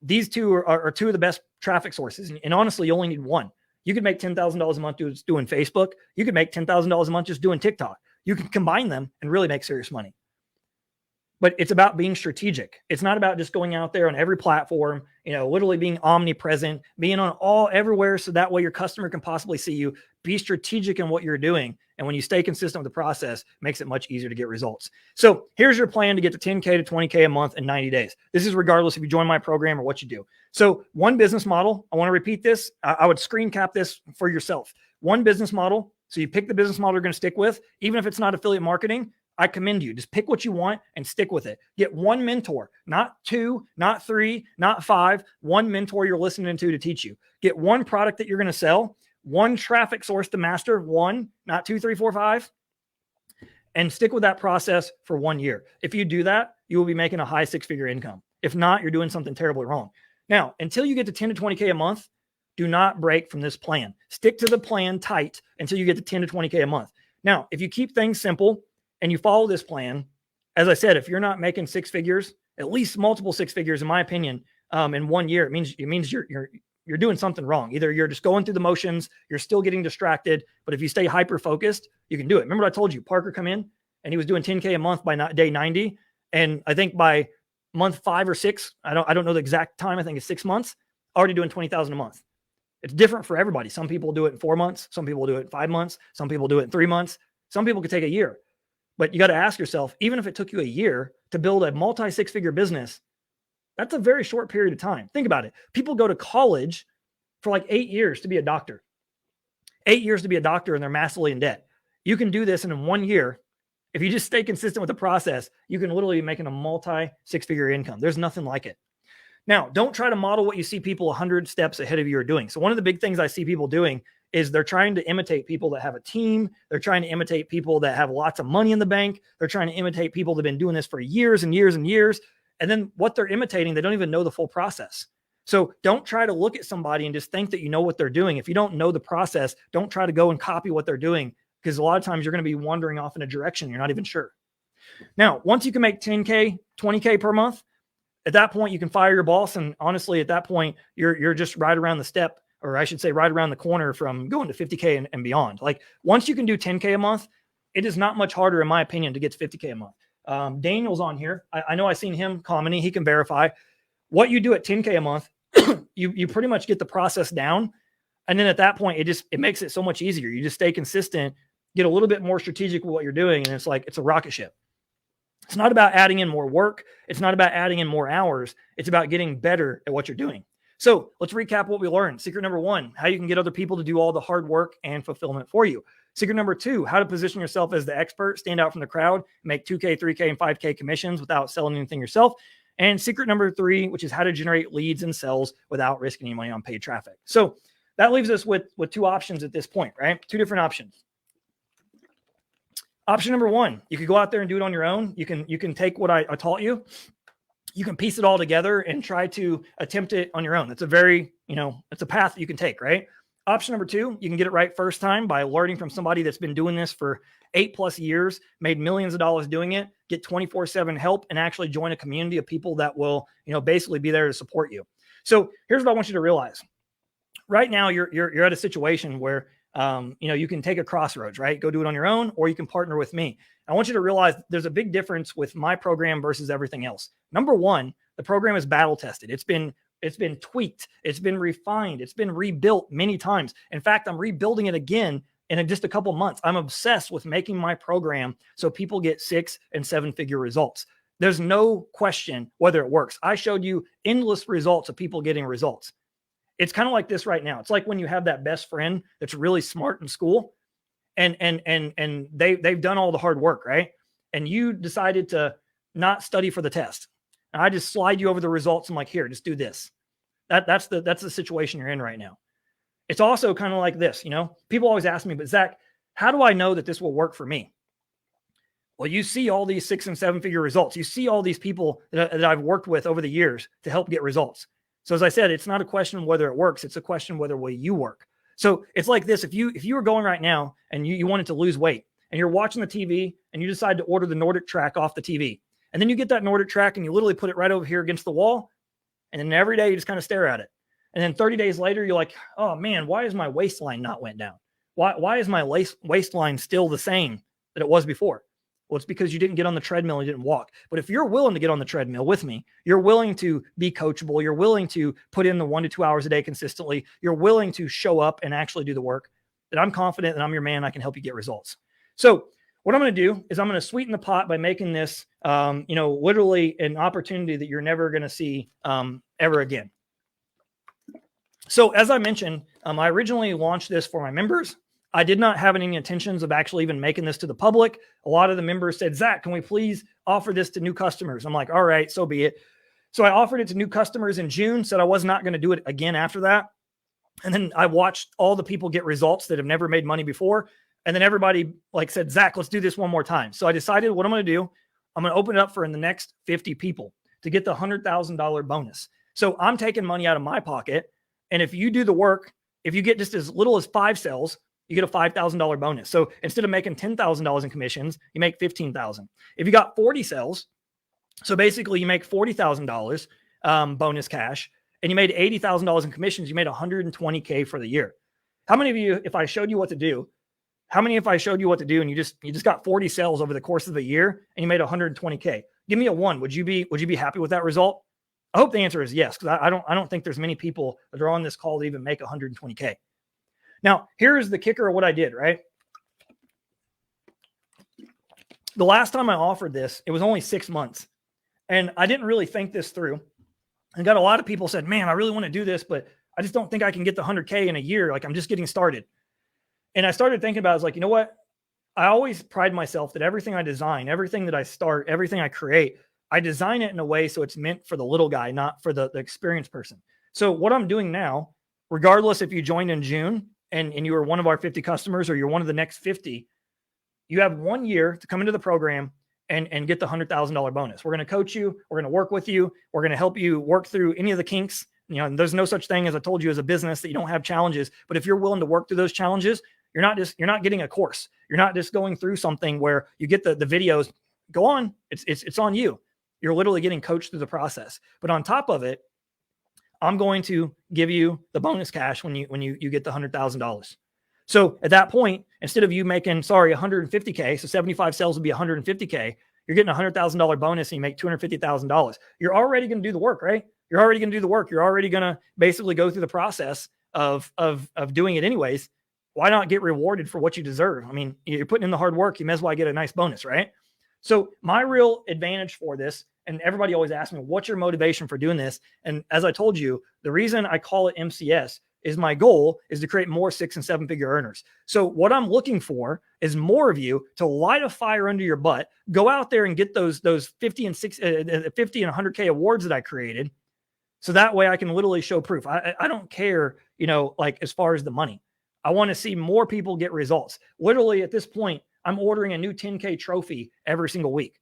these two are two of the best traffic sources. And honestly, you only need one. You could make $10,000 a month doing Facebook. You could make $10,000 a month just doing TikTok. You can combine them and really make serious money. But it's about being strategic. It's not about just going out there on every platform, literally being omnipresent, being on everywhere. So that way your customer can possibly see you. Be strategic in what you're doing. And when you stay consistent with the process, it makes it much easier to get results. So here's your plan to get to 10K to 20K a month in 90 days. This is regardless if you join my program or what you do. So one business model, I want to repeat this. I would screen cap this for yourself. One business model. So you pick the business model you're going to stick with, even if it's not affiliate marketing. I commend you. Just pick what you want and stick with it. Get one mentor, not 2, not 3, not 5, one mentor you're listening to teach you. Get one product that you're going to sell, one traffic source to master, one, not 2, 3, 4, 5, and stick with that process for 1 year. If you do that, you will be making a high 6-figure income. If not, you're doing something terribly wrong. Now, until you get to 10 to 20K a month, do not break from this plan. Stick to the plan tight until you get to 10 to 20K a month. Now, if you keep things simple, and you follow this plan, as I said, if you're not making 6 figures, at least multiple 6 figures, in my opinion, in 1 year, it means you're doing something wrong. Either you're just going through the motions, you're still getting distracted, but if you stay hyper focused, you can do it. Remember what I told you? Parker come in and he was doing 10K a month by day 90, and I think by month 5 or 6, I don't know the exact time. I think it's 6 months. Already doing 20,000 a month. It's different for everybody. Some people do it in 4 months. Some people do it in 5 months. Some people do it in 3 months. Some people could take a year. But you got to ask yourself, even if it took you a year to build a multi 6-figure business, that's a very short period of time. Think about it. People go to college for like 8 years to be a doctor. 8 years to be a doctor, and they're massively in debt. You can do this, and in 1 year, if you just stay consistent with the process, you can literally be making a multi 6-figure income. There's nothing like it. Now, don't try to model what you see people 100 steps ahead of you are doing. So one of the big things I see people doing is they're trying to imitate people that have a team. They're trying to imitate people that have lots of money in the bank. They're trying to imitate people that have been doing this for years and years and years. And then what they're imitating, they don't even know the full process. So don't try to look at somebody and just think that you know what they're doing. If you don't know the process, don't try to go and copy what they're doing, because a lot of times you're going to be wandering off in a direction you're not even sure. Now, once you can make 10K, 20K per month, at that point, you can fire your boss. And honestly, at that point, you're just right around the step, or I should say right around the corner from going to 50K and beyond. Like once you can do 10K a month, it is not much harder, in my opinion, to get to 50K a month. Daniel's on here. I know I've seen him commenting. He can verify what you do at 10K a month. you pretty much get the process down. And then at that point, it makes it so much easier. You just stay consistent, get a little bit more strategic with what you're doing. And it's a rocket ship. It's not about adding in more work. It's not about adding in more hours. It's about getting better at what you're doing. So let's recap what we learned. Secret number 1, how you can get other people to do all the hard work and fulfillment for you. Secret number 2, how to position yourself as the expert, stand out from the crowd, make 2K, 3K, and 5K commissions without selling anything yourself. And secret number 3, which is how to generate leads and sales without risking any money on paid traffic. So that leaves us with 2 options at this point, right? 2 different options. Option number 1, you could go out there and do it on your own. You can take what I taught you. You can piece it all together and try to attempt it on your own. It's a very, it's a path that you can take, right? Option number 2, you can get it right first time by learning from somebody that's been doing this for 8+ years, made millions of dollars doing it, get 24/7 help, and actually join a community of people that will, basically be there to support you. So here's what I want you to realize. Right now, you're at a situation where you can take a crossroads, right? Go do it on your own, or you can partner with me. I want you to realize there's a big difference with my program versus everything else. Number 1, the program is battle tested. It's been tweaked. It's been refined. It's been rebuilt many times. In fact, I'm rebuilding it again in just a couple months. I'm obsessed with making my program so people get 6- and 7-figure results. There's no question whether it works. I showed you endless results of people getting results. It's kind of like this right now. It's like when you have that best friend that's really smart in school and they've done all the hard work, right? And you decided to not study for the test. And I just slide you over the results. I'm like, here, just do this. That's the situation you're in right now. It's also kind of like this, people always ask me, but Zach, how do I know that this will work for me? Well, you see all these 6- and 7-figure results. You see all these people that I've worked with over the years to help get results. So as I said, it's not a question of whether it works. It's a question of whether will you work. So it's like this. If you were going right now and you wanted to lose weight and you're watching the TV and you decide to order the Nordic track off the TV, and then you get that Nordic track and you literally put it right over here against the wall. And then every day you just kind of stare at it. And then 30 days later, you're like, oh man, why is my waistline not went down? Why is my waistline still the same that it was before? Well, it's because you didn't get on the treadmill and you didn't walk. But if you're willing to get on the treadmill with me, you're willing to be coachable, you're willing to put in the 1 to 2 hours a day consistently, you're willing to show up and actually do the work, then I'm confident that I'm your man. I can help you get results. So what I'm going to do is I'm going to sweeten the pot by making this, literally an opportunity that you're never going to see ever again. So as I mentioned, I originally launched this for my members. I did not have any intentions of actually even making this to the public. A lot of the members said, Zach, can we please offer this to new customers? I'm like, all right, so be it. So I offered it to new customers in June, said I was not going to do it again after that. And then I watched all the people get results that have never made money before. And then everybody said, Zach, let's do this one more time. So I decided what I'm going to do. I'm going to open it up for the next 50 people to get the $100,000 bonus. So I'm taking money out of my pocket. And if you do the work, if you get just as little as 5 sales, you get a $5,000 bonus. So instead of making $10,000 in commissions, you make $15,000. If you got 40 sales, so basically you make $40,000 bonus cash, and you made $80,000 in commissions, you made $120K for the year. How many of you, if I showed you what to do, and you just got 40 sales over the course of the year and you made $120K? Give me a 1. Would you be happy with that result? I hope the answer is yes, because I don't think there's many people that are on this call to even make $120K. Now, here's the kicker of what I did, right? The last time I offered this, it was only 6 months. And I didn't really think this through. And got a lot of people said, man, I really want to do this, but I just don't think I can get the 100K in a year. I'm just getting started. And I started thinking about it. I was like, you know what? I always pride myself that everything I design, everything that I start, everything I create, I design it in a way so it's meant for the little guy, not for the experienced person. So what I'm doing now, regardless if you joined in June and you were one of our 50 customers or you're one of the next 50, you have 1 year to come into the program and get the $100,000 bonus. We're going to coach you. We're going to work with you. We're going to help you work through any of the kinks. And there's no such thing, as I told you, as a business that you don't have challenges. But if you're willing to work through those challenges, you're not getting a course. You're not just going through something where you get the videos. Go on. It's on you. You're literally getting coached through the process. But on top of it, I'm going to give you the bonus cash when you get the $100,000. So at that point, instead of you making, $150K, so 75 sales would be $150K, you're getting a $100,000 bonus and you make $250,000. You're already going to do the work, right? You're already going to do the work. You're already going to basically go through the process of doing it anyways. Why not get rewarded for what you deserve? I mean, you're putting in the hard work. You may as well get a nice bonus, right? So my real advantage for this, and everybody always asks me, what's your motivation for doing this? And as I told you, the reason I call it MCS is my goal is to create more 6 and 7 figure earners. So what I'm looking for is more of you to light a fire under your butt, go out there and get those 50 and 100K awards that I created. So that way I can literally show proof. I don't care, as far as the money. I want to see more people get results. Literally at this point, I'm ordering a new 10K trophy every single week.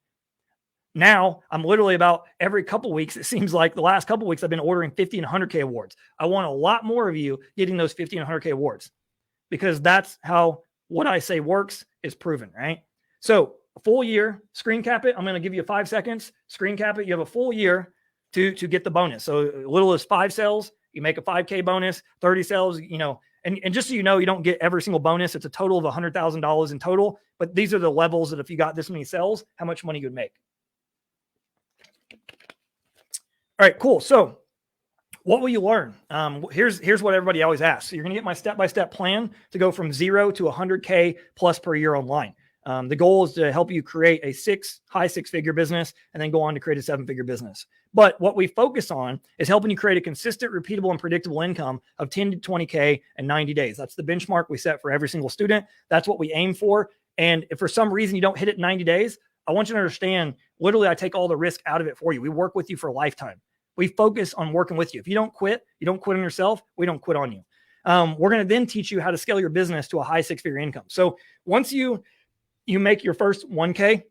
Now I'm literally about every couple of weeks. It seems like the last couple of weeks I've been ordering 50 and 100K awards. I want a lot more of you getting those 50 and 100K awards, because that's how what I say works is proven, right? So a full year, screen cap it. I'm going to give you 5 seconds, screen cap it. You have a full year to get the bonus. So little as 5 sales, you make a 5K bonus, 30 sales, and just so you know, you don't get every single bonus. It's a total of $100,000 in total, but these are the levels that if you got this many sales, how much money you would make. All right, cool. So what will you learn? Here's what everybody always asks. So you're going to get my step-by-step plan to go from 0 to 100K plus per year online. The goal is to help you create a high six-figure business and then go on to create a 7-figure business. But what we focus on is helping you create a consistent, repeatable, and predictable income of 10 to 20K in 90 days. That's the benchmark we set for every single student. That's what we aim for. And if for some reason you don't hit it in 90 days, I want you to understand, literally, I take all the risk out of it for you. We work with you for a lifetime. We focus on working with you. If you don't quit on yourself, we don't quit on you. We're going to then teach you how to scale your business to a high 6-figure income. So once you make your first 1K,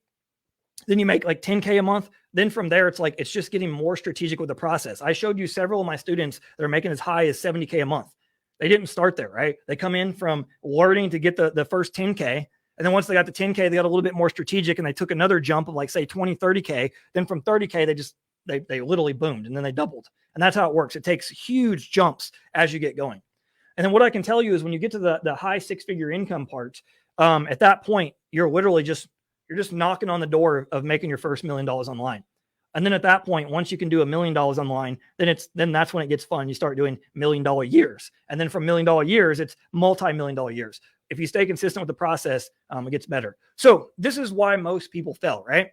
then you make 10K a month. Then from there, it's just getting more strategic with the process. I showed you several of my students that are making as high as 70K a month. They didn't start there, right? They come in from learning to get the first 10K. And then once they got the 10K, they got a little bit more strategic and they took another jump of say 20, 30K. Then from 30K, they just they literally boomed and then they doubled. And that's how it works. It takes huge jumps as you get going. And then what I can tell you is when you get to the high 6-figure income parts, at that point, you're literally just knocking on the door of making your first $1 million online. And then at that point, once you can do $1 million online, then that's when it gets fun. You start doing $1 million years. And then from $1 million years, it's multi-million-dollar years. If you stay consistent with the process, it gets better. So this is why most people fail, right?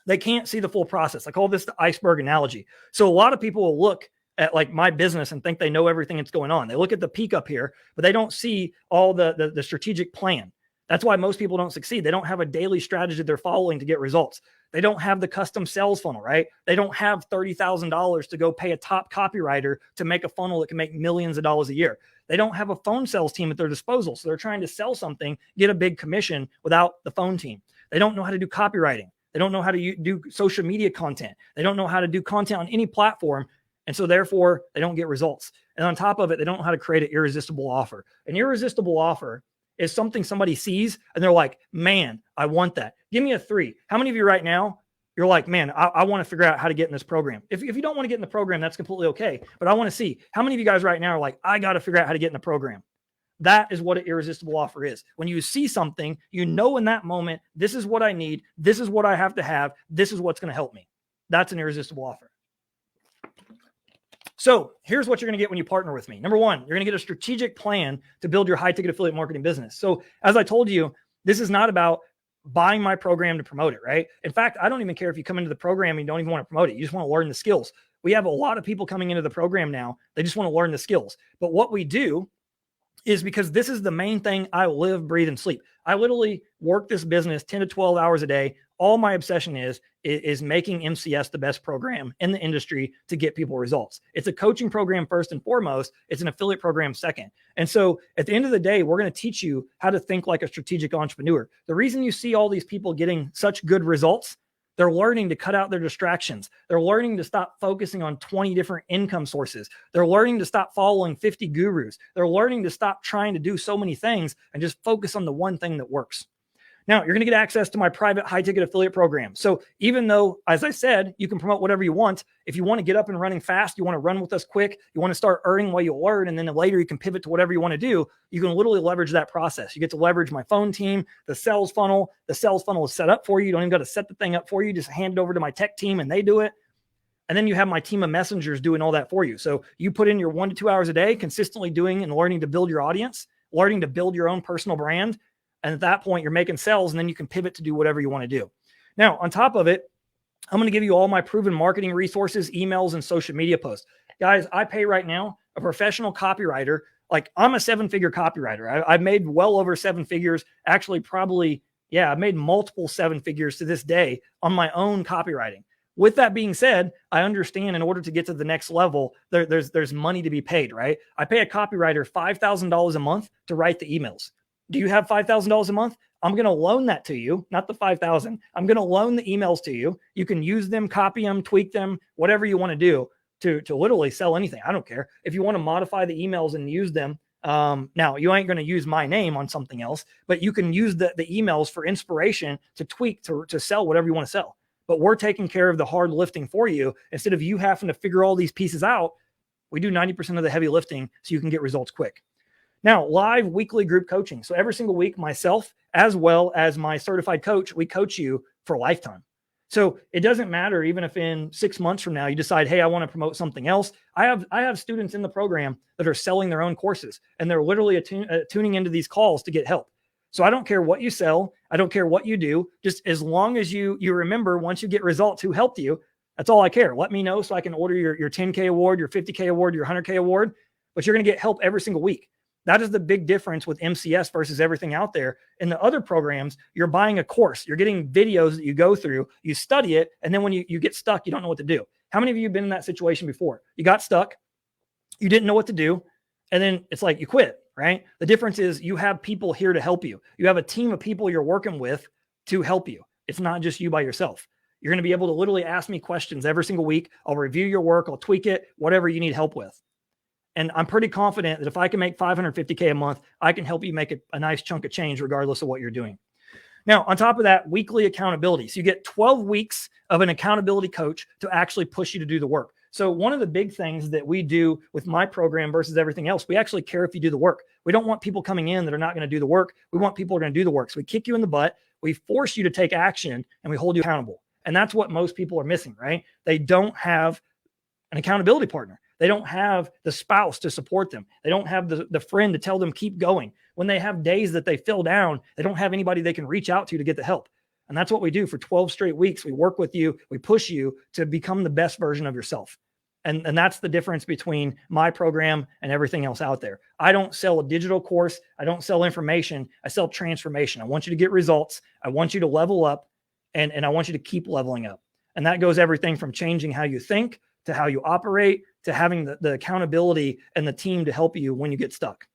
They can't see the full process. I call this the iceberg analogy. So a lot of people will look at like my business and think they know everything that's going on. They look at the peak up here, but they don't see all the strategic plan. That's why most people don't succeed. They don't have a daily strategy they're following to get results. They don't have the custom sales funnel, right? They don't have $30,000 to go pay a top copywriter to make a funnel that can make millions of dollars a year. They don't have a phone sales team at their disposal. So they're trying to sell something, get a big commission without the phone team. They don't know how to do copywriting. They don't know how to do social media content. They don't know how to do content on any platform. And so therefore they don't get results. And on top of it, they don't know how to create an irresistible offer. An irresistible offer is something somebody sees and they're like, man, I want that. Give me a 3. How many of you right now, you're like, man, I want to figure out how to get in this program. If you don't want to get in the program, that's completely okay. But I want to see how many of you guys right now are like, I got to figure out how to get in the program. That is what an irresistible offer is. When you see something, you know in that moment, this is what I need. This is what I have to have. This is what's going to help me. That's an irresistible offer. So here's what you're going to get when you partner with me. Number 1, you're going to get a strategic plan to build your high ticket affiliate marketing business. So as I told you, this is not about buying my program to promote it, right? In fact, I don't even care if you come into the program and you don't even want to promote it. You just want to learn the skills. We have a lot of people coming into the program now. They just want to learn the skills. But what we do is, because this is the main thing I live, breathe, and sleep. I literally work this business 10 to 12 hours a day. All my obsession is making MCS the best program in the industry to get people results. It's a coaching program first and foremost. It's an affiliate program second. And so at the end of the day, we're going to teach you how to think like a strategic entrepreneur. The reason you see all these people getting such good results, they're learning to cut out their distractions. They're learning to stop focusing on 20 different income sources. They're learning to stop following 50 gurus. They're learning to stop trying to do so many things and just focus on the one thing that works. Now, you're going to get access to my private high ticket affiliate program. So even though, as I said, you can promote whatever you want, if you want to get up and running fast, you want to run with us quick, you want to start earning while you learn, and then later you can pivot to whatever you want to do, you can literally leverage that process. You get to leverage my phone team, the sales funnel. The sales funnel is set up for you. You don't even got to set the thing up for you. Just hand it over to my tech team and they do it. And then you have my team of messengers doing all that for you. So you put in your 1 to 2 hours a day, consistently doing and learning to build your audience, learning to build your own personal brand. And at that point, you're making sales, and then you can pivot to do whatever you want to do. Now, on top of it, I'm going to give you all my proven marketing resources, emails, and social media posts. Guys, I pay right now a professional copywriter. Like, I'm a 7-figure copywriter. I've made well over 7 figures. Actually, probably, I've made multiple 7 figures to this day on my own copywriting. With that being said, I understand in order to get to the next level, there's money to be paid, right? I pay a copywriter $5,000 a month to write the emails. Do you have $5,000 a month? I'm going to loan that to you, not the $5,000. I'm going to loan the emails to you. You can use them, copy them, tweak them, whatever you want to do to literally sell anything. I don't care. If you want to modify the emails and use them, now you ain't going to use my name on something else, but you can use the emails for inspiration to tweak, to sell whatever you want to sell. But we're taking care of the hard lifting for you. Instead of you having to figure all these pieces out, we do 90% of the heavy lifting so you can get results quick. Now, live weekly group coaching. So every single week, myself, as well as my certified coach, we coach you for a lifetime. So it doesn't matter, even if in 6 months from now, you decide, hey, I want to promote something else. I have students in the program that are selling their own courses, and they're literally tuning into these calls to get help. So I don't care what you sell. I don't care what you do. Just as long as you remember, once you get results, who helped you, that's all I care. Let me know so I can order your 10K award, your 50K award, your 100K award, but you're going to get help every single week. That is the big difference with MCS versus everything out there. In the other programs, you're buying a course. You're getting videos that you go through, you study it, and then when you get stuck, you don't know what to do. How many of you have been in that situation before? You got stuck, you didn't know what to do, and then it's like you quit, right? The difference is you have people here to help you. You have a team of people you're working with to help you. It's not just you by yourself. You're going to be able to literally ask me questions every single week. I'll review your work. I'll tweak it, whatever you need help with. And I'm pretty confident that if I can make $550K a month, I can help you make a nice chunk of change regardless of what you're doing. Now, on top of that, weekly accountability. So you get 12 weeks of an accountability coach to actually push you to do the work. So one of the big things that we do with my program versus everything else, we actually care if you do the work. We don't want people coming in that are not going to do the work. We want people who are going to do the work. So we kick you in the butt, we force you to take action, and we hold you accountable. And that's what most people are missing, right? They don't have an accountability partner. They don't have the spouse to support them. They don't have the friend to tell them keep going. When they have days that they feel down, they don't have anybody they can reach out to get the help. And that's what we do for 12 straight weeks. We work with you. We push you to become the best version of yourself. And that's the difference between my program and everything else out there. I don't sell a digital course. I don't sell information. I sell transformation. I want you to get results. I want you to level up, and I want you to keep leveling up. And that goes everything from changing how you think to how you operate to having the accountability and the team to help you when you get stuck.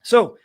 So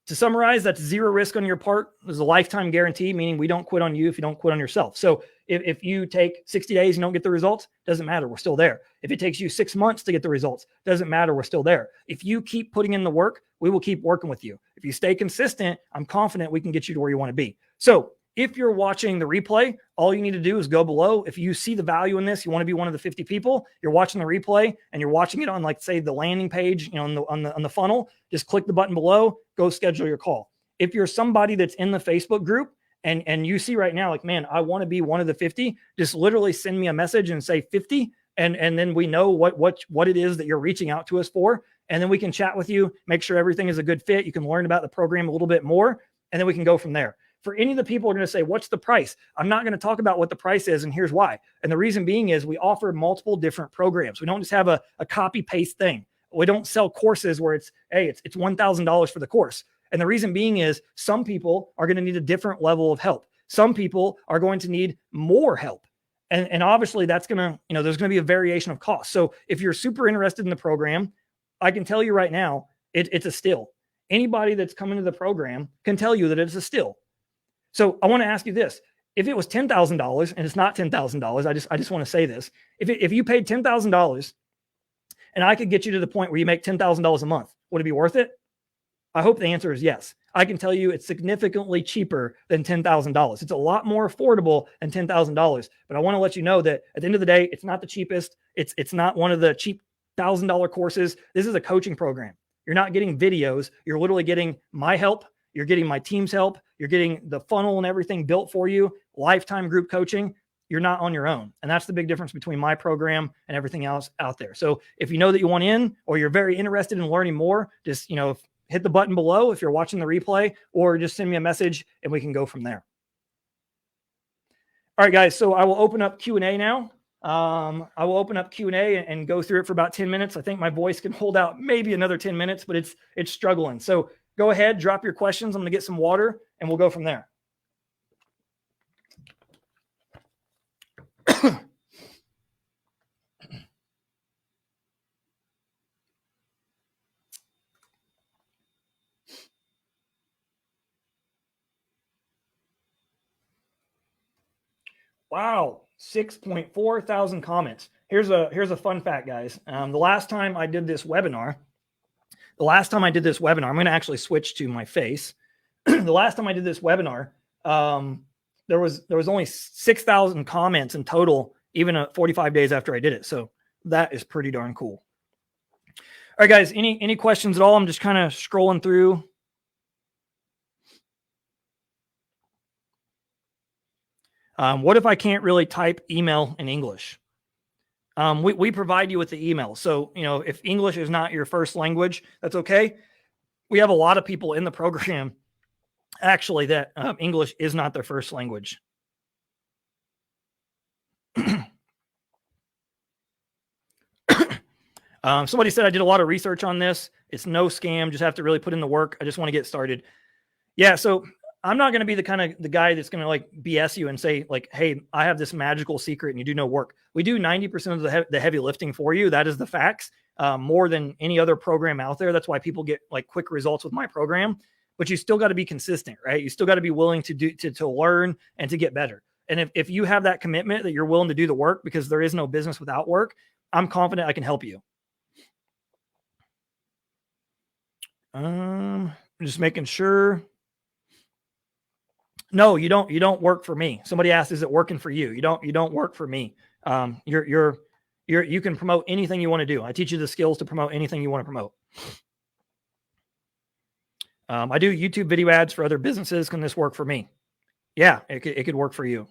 to summarize, that's zero risk on your part. There's a lifetime guarantee, meaning we don't quit on you if you don't quit on yourself. So if you take 60 days and don't get the results, doesn't matter. We're still there. If it takes you 6 months to get the results, doesn't matter. We're still there. If you keep putting in the work, we will keep working with you. If you stay consistent, I'm confident we can get you to where you want to be. So if you're watching the replay, all you need to do is go below. If you see the value in this, you want to be one of the 50 people, you're watching the replay and you're watching it on, like, say, the landing page, on the funnel, just click the button below, go schedule your call. If you're somebody that's in the Facebook group and you see right now, like, man, I want to be one of the 50, just literally send me a message and say 50. And then we know what it is that you're reaching out to us for. And then we can chat with you, make sure everything is a good fit. You can learn about the program a little bit more, and then we can go from there. For any of the people who are going to say, what's the price? I'm not going to talk about what the price is, and here's why. And the reason being is we offer multiple different programs. We don't just have a copy paste thing. We don't sell courses where it's $1,000 for the course. And the reason being is some people are going to need a different level of help. Some people are going to need more help. And obviously that's going to, there's going to be a variation of cost. So if you're super interested in the program, I can tell you right now, it's a steal. Anybody that's coming to the program can tell you that it's a steal. So I want to ask you this. If it was $10,000 and it's not $10,000, I just want to say this. If you paid $10,000 and I could get you to the point where you make $10,000 a month, would it be worth it? I hope the answer is yes. I can tell you it's significantly cheaper than $10,000. It's a lot more affordable than $10,000. But I want to let you know that at the end of the day, it's not the cheapest. It's not one of the cheap $1,000 courses. This is a coaching program. You're not getting videos. You're literally getting my help. You're getting my team's help. You're getting the funnel and everything built for you, lifetime group coaching. You're not on your own. And that's the big difference between my program and everything else out there. So if you know that you want in, or you're very interested in learning more, just, hit the button below if you're watching the replay, or just send me a message and we can go from there. All right, guys. So I will open up Q&A now. I will open up Q&A and go through it for about 10 minutes. I think my voice can hold out maybe another 10 minutes, but it's struggling. So go ahead, drop your questions. I'm going to get some water and we'll go from there. Wow, 6.4 thousand comments. Here's a fun fact, guys. The last time I did this webinar, I'm going to actually switch to my face. The last time I did this webinar, there was only 6,000 comments in total, even 45 days after I did it. So that is pretty darn cool. All right, guys, any questions at all? I'm just kind of scrolling through. What if I can't really type email in English? We provide you with the email. So, if English is not your first language, that's okay. We have a lot of people in the program actually that English is not their first language. Somebody said I did a lot of research on this. It's no scam. Just have to really put in the work. I just want to get started. Yeah. So I'm not going to be the guy that's going to like BS you and say like, hey, I have this magical secret and you do no work. We do 90% of the heavy lifting for you. That is the facts, more than any other program out there. That's why people get like quick results with my program, but you still got to be consistent, right? You still got to be willing to learn and to get better. And if you have that commitment that you're willing to do the work, because there is no business without work, I'm confident I can help you. I'm just making sure. No, you don't. You don't work for me. Somebody asked, "Is it working for you?" You don't work for me. You can promote anything you want to do. I teach you the skills to promote anything you want to promote. I do YouTube video ads for other businesses. Can this work for me? Yeah, it could work for you.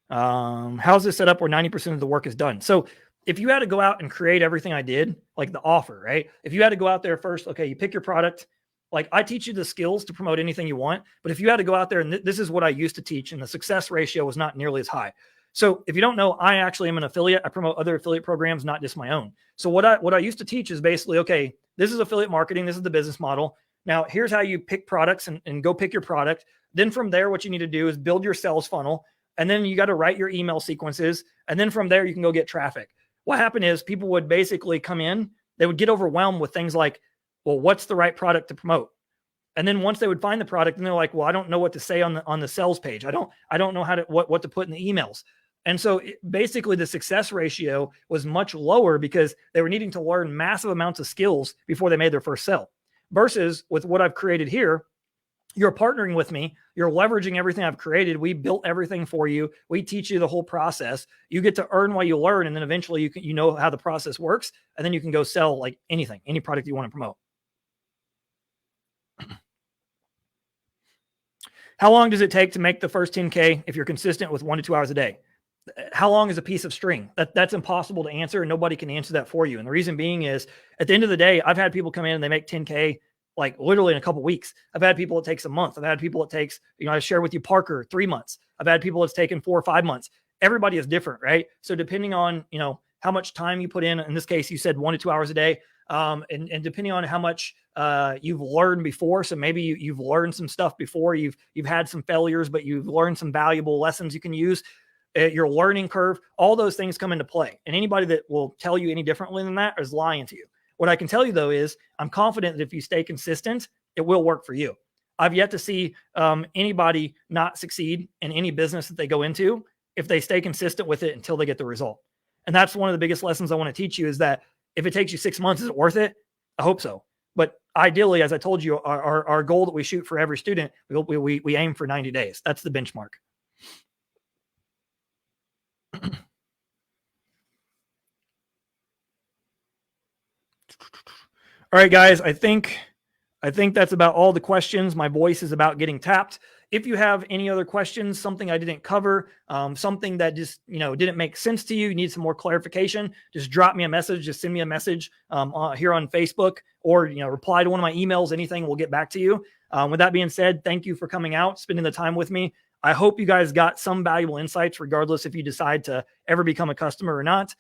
How's this set up where 90% of the work is done? So if you had to go out and create everything I did, like the offer, right? If you had to go out there first, okay, you pick your product. Like I teach you the skills to promote anything you want, but if you had to go out there and this is what I used to teach, and the success ratio was not nearly as high. So if you don't know, I actually am an affiliate. I promote other affiliate programs, not just my own. So what I used to teach is basically, okay, this is affiliate marketing. This is the business model. Now here's how you pick products and go pick your product. Then from there, what you need to do is build your sales funnel. And then you got to write your email sequences. And then from there, you can go get traffic. What happened is people would basically come in, they would get overwhelmed with things like, well, what's the right product to promote? And then once they would find the product, and they're like, well, I don't know what to say on the sales page. I don't know how to what to put in the emails. And so basically the success ratio was much lower because they were needing to learn massive amounts of skills before they made their first sale. Versus with what I've created here, you're partnering with me. You're leveraging everything I've created. We built everything for you. We teach you the whole process. You get to earn while you learn. And then eventually you know how the process works. And then you can go sell like anything, any product you want to promote. How long does it take to make the first 10K if you're consistent with 1 to 2 hours a day? How long is a piece of string? That's impossible to answer, and nobody can answer that for you. And the reason being is at the end of the day, I've had people come in and they make 10K like literally in a couple of weeks. I've had people it takes a month. I've had people it takes, I share with you Parker 3 months. I've had people it's taken 4 or 5 months. Everybody is different, right? So depending on, how much time you put in this case, you said 1 to 2 hours a day. And depending on how much you've learned before, so maybe you've learned some stuff before, you've had some failures, but you've learned some valuable lessons you can use. Your learning curve, all those things come into play. And anybody that will tell you any differently than that is lying to you. What I can tell you though is I'm confident that if you stay consistent, it will work for you. I've yet to see anybody not succeed in any business that they go into if they stay consistent with it until they get the result. And that's one of the biggest lessons I want to teach you is that if it takes you 6 months, is it worth it? I hope so. But ideally, as I told you, our goal that we shoot for every student, we aim for 90 days. That's the benchmark. All right, guys, I think that's about all the questions. My voice is about getting tapped. If you have any other questions, something I didn't cover, something that just, didn't make sense to you, you need some more clarification, just drop me a message, just send me a message here on Facebook or, reply to one of my emails, anything, we'll get back to you. With that being said, thank you for coming out, spending the time with me. I hope you guys got some valuable insights, regardless if you decide to ever become a customer or not.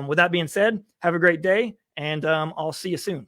With that being said, have a great day, and I'll see you soon.